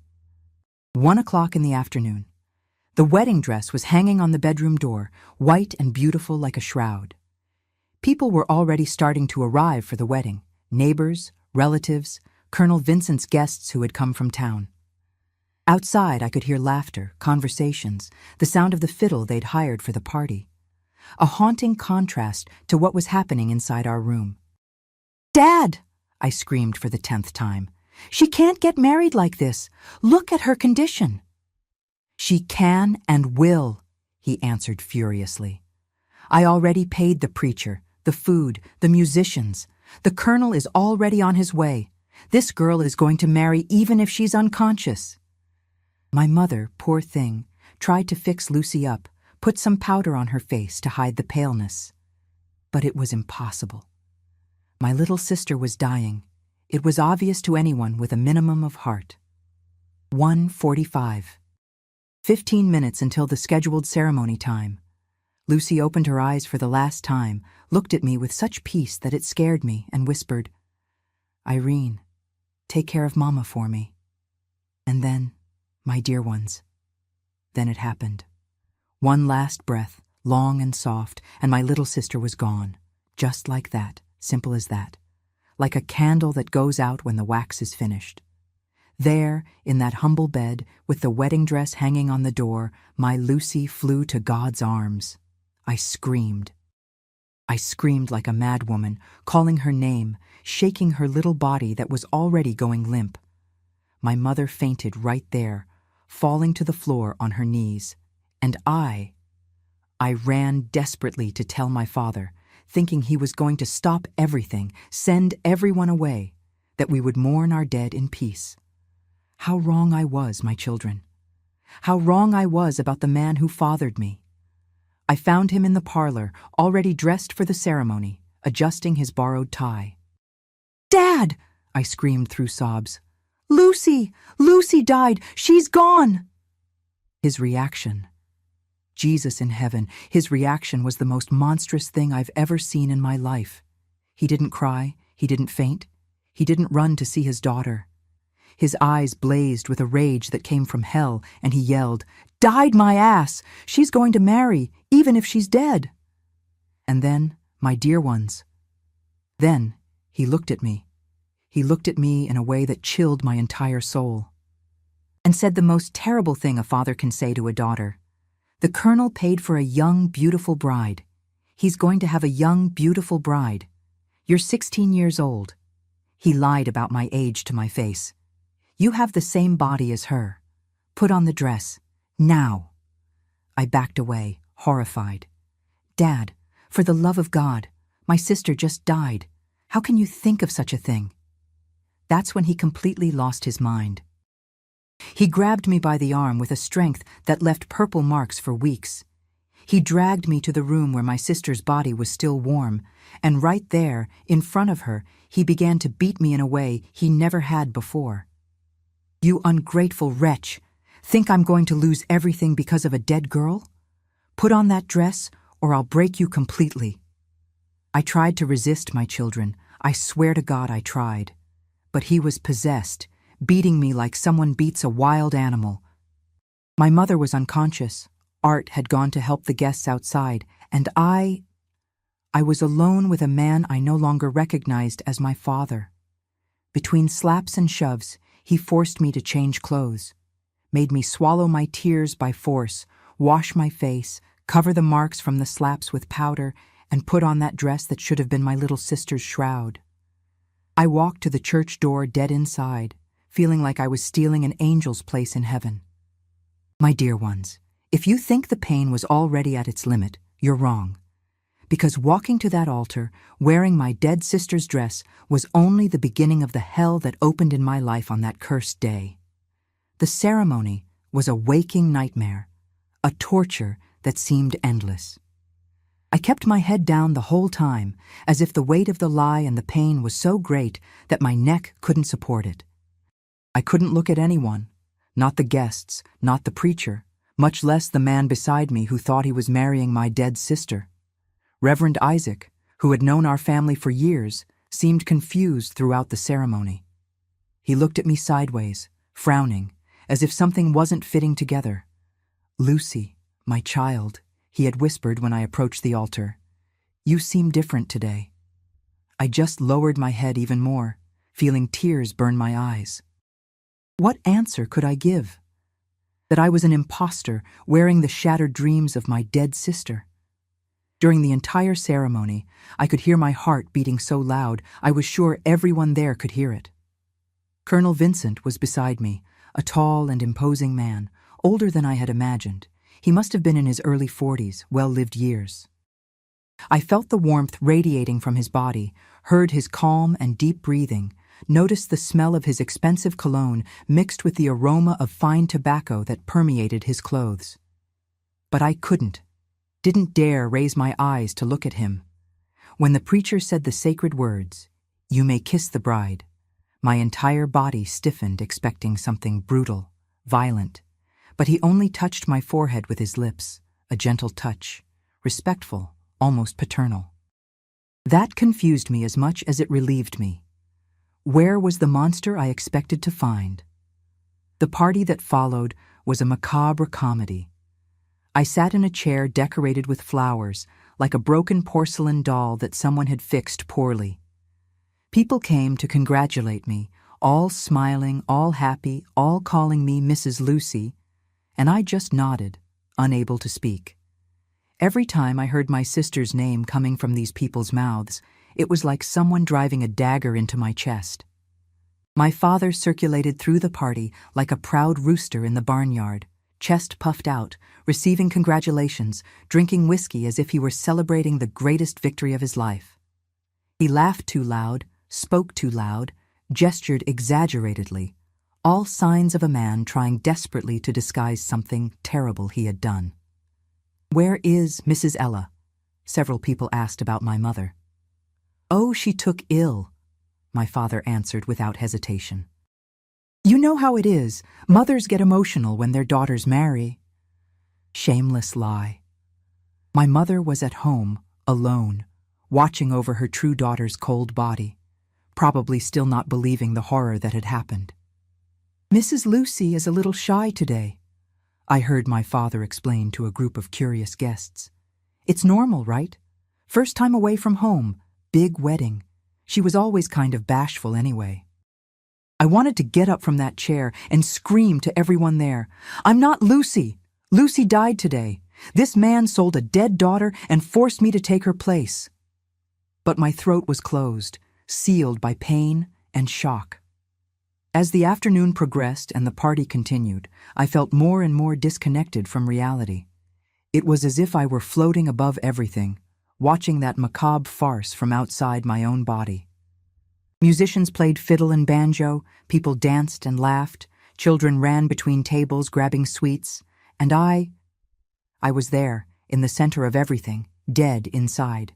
[SPEAKER 1] 1 o'clock in the afternoon. The wedding dress was hanging on the bedroom door, white and beautiful like a shroud. People were already starting to arrive for the wedding, neighbors, relatives, Colonel Vincent's guests who had come from town. Outside I could hear laughter, conversations, the sound of the fiddle they'd hired for the party. A haunting contrast to what was happening inside our room. "Dad!" I screamed for the 10th time. "She can't get married like this. Look at her condition." "She can and will," he answered furiously. "I already paid the preacher, the food, the musicians. The colonel is already on his way. This girl is going to marry even if she's unconscious." My mother, poor thing, tried to fix Lucy up, put some powder on her face to hide the paleness. But it was impossible. My little sister was dying. It was obvious to anyone with a minimum of heart. 1:45. 15 minutes until the scheduled ceremony time. Lucy opened her eyes for the last time, looked at me with such peace that it scared me, and whispered, "Irene, take care of Mama for me." And then, my dear ones, then it happened. One last breath, long and soft, and my little sister was gone. Just like that, simple as that. Like a candle that goes out when the wax is finished. There, in that humble bed, with the wedding dress hanging on the door, my Lucy flew to God's arms. I screamed. I screamed like a madwoman, calling her name, shaking her little body that was already going limp. My mother fainted right there, falling to the floor on her knees. And I ran desperately to tell my father, thinking he was going to stop everything, send everyone away, that we would mourn our dead in peace. How wrong I was, my children. How wrong I was about the man who fathered me. I found him in the parlor, already dressed for the ceremony, adjusting his borrowed tie. "Dad!" I screamed through sobs. "Lucy! Lucy died! She's gone!" His reaction. Jesus in heaven, his reaction was the most monstrous thing I've ever seen in my life. He didn't cry, he didn't faint, he didn't run to see his daughter. His eyes blazed with a rage that came from hell, and he yelled, "Died my ass! She's going to marry, even if she's dead!" And then My dear ones. Then, he looked at me. He looked at me in a way that chilled my entire soul. And said the most terrible thing a father can say to a daughter. The colonel paid for a young, beautiful bride. He's going to have a young, beautiful bride. You're 16 years old. He lied about my age to my face. You have the same body as her. Put on the dress. Now. I backed away, horrified. Dad, for the love of God, my sister just died. How can you think of such a thing? That's when he completely lost his mind. He grabbed me by the arm with a strength that left purple marks for weeks. He dragged me to the room where my sister's body was still warm, and right there, in front of her, he began to beat me in a way he never had before. You ungrateful wretch! Think I'm going to lose everything because of a dead girl? Put on that dress, or I'll break you completely. I tried to resist my children. I swear to God I tried. But he was possessed, beating me like someone beats a wild animal. My mother was unconscious. Art had gone to help the guests outside, and I was alone with a man I no longer recognized as my father. Between slaps and shoves, he forced me to change clothes, made me swallow my tears by force, wash my face, cover the marks from the slaps with powder, and put on that dress that should have been my little sister's shroud. I walked to the church door dead inside, feeling like I was stealing an angel's place in heaven. My dear ones, if you think the pain was already at its limit, you're wrong. Because walking to that altar, wearing my dead sister's dress, was only the beginning of the hell that opened in my life on that cursed day. The ceremony was a waking nightmare, a torture that seemed endless. I kept my head down the whole time, as if the weight of the lie and the pain was so great that my neck couldn't support it. I couldn't look at anyone, not the guests, not the preacher, much less the man beside me who thought he was marrying my dead sister. Reverend Isaac, who had known our family for years, seemed confused throughout the ceremony. He looked at me sideways, frowning, as if something wasn't fitting together. Lucy, my child, he had whispered when I approached the altar. You seem different today. I just lowered my head even more, feeling tears burn my eyes. What answer could I give? That I was an imposter wearing the shattered dreams of my dead sister. During the entire ceremony, I could hear my heart beating so loud I was sure everyone there could hear it. Colonel Vincent was beside me, a tall and imposing man, older than I had imagined. He must have been in his early 40s, well-lived years. I felt the warmth radiating from his body, heard his calm and deep breathing, noticed the smell of his expensive cologne mixed with the aroma of fine tobacco that permeated his clothes. But I didn't dare raise my eyes to look at him. When the preacher said the sacred words, "You may kiss the bride," my entire body stiffened, expecting something brutal, violent. But he only touched my forehead with his lips, a gentle touch, respectful, almost paternal. That confused me as much as it relieved me. Where was the monster I expected to find? The party that followed was a macabre comedy. I sat in a chair decorated with flowers, like a broken porcelain doll that someone had fixed poorly. People came to congratulate me, all smiling, all happy, all calling me Mrs. Lucy, and I just nodded, unable to speak. Every time I heard my sister's name coming from these people's mouths, it was like someone driving a dagger into my chest. My father circulated through the party like a proud rooster in the barnyard, chest puffed out, receiving congratulations, drinking whiskey as if he were celebrating the greatest victory of his life. He laughed too loud, spoke too loud, gestured exaggeratedly, all signs of a man trying desperately to disguise something terrible he had done. "Where is Mrs. Ella?" several people asked about my mother. "Oh, she took ill," my father answered without hesitation. "You know how it is. Mothers get emotional when their daughters marry." Shameless lie. My mother was at home, alone, watching over her true daughter's cold body, probably still not believing the horror that had happened. "Mrs. Lucy is a little shy today," I heard my father explain to a group of curious guests. "It's normal, right? First time away from home, big wedding. She was always kind of bashful anyway. I wanted to get up from that chair and scream to everyone there, "I'm not Lucy! Lucy died today. This man sold a dead daughter and forced me to take her place." But my throat was closed, sealed by pain and shock. As the afternoon progressed and the party continued, I felt more and more disconnected from reality. It was as if I were floating above everything, watching that macabre farce from outside my own body. Musicians played fiddle and banjo, people danced and laughed, children ran between tables grabbing sweets, and I was there, in the center of everything, dead inside.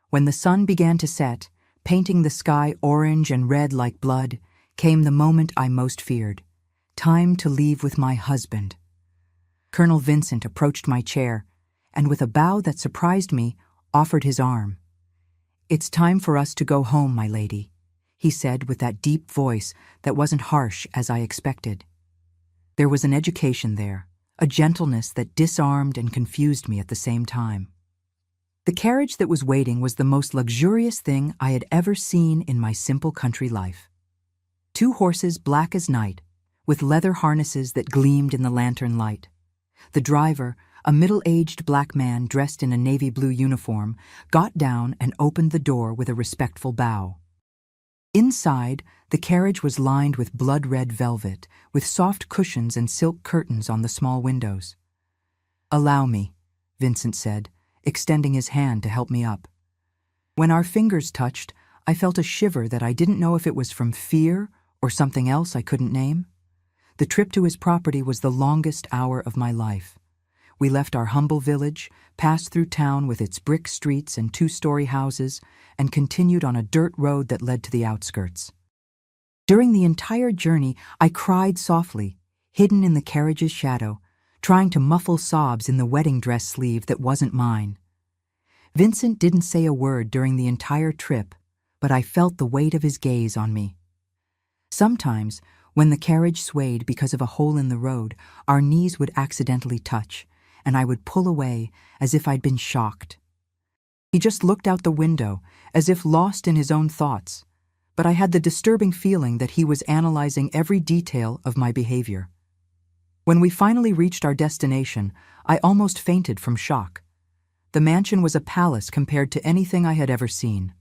[SPEAKER 1] When the sun began to set, painting the sky orange and red like blood, came the moment I most feared. Time to leave with my husband. Colonel Vincent approached my chair, and with a bow that surprised me, offered his arm. "It's time for us to go home, my lady," he said with that deep voice that wasn't harsh as I expected. There was an education there, a gentleness that disarmed and confused me at the same time. The carriage that was waiting was the most luxurious thing I had ever seen in my simple country life. 2 horses black as night, with leather harnesses that gleamed in the lantern light. The driver, a middle-aged black man dressed in a navy blue uniform, got down and opened the door with a respectful bow. Inside, the carriage was lined with blood-red velvet, with soft cushions and silk curtains on the small windows. "Allow me," Vincent said, extending his hand to help me up. When our fingers touched, I felt a shiver that I didn't know if it was from fear or something else I couldn't name. The trip to his property was the longest hour of my life. We left our humble village, passed through town with its brick streets and 2-story houses, and continued on a dirt road that led to the outskirts. During the entire journey, I cried softly, hidden in the carriage's shadow, trying to muffle sobs in the wedding dress sleeve that wasn't mine. Vincent didn't say a word during the entire trip, but I felt the weight of his gaze on me. Sometimes, when the carriage swayed because of a hole in the road, our knees would accidentally touch, and I would pull away as if I'd been shocked. He just looked out the window, as if lost in his own thoughts, but I had the disturbing feeling that he was analyzing every detail of my behavior. When we finally reached our destination, I almost fainted from shock. The mansion was a palace compared to anything I had ever seen.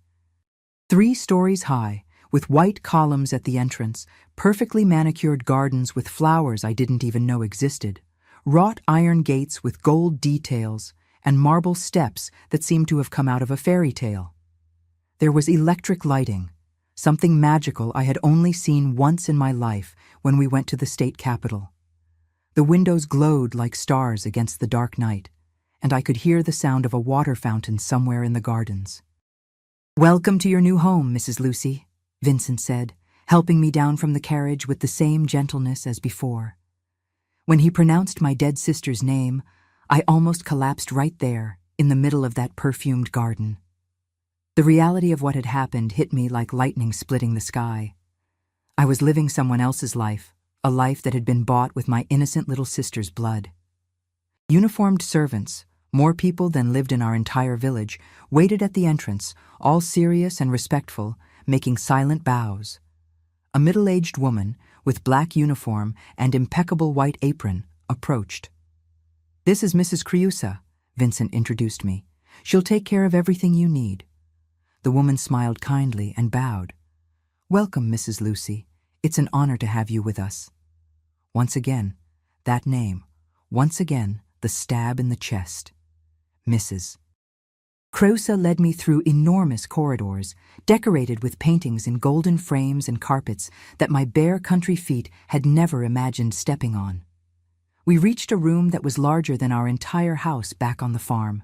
[SPEAKER 1] 3 stories high, with white columns at the entrance, perfectly manicured gardens with flowers I didn't even know existed, wrought iron gates with gold details, and marble steps that seemed to have come out of a fairy tale. There was electric lighting, something magical I had only seen once in my life when we went to the state capitol. The windows glowed like stars against the dark night, and I could hear the sound of a water fountain somewhere in the gardens. "Welcome to your new home, Mrs. Lucy," Vincent said, helping me down from the carriage with the same gentleness as before. When he pronounced my dead sister's name, I almost collapsed right there, in the middle of that perfumed garden. The reality of what had happened hit me like lightning splitting the sky. I was living someone else's life, a life that had been bought with my innocent little sister's blood. Uniformed servants, more people than lived in our entire village, waited at the entrance, all serious and respectful, making silent bows. A middle-aged woman, with black uniform and impeccable white apron, approached. "This is Mrs. Creusa," Vincent introduced me. "She'll take care of everything you need." The woman smiled kindly and bowed. "Welcome, Mrs. Lucy. It's an honor to have you with us." Once again, that name. Once again, the stab in the chest. Mrs. Creusa led me through enormous corridors, decorated with paintings in golden frames and carpets that my bare country feet had never imagined stepping on. We reached a room that was larger than our entire house back on the farm.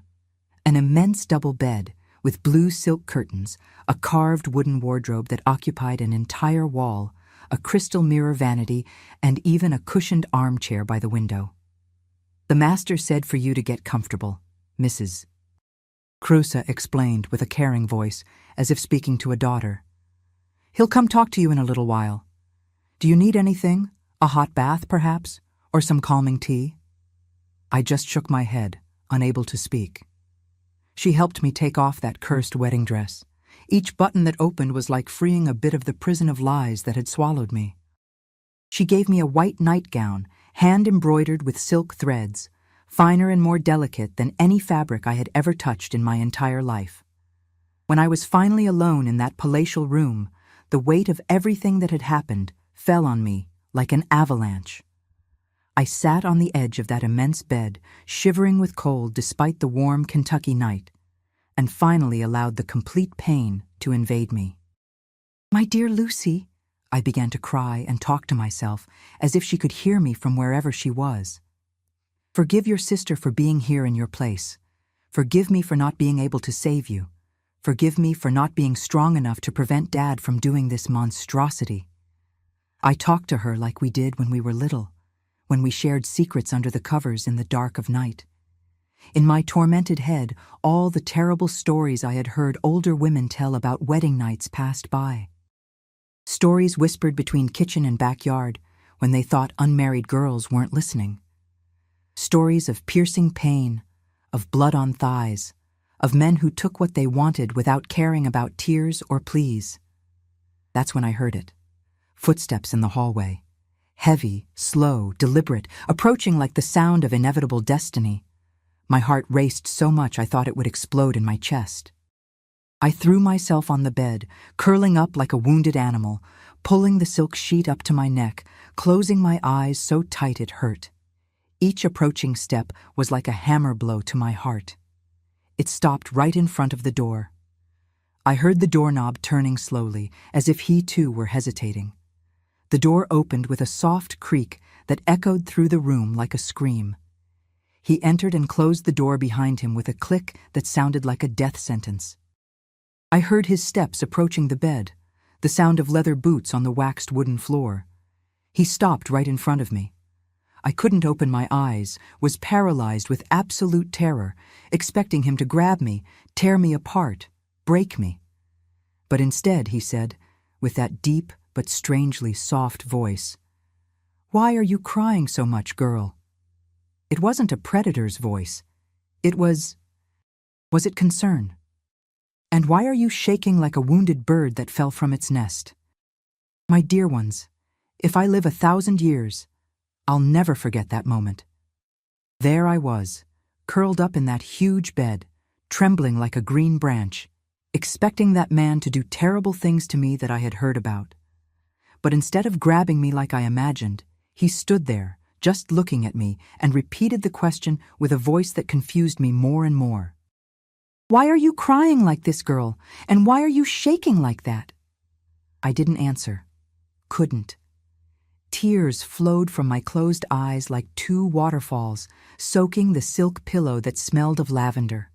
[SPEAKER 1] An immense double bed, with blue silk curtains, a carved wooden wardrobe that occupied an entire wall, a crystal mirror vanity, and even a cushioned armchair by the window. "The master said for you to get comfortable, Mrs. Creusa explained with a caring voice, as if speaking to a daughter. "He'll come talk to you in a little while. Do you need anything? A hot bath, perhaps? Or some calming tea?" I just shook my head, unable to speak. She helped me take off that cursed wedding dress. Each button that opened was like freeing a bit of the prison of lies that had swallowed me. She gave me a white nightgown, hand-embroidered with silk threads, finer and more delicate than any fabric I had ever touched in my entire life. When I was finally alone in that palatial room, the weight of everything that had happened fell on me like an avalanche. I sat on the edge of that immense bed, shivering with cold despite the warm Kentucky night, and finally allowed the complete pain to invade me. "My dear Lucy," I began to cry and talk to myself as if she could hear me from wherever she was. "Forgive your sister for being here in your place. Forgive me for not being able to save you. Forgive me for not being strong enough to prevent Dad from doing this monstrosity." I talked to her like we did when we were little, when we shared secrets under the covers in the dark of night. In my tormented head, all the terrible stories I had heard older women tell about wedding nights passed by. Stories whispered between kitchen and backyard when they thought unmarried girls weren't listening. Stories of piercing pain, of blood on thighs, of men who took what they wanted without caring about tears or pleas. That's when I heard it. Footsteps in the hallway. Heavy, slow, deliberate, approaching like the sound of inevitable destiny. My heart raced so much I thought it would explode in my chest. I threw myself on the bed, curling up like a wounded animal, pulling the silk sheet up to my neck, closing my eyes so tight it hurt. Each approaching step was like a hammer blow to my heart. It stopped right in front of the door. I heard the doorknob turning slowly, as if he too were hesitating. The door opened with a soft creak that echoed through the room like a scream. He entered and closed the door behind him with a click that sounded like a death sentence. I heard his steps approaching the bed, the sound of leather boots on the waxed wooden floor. He stopped right in front of me. I couldn't open my eyes, was paralyzed with absolute terror, expecting him to grab me, tear me apart, break me. But instead, he said, with that deep but strangely soft voice, "Why are you crying so much, girl?" It wasn't a predator's voice. It was it concern? "And why are you shaking like a wounded bird that fell from its nest?" My dear ones, if I live 1,000 years, I'll never forget that moment. There I was, curled up in that huge bed, trembling like a green branch, expecting that man to do terrible things to me that I had heard about. But instead of grabbing me like I imagined, he stood there, just looking at me, and repeated the question with a voice that confused me more and more. "Why are you crying like this, girl? And why are you shaking like that?" I didn't answer. Couldn't. Tears flowed from my closed eyes like 2 waterfalls, soaking the silk pillow that smelled of lavender.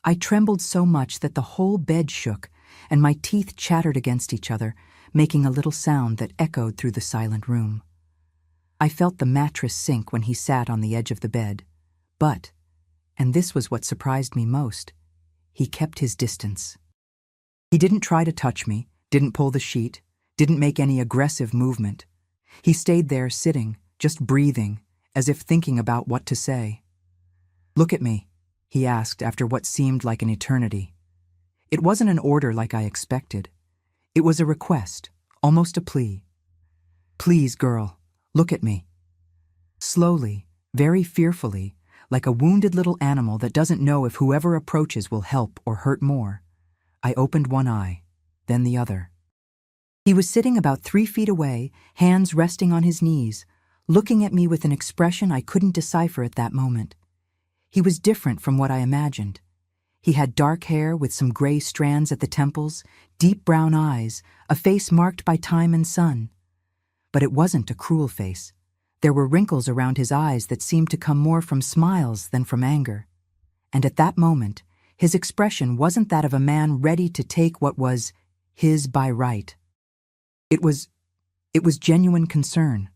[SPEAKER 1] I trembled so much that the whole bed shook, and my teeth chattered against each other, making a little sound that echoed through the silent room. I felt the mattress sink when he sat on the edge of the bed, but, and this was what surprised me most, he kept his distance. He didn't try to touch me, didn't pull the sheet, didn't make any aggressive movement. He stayed there sitting, just breathing, as if thinking about what to say. "Look at me," he asked after what seemed like an eternity. It wasn't an order like I expected. It was a request, almost a plea. "Please, girl, look at me." Slowly, very fearfully, like a wounded little animal that doesn't know if whoever approaches will help or hurt more, I opened one eye, then the other. He was sitting about 3 feet away, hands resting on his knees, looking at me with an expression I couldn't decipher at that moment. He was different from what I imagined. He had dark hair with some gray strands at the temples, deep brown eyes, a face marked by time and sun. But it wasn't a cruel face. There were wrinkles around his eyes that seemed to come more from smiles than from anger. And at that moment, his expression wasn't that of a man ready to take what was his by right. It was genuine concern.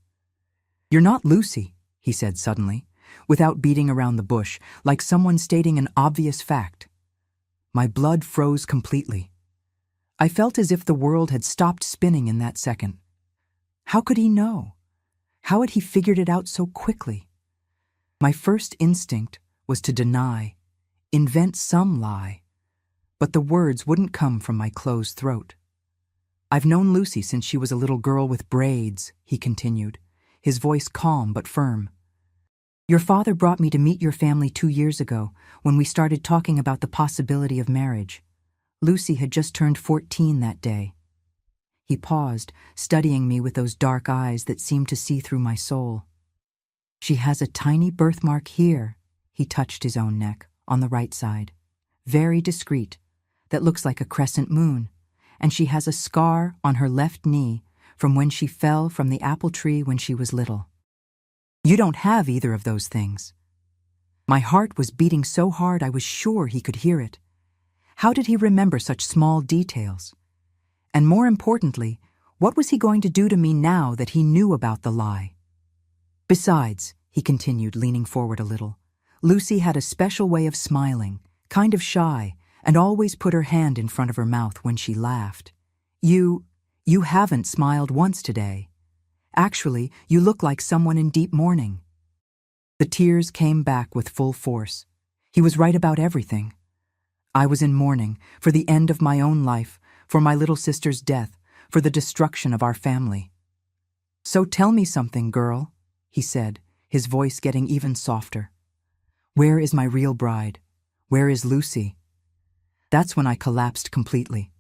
[SPEAKER 1] "You're not Lucy," he said suddenly, without beating around the bush, like someone stating an obvious fact. My blood froze completely. I felt as if the world had stopped spinning in that second. How could he know? How had he figured it out so quickly? My first instinct was to deny, invent some lie, but the words wouldn't come from my closed throat. "I've known Lucy since she was a little girl with braids," he continued, his voice calm but firm. "Your father brought me to meet your family 2 years ago when we started talking about the possibility of marriage. Lucy had just turned 14 that day." He paused, studying me with those dark eyes that seemed to see through my soul. "She has a tiny birthmark here," he touched his own neck, on the right side, "very discreet, that looks like a crescent moon, and she has a scar on her left knee from when she fell from the apple tree when she was little. You don't have either of those things." My heart was beating so hard I was sure he could hear it. How did he remember such small details? And more importantly, what was he going to do to me now that he knew about the lie? "Besides," he continued, leaning forward a little, "Lucy had a special way of smiling, kind of shy, and always put her hand in front of her mouth when she laughed. You haven't smiled once today. Actually, you look like someone in deep mourning." The tears came back with full force. He was right about everything. I was in mourning for the end of my own life, for my little sister's death, for the destruction of our family. "So tell me something, girl," he said, his voice getting even softer. "Where is my real bride? Where is Lucy?" That's when I collapsed completely.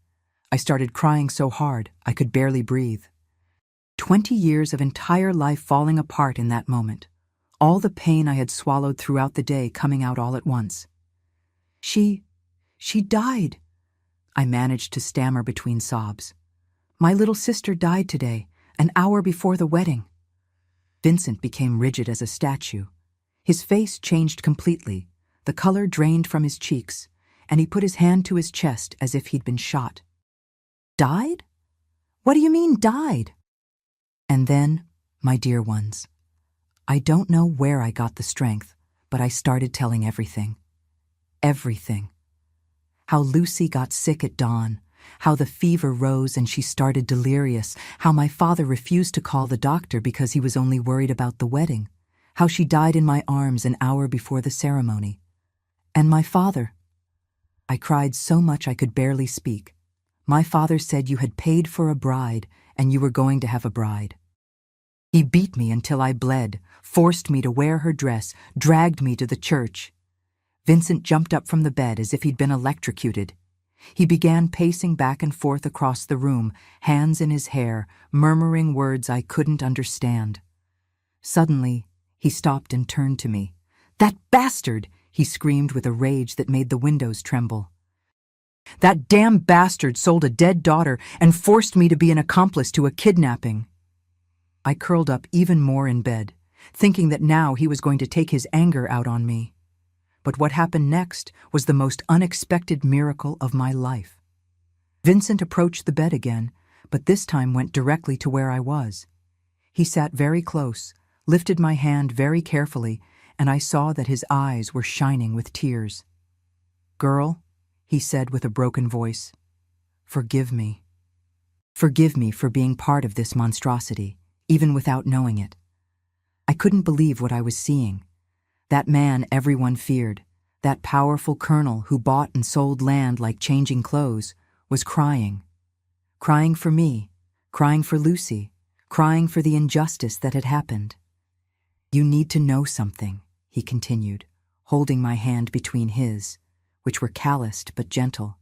[SPEAKER 1] I started crying so hard I could barely breathe. 20 years of entire life falling apart in that moment. All the pain I had swallowed throughout the day coming out all at once. She died," I managed to stammer between sobs. "My little sister died today, an hour before the wedding." Vincent became rigid as a statue. His face changed completely, the color drained from his cheeks, and he put his hand to his chest as if he'd been shot. "Died? What do you mean, died?" And then, my dear ones, I don't know where I got the strength, but I started telling everything. Everything. How Lucy got sick at dawn, how the fever rose and she started delirious, how my father refused to call the doctor because he was only worried about the wedding, how she died in my arms an hour before the ceremony. And my father. I cried so much I could barely speak. My father said you had paid for a bride and you were going to have a bride. He beat me until I bled, forced me to wear her dress, dragged me to the church. Vincent jumped up from the bed as if he'd been electrocuted. He began pacing back and forth across the room, hands in his hair, murmuring words I couldn't understand. Suddenly, he stopped and turned to me. "That bastard!" he screamed with a rage that made the windows tremble. "That damn bastard sold a dead daughter and forced me to be an accomplice to a kidnapping." I curled up even more in bed, thinking that now he was going to take his anger out on me. But what happened next was the most unexpected miracle of my life. Vincent approached the bed again, but this time went directly to where I was. He sat very close, lifted my hand very carefully, and I saw that his eyes were shining with tears. "Girl," he said with a broken voice, "forgive me. Forgive me for being part of this monstrosity, even without knowing it." I couldn't believe what I was seeing. That man everyone feared, that powerful colonel who bought and sold land like changing clothes, was crying. Crying for me, crying for Lucy, crying for the injustice that had happened. "You need to know something," he continued, holding my hand between his, which were calloused but gentle.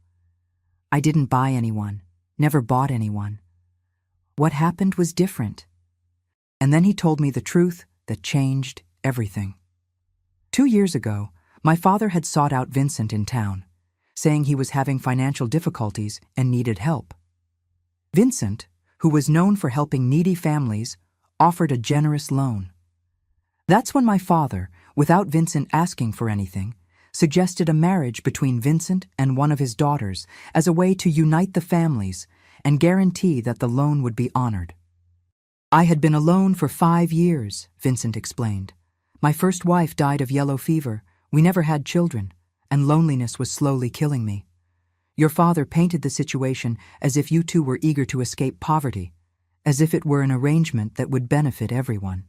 [SPEAKER 1] "I didn't buy anyone, never bought anyone. What happened was different." And then he told me the truth that changed everything. 2 years ago, my father had sought out Vincent in town, saying he was having financial difficulties and needed help. Vincent, who was known for helping needy families, offered a generous loan. That's when my father, without Vincent asking for anything, suggested a marriage between Vincent and one of his daughters as a way to unite the families and guarantee that the loan would be honored. "I had been alone for 5 years, Vincent explained. My first wife died of yellow fever, we never had children, and loneliness was slowly killing me. Your father painted the situation as if you two were eager to escape poverty, as if it were an arrangement that would benefit everyone."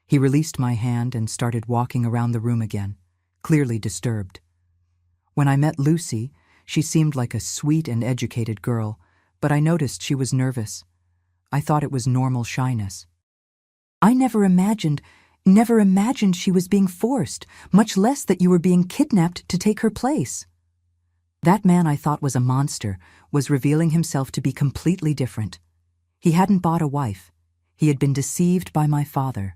[SPEAKER 1] He released my hand and started walking around the room again, clearly disturbed. When I met Lucy, she seemed like a sweet and educated girl, but I noticed she was nervous. I thought it was normal shyness. I never imagined she was being forced, much less that you were being kidnapped to take her place. That man I thought was a monster was revealing himself to be completely different. He hadn't bought a wife. He had been deceived by my father,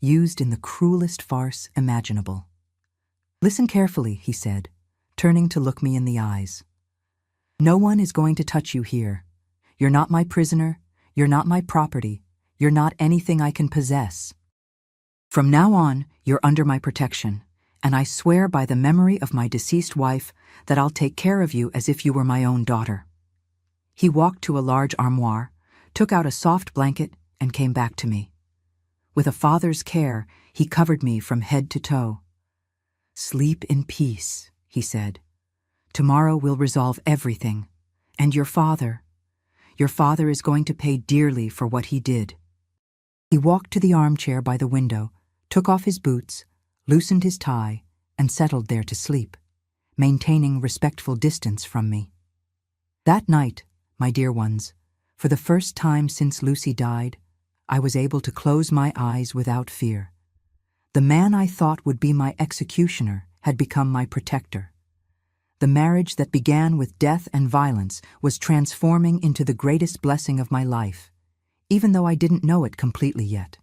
[SPEAKER 1] used in the cruelest farce imaginable. Listen carefully, he said, turning to look me in the eyes. No one is going to touch you here. You're not my prisoner. You're not my property. You're not anything I can possess. From now on, you're under my protection, and I swear by the memory of my deceased wife that I'll take care of you as if you were my own daughter. He walked to a large armoire, took out a soft blanket, and came back to me. With a father's care, he covered me from head to toe. Sleep in peace, he said. Tomorrow we'll resolve everything, and your father is going to pay dearly for what he did. He walked to the armchair by the window, took off his boots, loosened his tie, and settled there to sleep, maintaining respectful distance from me. That night, my dear ones, for the first time since Lucy died, I was able to close my eyes without fear. The man I thought would be my executioner had become my protector. The marriage that began with death and violence was transforming into the greatest blessing of my life, even though I didn't know it completely yet.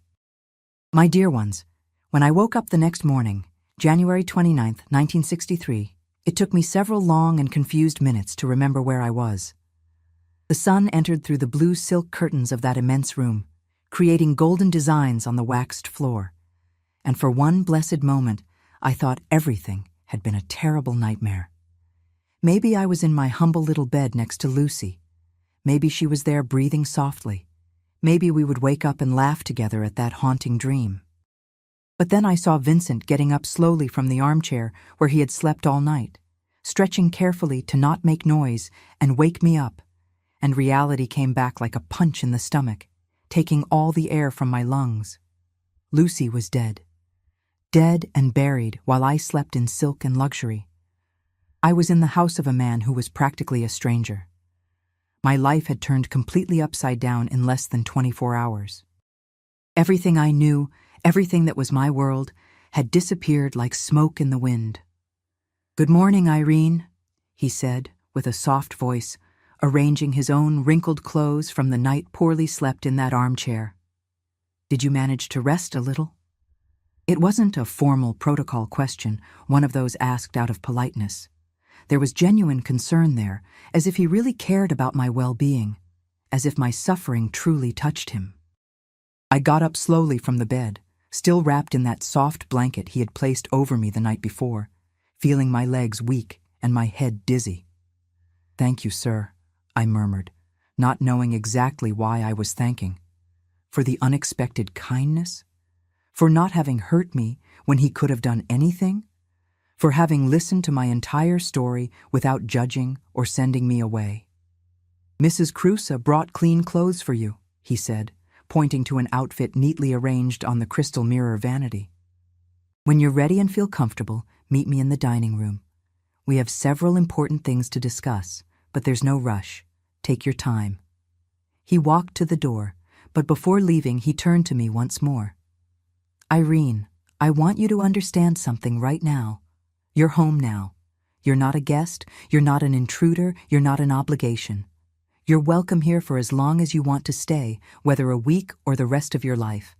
[SPEAKER 1] My dear ones, when I woke up the next morning, January 29th, 1963, it took me several long and confused minutes to remember where I was. The sun entered through the blue silk curtains of that immense room, creating golden designs on the waxed floor. And for one blessed moment, I thought everything had been a terrible nightmare. Maybe I was in my humble little bed next to Lucy. Maybe she was there breathing softly. Maybe we would wake up and laugh together at that haunting dream. But then I saw Vincent getting up slowly from the armchair where he had slept all night, stretching carefully to not make noise and wake me up, and reality came back like a punch in the stomach, taking all the air from my lungs. Lucy was dead. Dead and buried while I slept in silk and luxury. I was in the house of a man who was practically a stranger. My life had turned completely upside down in less than 24 hours. Everything I knew, everything that was my world, had disappeared like smoke in the wind. "Good morning, Irene," he said, with a soft voice, arranging his own wrinkled clothes from the night poorly slept in that armchair. "Did you manage to rest a little?" It wasn't a formal protocol question, one of those asked out of politeness. There was genuine concern there, as if he really cared about my well-being, as if my suffering truly touched him. I got up slowly from the bed, still wrapped in that soft blanket he had placed over me the night before, feeling my legs weak and my head dizzy. "Thank you, sir," I murmured, not knowing exactly why I was thanking. For the unexpected kindness? For not having hurt me when he could have done anything? For having listened to my entire story without judging or sending me away? "Mrs. Crusoe brought clean clothes for you," he said, pointing to an outfit neatly arranged on the crystal mirror vanity. "When you're ready and feel comfortable, meet me in the dining room. We have several important things to discuss, but there's no rush. Take your time." He walked to the door, but before leaving, he turned to me once more. "Irene, I want you to understand something right now. You're home now. You're not a guest, you're not an intruder, you're not an obligation. You're welcome here for as long as you want to stay, whether a week or the rest of your life."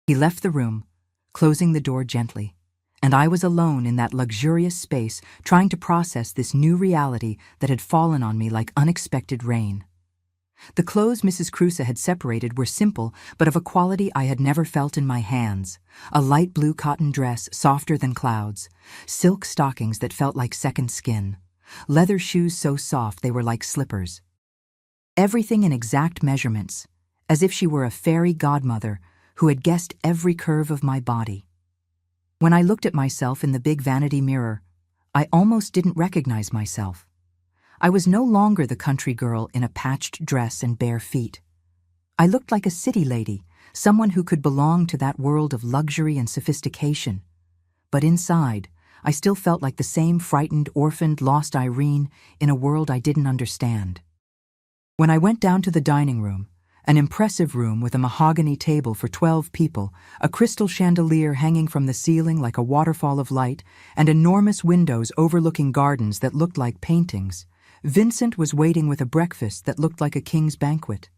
[SPEAKER 1] He left the room, closing the door gently, and I was alone in that luxurious space trying to process this new reality that had fallen on me like unexpected rain. The clothes Mrs. Crusoe had separated were simple, but of a quality I had never felt in my hands. A light blue cotton dress softer than clouds, silk stockings that felt like second skin, leather shoes so soft they were like slippers. Everything in exact measurements, as if she were a fairy godmother who had guessed every curve of my body. When I looked at myself in the big vanity mirror, I almost didn't recognize myself. I was no longer the country girl in a patched dress and bare feet. I looked like a city lady, someone who could belong to that world of luxury and sophistication. But inside, I still felt like the same frightened, orphaned, lost Irene in a world I didn't understand. When I went down to the dining room, an impressive room with a mahogany table for 12 people, a crystal chandelier hanging from the ceiling like a waterfall of light, and enormous windows overlooking gardens that looked like paintings, Vincent was waiting with a breakfast that looked like a king's banquet.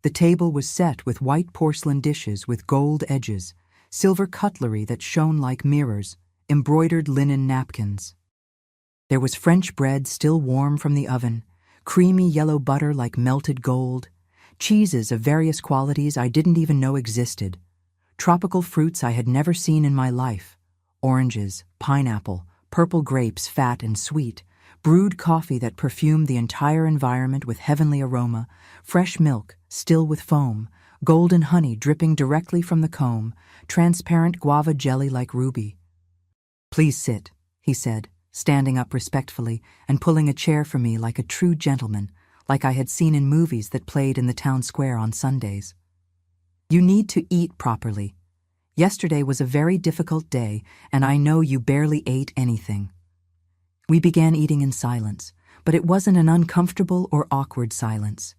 [SPEAKER 1] The table was set with white porcelain dishes with gold edges, silver cutlery that shone like mirrors, embroidered linen napkins. There was French bread still warm from the oven, creamy yellow butter like melted gold, cheeses of various qualities I didn't even know existed, tropical fruits I had never seen in my life, oranges, pineapple, purple grapes fat and sweet, brewed coffee that perfumed the entire environment with heavenly aroma, fresh milk, still with foam, golden honey dripping directly from the comb, transparent guava jelly like ruby. "Please sit," he said, standing up respectfully and pulling a chair for me like a true gentleman, like I had seen in movies that played in the town square on Sundays. "You need to eat properly. Yesterday was a very difficult day, and I know you barely ate anything." We began eating in silence, but it wasn't an uncomfortable or awkward silence.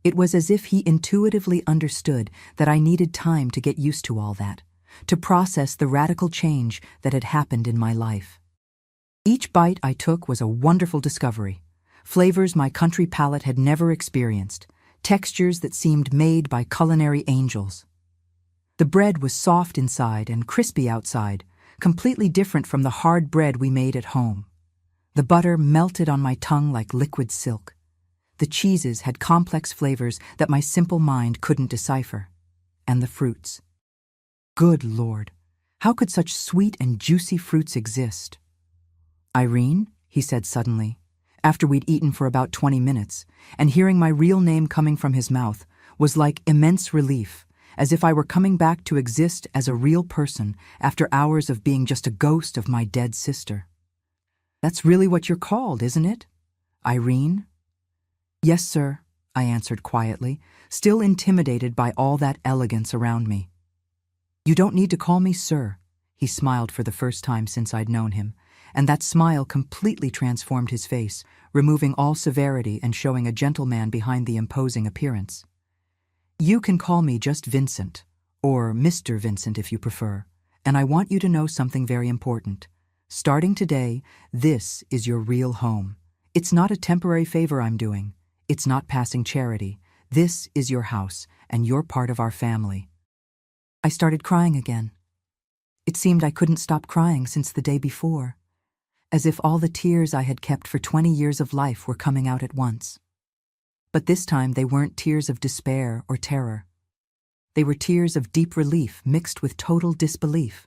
[SPEAKER 1] It was as if he intuitively understood that I needed time to get used to all that, to process the radical change that had happened in my life. Each bite I took was a wonderful discovery, flavors my country palate had never experienced, textures that seemed made by culinary angels. The bread was soft inside and crispy outside, completely different from the hard bread we made at home. The butter melted on my tongue like liquid silk. The cheeses had complex flavors that my simple mind couldn't decipher. And the fruits. Good Lord, how could such sweet and juicy fruits exist? "Irene," he said suddenly, after we'd eaten for about 20 minutes, and hearing my real name coming from his mouth was like immense relief, as if I were coming back to exist as a real person after hours of being just a ghost of my dead sister. "That's really what you're called, isn't it? Irene?" "Yes, sir," I answered quietly, still intimidated by all that elegance around me. "You don't need to call me sir," he smiled for the first time since I'd known him, and that smile completely transformed his face, removing all severity and showing a gentleman behind the imposing appearance. "You can call me just Vincent, or Mr. Vincent if you prefer, and I want you to know something very important. Starting today, this is your real home. It's not a temporary favor I'm doing. It's not passing charity. This is your house, and you're part of our family." I started crying again. It seemed I couldn't stop crying since the day before, as if all the tears I had kept for 20 years of life were coming out at once. But this time they weren't tears of despair or terror. They were tears of deep relief mixed with total disbelief.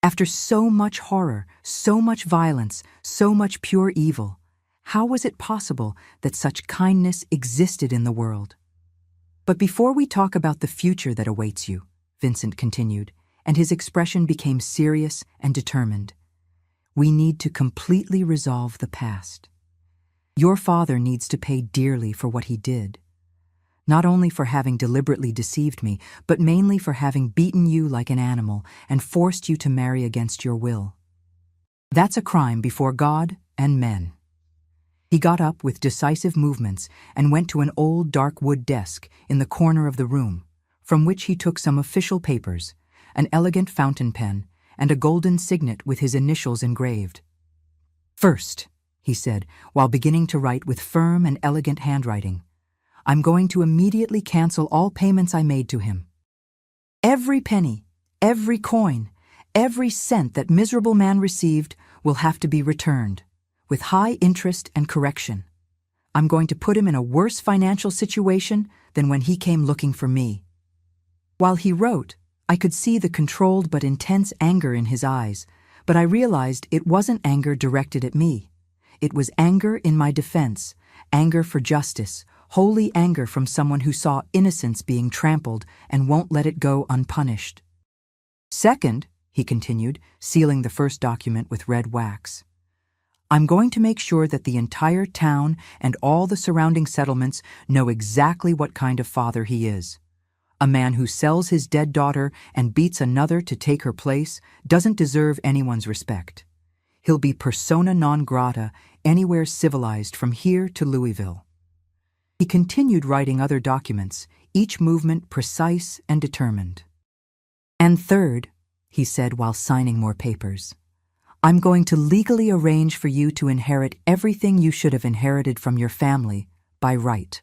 [SPEAKER 1] After so much horror, so much violence, so much pure evil, how was it possible that such kindness existed in the world? "But before we talk about the future that awaits you," Vincent continued, and his expression became serious and determined, "we need to completely resolve the past. Your father needs to pay dearly for what he did. Not only for having deliberately deceived me, but mainly for having beaten you like an animal and forced you to marry against your will. That's a crime before God and men." He got up with decisive movements and went to an old dark wood desk in the corner of the room, from which he took some official papers, an elegant fountain pen, and a golden signet with his initials engraved. "First," he said, while beginning to write with firm and elegant handwriting, "I'm going to immediately cancel all payments I made to him. Every penny, every coin, every cent that miserable man received will have to be returned, with high interest and correction. I'm going to put him in a worse financial situation than when he came looking for me." While he wrote, I could see the controlled but intense anger in his eyes, but I realized it wasn't anger directed at me. It was anger in my defense, anger for justice, holy anger from someone who saw innocence being trampled and won't let it go unpunished. "Second," he continued, sealing the first document with red wax, "I'm going to make sure that the entire town and all the surrounding settlements know exactly what kind of father he is. A man who sells his dead daughter and beats another to take her place doesn't deserve anyone's respect. He'll be persona non grata anywhere civilized from here to Louisville. He continued writing other documents, each movement precise and determined. And third, he said while signing more papers, I'm going to legally arrange for you to inherit everything you should have inherited from your family by right.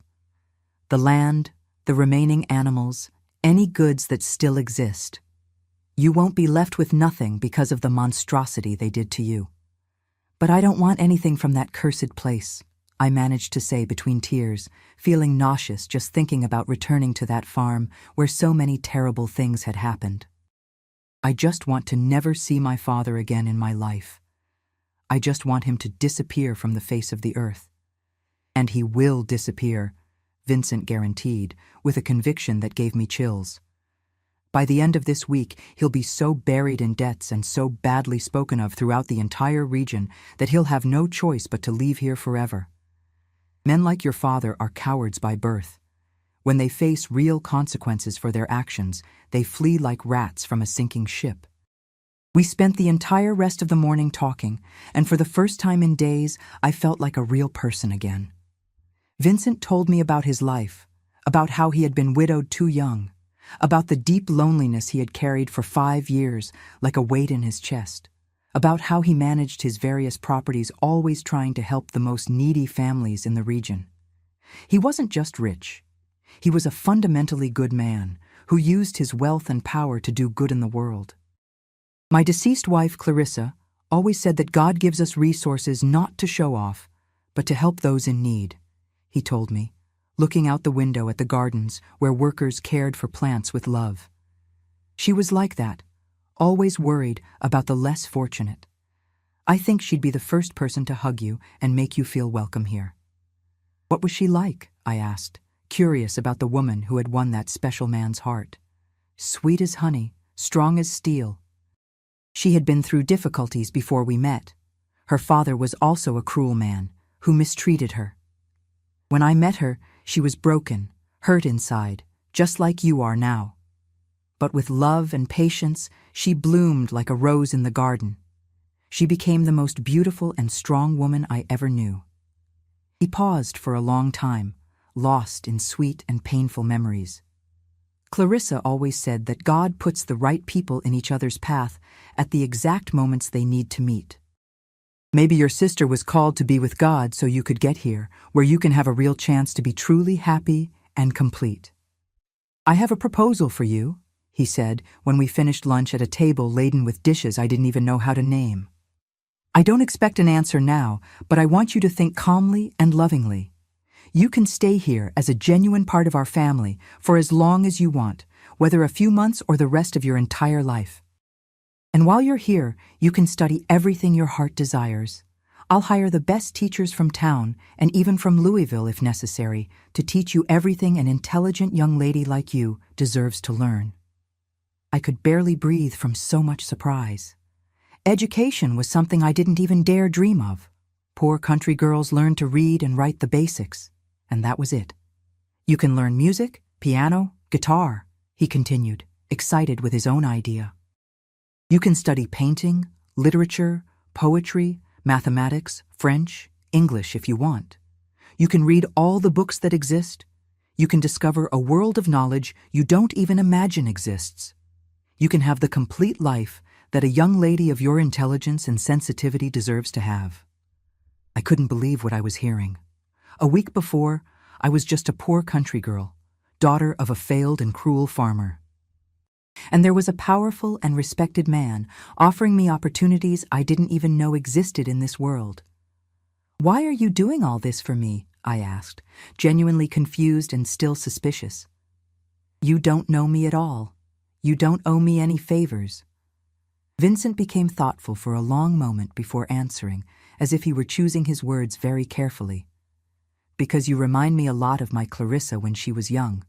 [SPEAKER 1] The land, the remaining animals, any goods that still exist. You won't be left with nothing because of the monstrosity they did to you. But I don't want anything from that cursed place, I managed to say between tears, feeling nauseous just thinking about returning to that farm where so many terrible things had happened. I just want to never see my father again in my life. I just want him to disappear from the face of the earth. And he will disappear, Vincent guaranteed, with a conviction that gave me chills. By the end of this week, he'll be so buried in debts and so badly spoken of throughout the entire region that he'll have no choice but to leave here forever. Men like your father are cowards by birth. When they face real consequences for their actions, they flee like rats from a sinking ship. We spent the entire rest of the morning talking, and for the first time in days, I felt like a real person again. Vincent told me about his life, about how he had been widowed too young, about the deep loneliness he had carried for 5 years like a weight in his chest, about how he managed his various properties, always trying to help the most needy families in the region. He wasn't just rich. He was a fundamentally good man who used his wealth and power to do good in the world. My deceased wife, Clarissa, always said that God gives us resources not to show off, but to help those in need, he told me, looking out the window at the gardens where workers cared for plants with love. She was like that, always worried about the less fortunate. I think she'd be the first person to hug you and make you feel welcome here. What was she like? I asked, curious about the woman who had won that special man's heart. Sweet as honey, strong as steel. She had been through difficulties before we met. Her father was also a cruel man who mistreated her. When I met her, she was broken, hurt inside, just like you are now. But with love and patience, she bloomed like a rose in the garden. She became the most beautiful and strong woman I ever knew. He paused for a long time, lost in sweet and painful memories. Clarissa always said that God puts the right people in each other's path at the exact moments they need to meet. Maybe your sister was called to be with God so you could get here, where you can have a real chance to be truly happy and complete. I have a proposal for you, he said when we finished lunch at a table laden with dishes I didn't even know how to name. I don't expect an answer now, but I want you to think calmly and lovingly. You can stay here as a genuine part of our family for as long as you want, whether a few months or the rest of your entire life. And while you're here, you can study everything your heart desires. I'll hire the best teachers from town, and even from Louisville if necessary, to teach you everything an intelligent young lady like you deserves to learn. I could barely breathe from so much surprise. Education was something I didn't even dare dream of. Poor country girls learned to read and write the basics, and that was it. You can learn music, piano, guitar, he continued, excited with his own idea. You can study painting, literature, poetry, mathematics, French, English if you want. You can read all the books that exist. You can discover a world of knowledge you don't even imagine exists. You can have the complete life that a young lady of your intelligence and sensitivity deserves to have. I couldn't believe what I was hearing. A week before, I was just a poor country girl, daughter of a failed and cruel farmer. And there was a powerful and respected man offering me opportunities I didn't even know existed in this world. Why are you doing all this for me? I asked, genuinely confused and still suspicious. You don't know me at all. You don't owe me any favors. Vincent became thoughtful for a long moment before answering, as if he were choosing his words very carefully. Because you remind me a lot of my Clarissa when she was young,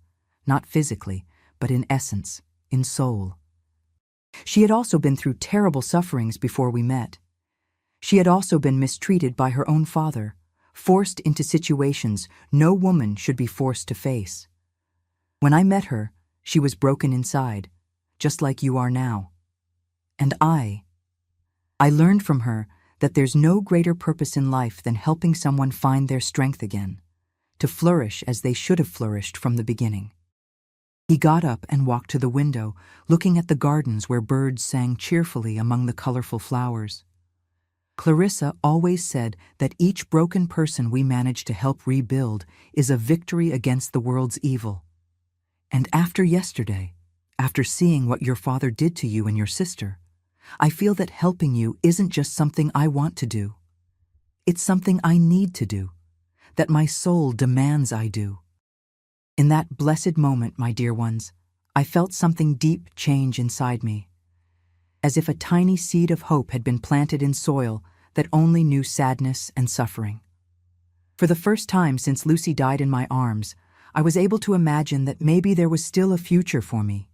[SPEAKER 1] not physically, but in essence, in soul. She had also been through terrible sufferings before we met. She had also been mistreated by her own father, forced into situations no woman should be forced to face. When I met her, she was broken inside, just like you are now. And I learned from her that there's no greater purpose in life than helping someone find their strength again, to flourish as they should have flourished from the beginning. He got up and walked to the window, looking at the gardens where birds sang cheerfully among the colorful flowers. Clarissa always said that each broken person we manage to help rebuild is a victory against the world's evil. And after yesterday, after seeing what your father did to you and your sister, I feel that helping you isn't just something I want to do. It's something I need to do, that my soul demands I do. In that blessed moment, my dear ones, I felt something deep change inside me, as if a tiny seed of hope had been planted in soil that only knew sadness and suffering. For the first time since Lucy died in my arms, I was able to imagine that maybe there was still a future for me,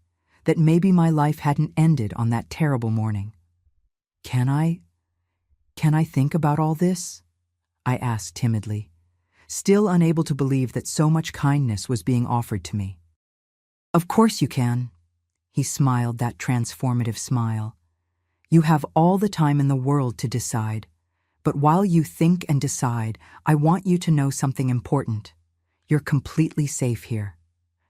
[SPEAKER 1] that maybe my life hadn't ended on that terrible morning. Can I think about all this? I asked timidly, still unable to believe that so much kindness was being offered to me. Of course you can. He smiled that transformative smile. You have all the time in the world to decide. But while you think and decide, I want you to know something important. You're completely safe here.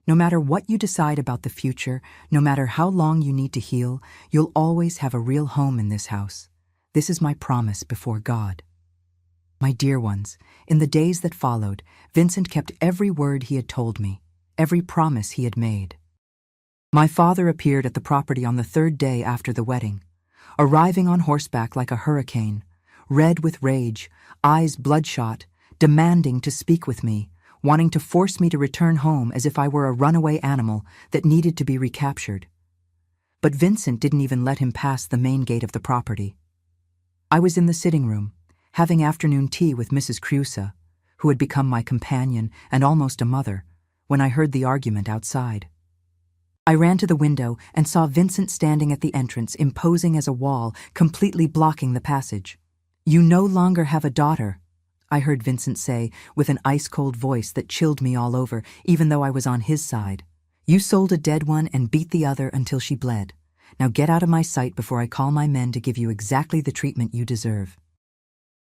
[SPEAKER 1] No matter what you decide about the future, no matter how long you need to heal, you'll always have a real home in this house. This is my promise before God. My dear ones, in the days that followed, Vincent kept every word he had told me, every promise he had made. My father appeared at the property on the third day after the wedding, arriving on horseback like a hurricane, red with rage, eyes bloodshot, demanding to speak with me, wanting to force me to return home as if I were a runaway animal that needed to be recaptured. But Vincent didn't even let him pass the main gate of the property. I was in the sitting room, having afternoon tea with Mrs. Crusoe, who had become my companion and almost a mother, when I heard the argument outside. I ran to the window and saw Vincent standing at the entrance, imposing as a wall, completely blocking the passage. "You no longer have a daughter," I heard Vincent say with an ice-cold voice that chilled me all over, even though I was on his side. "You sold a dead one and beat the other until she bled. Now get out of my sight before I call my men to give you exactly the treatment you deserve."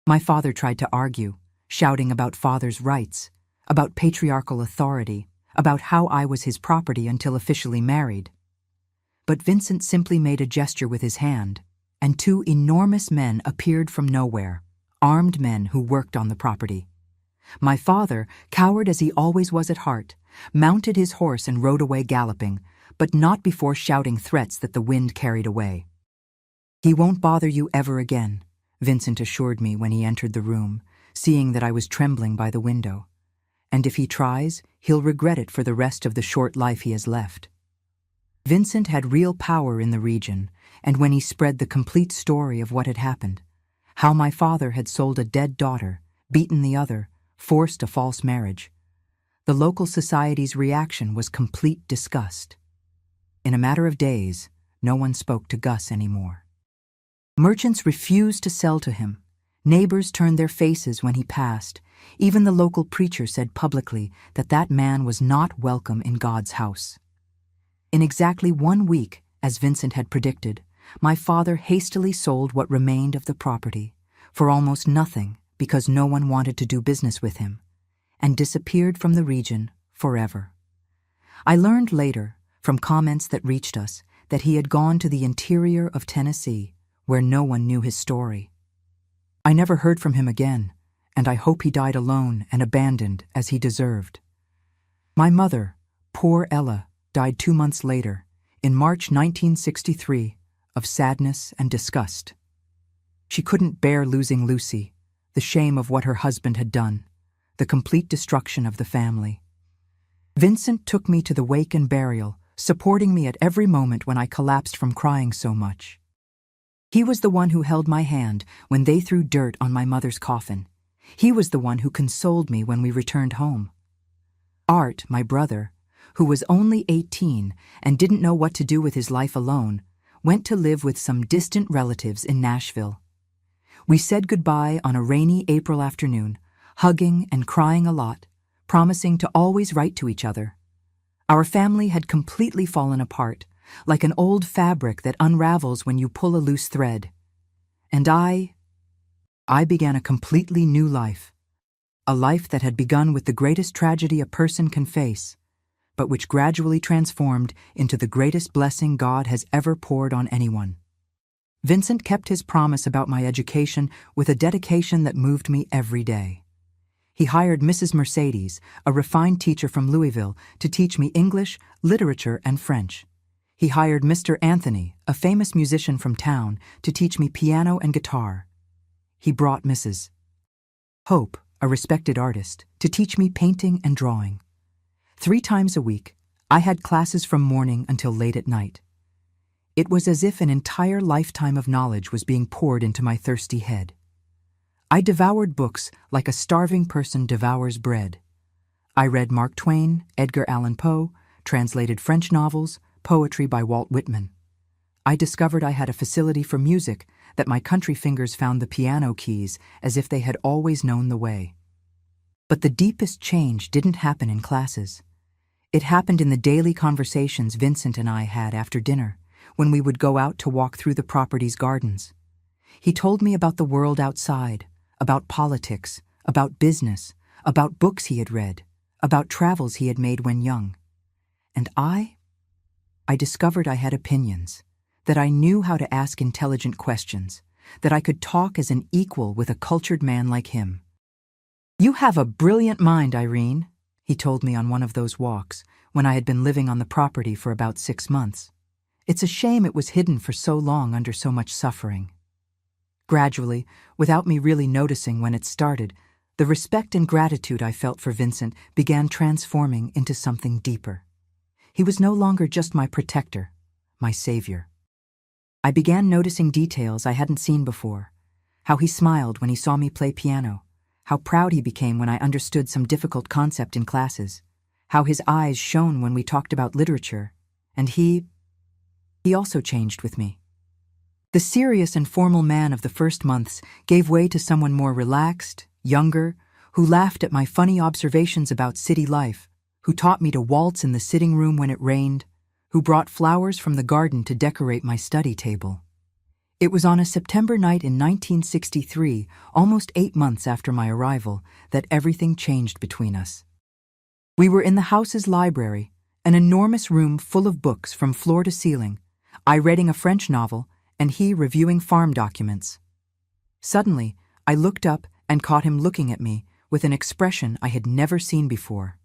[SPEAKER 1] My father tried to argue, shouting about father's rights, about patriarchal authority, about how I was his property until officially married. But Vincent simply made a gesture with his hand, and two enormous men appeared from nowhere, armed men who worked on the property. My father, coward as he always was at heart, mounted his horse and rode away galloping, but not before shouting threats that the wind carried away. "He won't bother you ever again," Vincent assured me when he entered the room, seeing that I was trembling by the window. "And if he tries, he'll regret it for the rest of the short life he has left." Vincent had real power in the region, and when he spread the complete story of what had happened, how my father had sold a dead daughter, beaten the other, forced a false marriage, the local society's reaction was complete disgust. In a matter of days, no one spoke to Gus anymore. Merchants refused to sell to him. Neighbors turned their faces when he passed. Even the local preacher said publicly that that man was not welcome in God's house. In exactly 1 week, as Vincent had predicted, my father hastily sold what remained of the property, for almost nothing because no one wanted to do business with him, and disappeared from the region forever. I learned later, from comments that reached us, that he had gone to the interior of Tennessee, where no one knew his story. I never heard from him again, and I hope he died alone and abandoned as he deserved. My mother, poor Ella, died 2 months later, in March 1963, of sadness and disgust. She couldn't bear losing Lucy, the shame of what her husband had done, the complete destruction of the family. Vincent took me to the wake and burial, supporting me at every moment when I collapsed from crying so much. He was the one who held my hand when they threw dirt on my mother's coffin. He was the one who consoled me when we returned home. Art, my brother, who was only 18 and didn't know what to do with his life alone, went to live with some distant relatives in Nashville. We said goodbye on a rainy April afternoon, hugging and crying a lot, promising to always write to each other. Our family had completely fallen apart, like an old fabric that unravels when you pull a loose thread. And I I began a completely new life. A life that had begun with the greatest tragedy a person can face, but which gradually transformed into the greatest blessing God has ever poured on anyone. Vincent kept his promise about my education with a dedication that moved me every day. He hired Mrs. Mercedes, a refined teacher from Louisville, to teach me English, literature, and French. He hired Mr. Anthony, a famous musician from town, to teach me piano and guitar. He brought Mrs. Hope, a respected artist, to teach me painting and drawing. 3 times a week, I had classes from morning until late at night. It was as if an entire lifetime of knowledge was being poured into my thirsty head. I devoured books like a starving person devours bread. I read Mark Twain, Edgar Allan Poe, translated French novels, poetry by Walt Whitman. I discovered I had a facility for music, that my country fingers found the piano keys as if they had always known the way. But the deepest change didn't happen in classes. It happened in the daily conversations Vincent and I had after dinner, when we would go out to walk through the property's gardens. He told me about the world outside, about politics, about business, about books he had read, about travels he had made when young. And I discovered I had opinions, that I knew how to ask intelligent questions, that I could talk as an equal with a cultured man like him. "You have a brilliant mind, Irene," he told me on one of those walks, when I had been living on the property for about 6 months. "It's a shame it was hidden for so long under so much suffering." Gradually, without me really noticing when it started, the respect and gratitude I felt for Vincent began transforming into something deeper. He was no longer just my protector, my savior. I began noticing details I hadn't seen before. How he smiled when he saw me play piano, how proud he became when I understood some difficult concept in classes, how his eyes shone when we talked about literature, and he also changed with me. The serious and formal man of the first months gave way to someone more relaxed, younger, who laughed at my funny observations about city life, who taught me to waltz in the sitting room when it rained, who brought flowers from the garden to decorate my study table. It was on a September night in 1963, almost 8 months after my arrival, that everything changed between us. We were in the house's library, an enormous room full of books from floor to ceiling, I reading a French novel, and he reviewing farm documents. Suddenly, I looked up and caught him looking at me with an expression I had never seen before.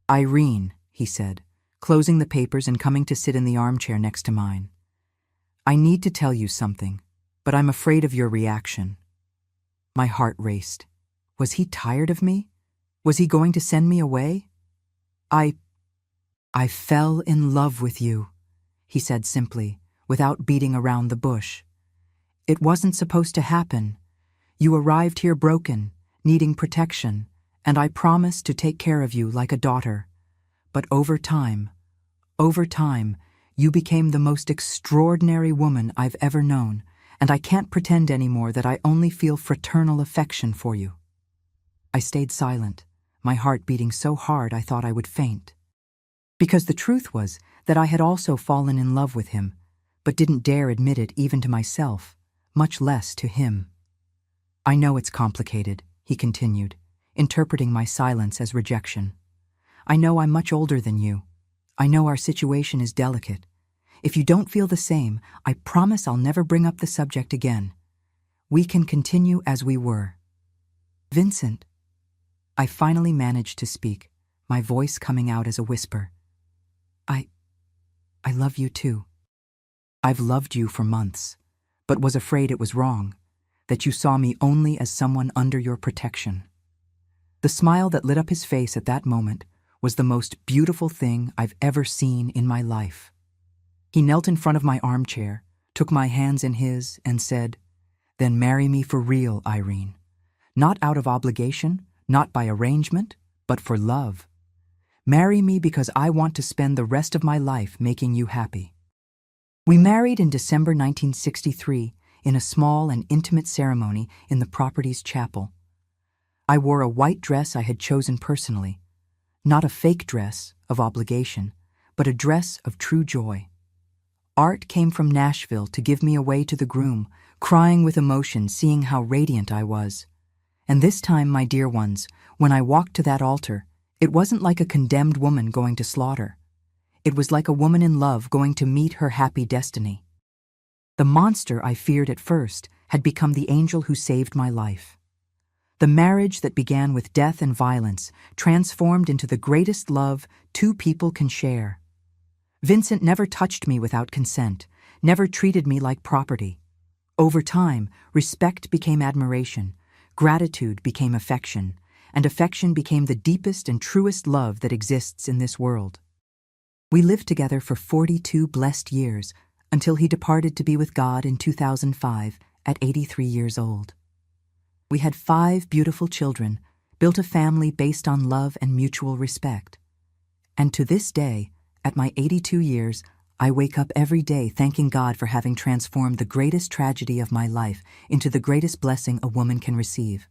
[SPEAKER 1] "Irene," he said, closing the papers and coming to sit in the armchair next to mine. "I need to tell you something, but I'm afraid of your reaction." My heart raced. Was he tired of me? Was he going to send me away? I fell in love with you," he said simply, without beating around the bush. "It wasn't supposed to happen. You arrived here broken, needing protection, and I promised to take care of you like a daughter. But over time, you became the most extraordinary woman I've ever known, and I can't pretend anymore that I only feel fraternal affection for you." I stayed silent, my heart beating so hard I thought I would faint. Because the truth was that I had also fallen in love with him, but didn't dare admit it even to myself, much less to him. "I know it's complicated," he continued, interpreting my silence as rejection. "I know I'm much older than you. I know our situation is delicate. If you don't feel the same, I promise I'll never bring up the subject again. We can continue as we were." "Vincent," I finally managed to speak, my voice coming out as a whisper. I love you too. I've loved you for months, but was afraid it was wrong, that you saw me only as someone under your protection." The smile that lit up his face at that moment was the most beautiful thing I've ever seen in my life. He knelt in front of my armchair, took my hands in his, and said, "Then marry me for real, Irene. Not out of obligation, not by arrangement, but for love. Marry me because I want to spend the rest of my life making you happy." We married in December 1963 in a small and intimate ceremony in the property's chapel. I wore a white dress I had chosen personally, not a fake dress of obligation, but a dress of true joy. Art came from Nashville to give me away to the groom, crying with emotion seeing how radiant I was. And this time, my dear ones, when I walked to that altar, it wasn't like a condemned woman going to slaughter. It was like a woman in love going to meet her happy destiny. The monster I feared at first had become the angel who saved my life. The marriage that began with death and violence transformed into the greatest love two people can share. Vincent never touched me without consent, never treated me like property. Over time, respect became admiration, gratitude became affection, and affection became the deepest and truest love that exists in this world. We lived together for 42 blessed years until he departed to be with God in 2005 at 83 years old. We had 5 beautiful children, built a family based on love and mutual respect. And to this day, at my 82 years, I wake up every day thanking God for having transformed the greatest tragedy of my life into the greatest blessing a woman can receive.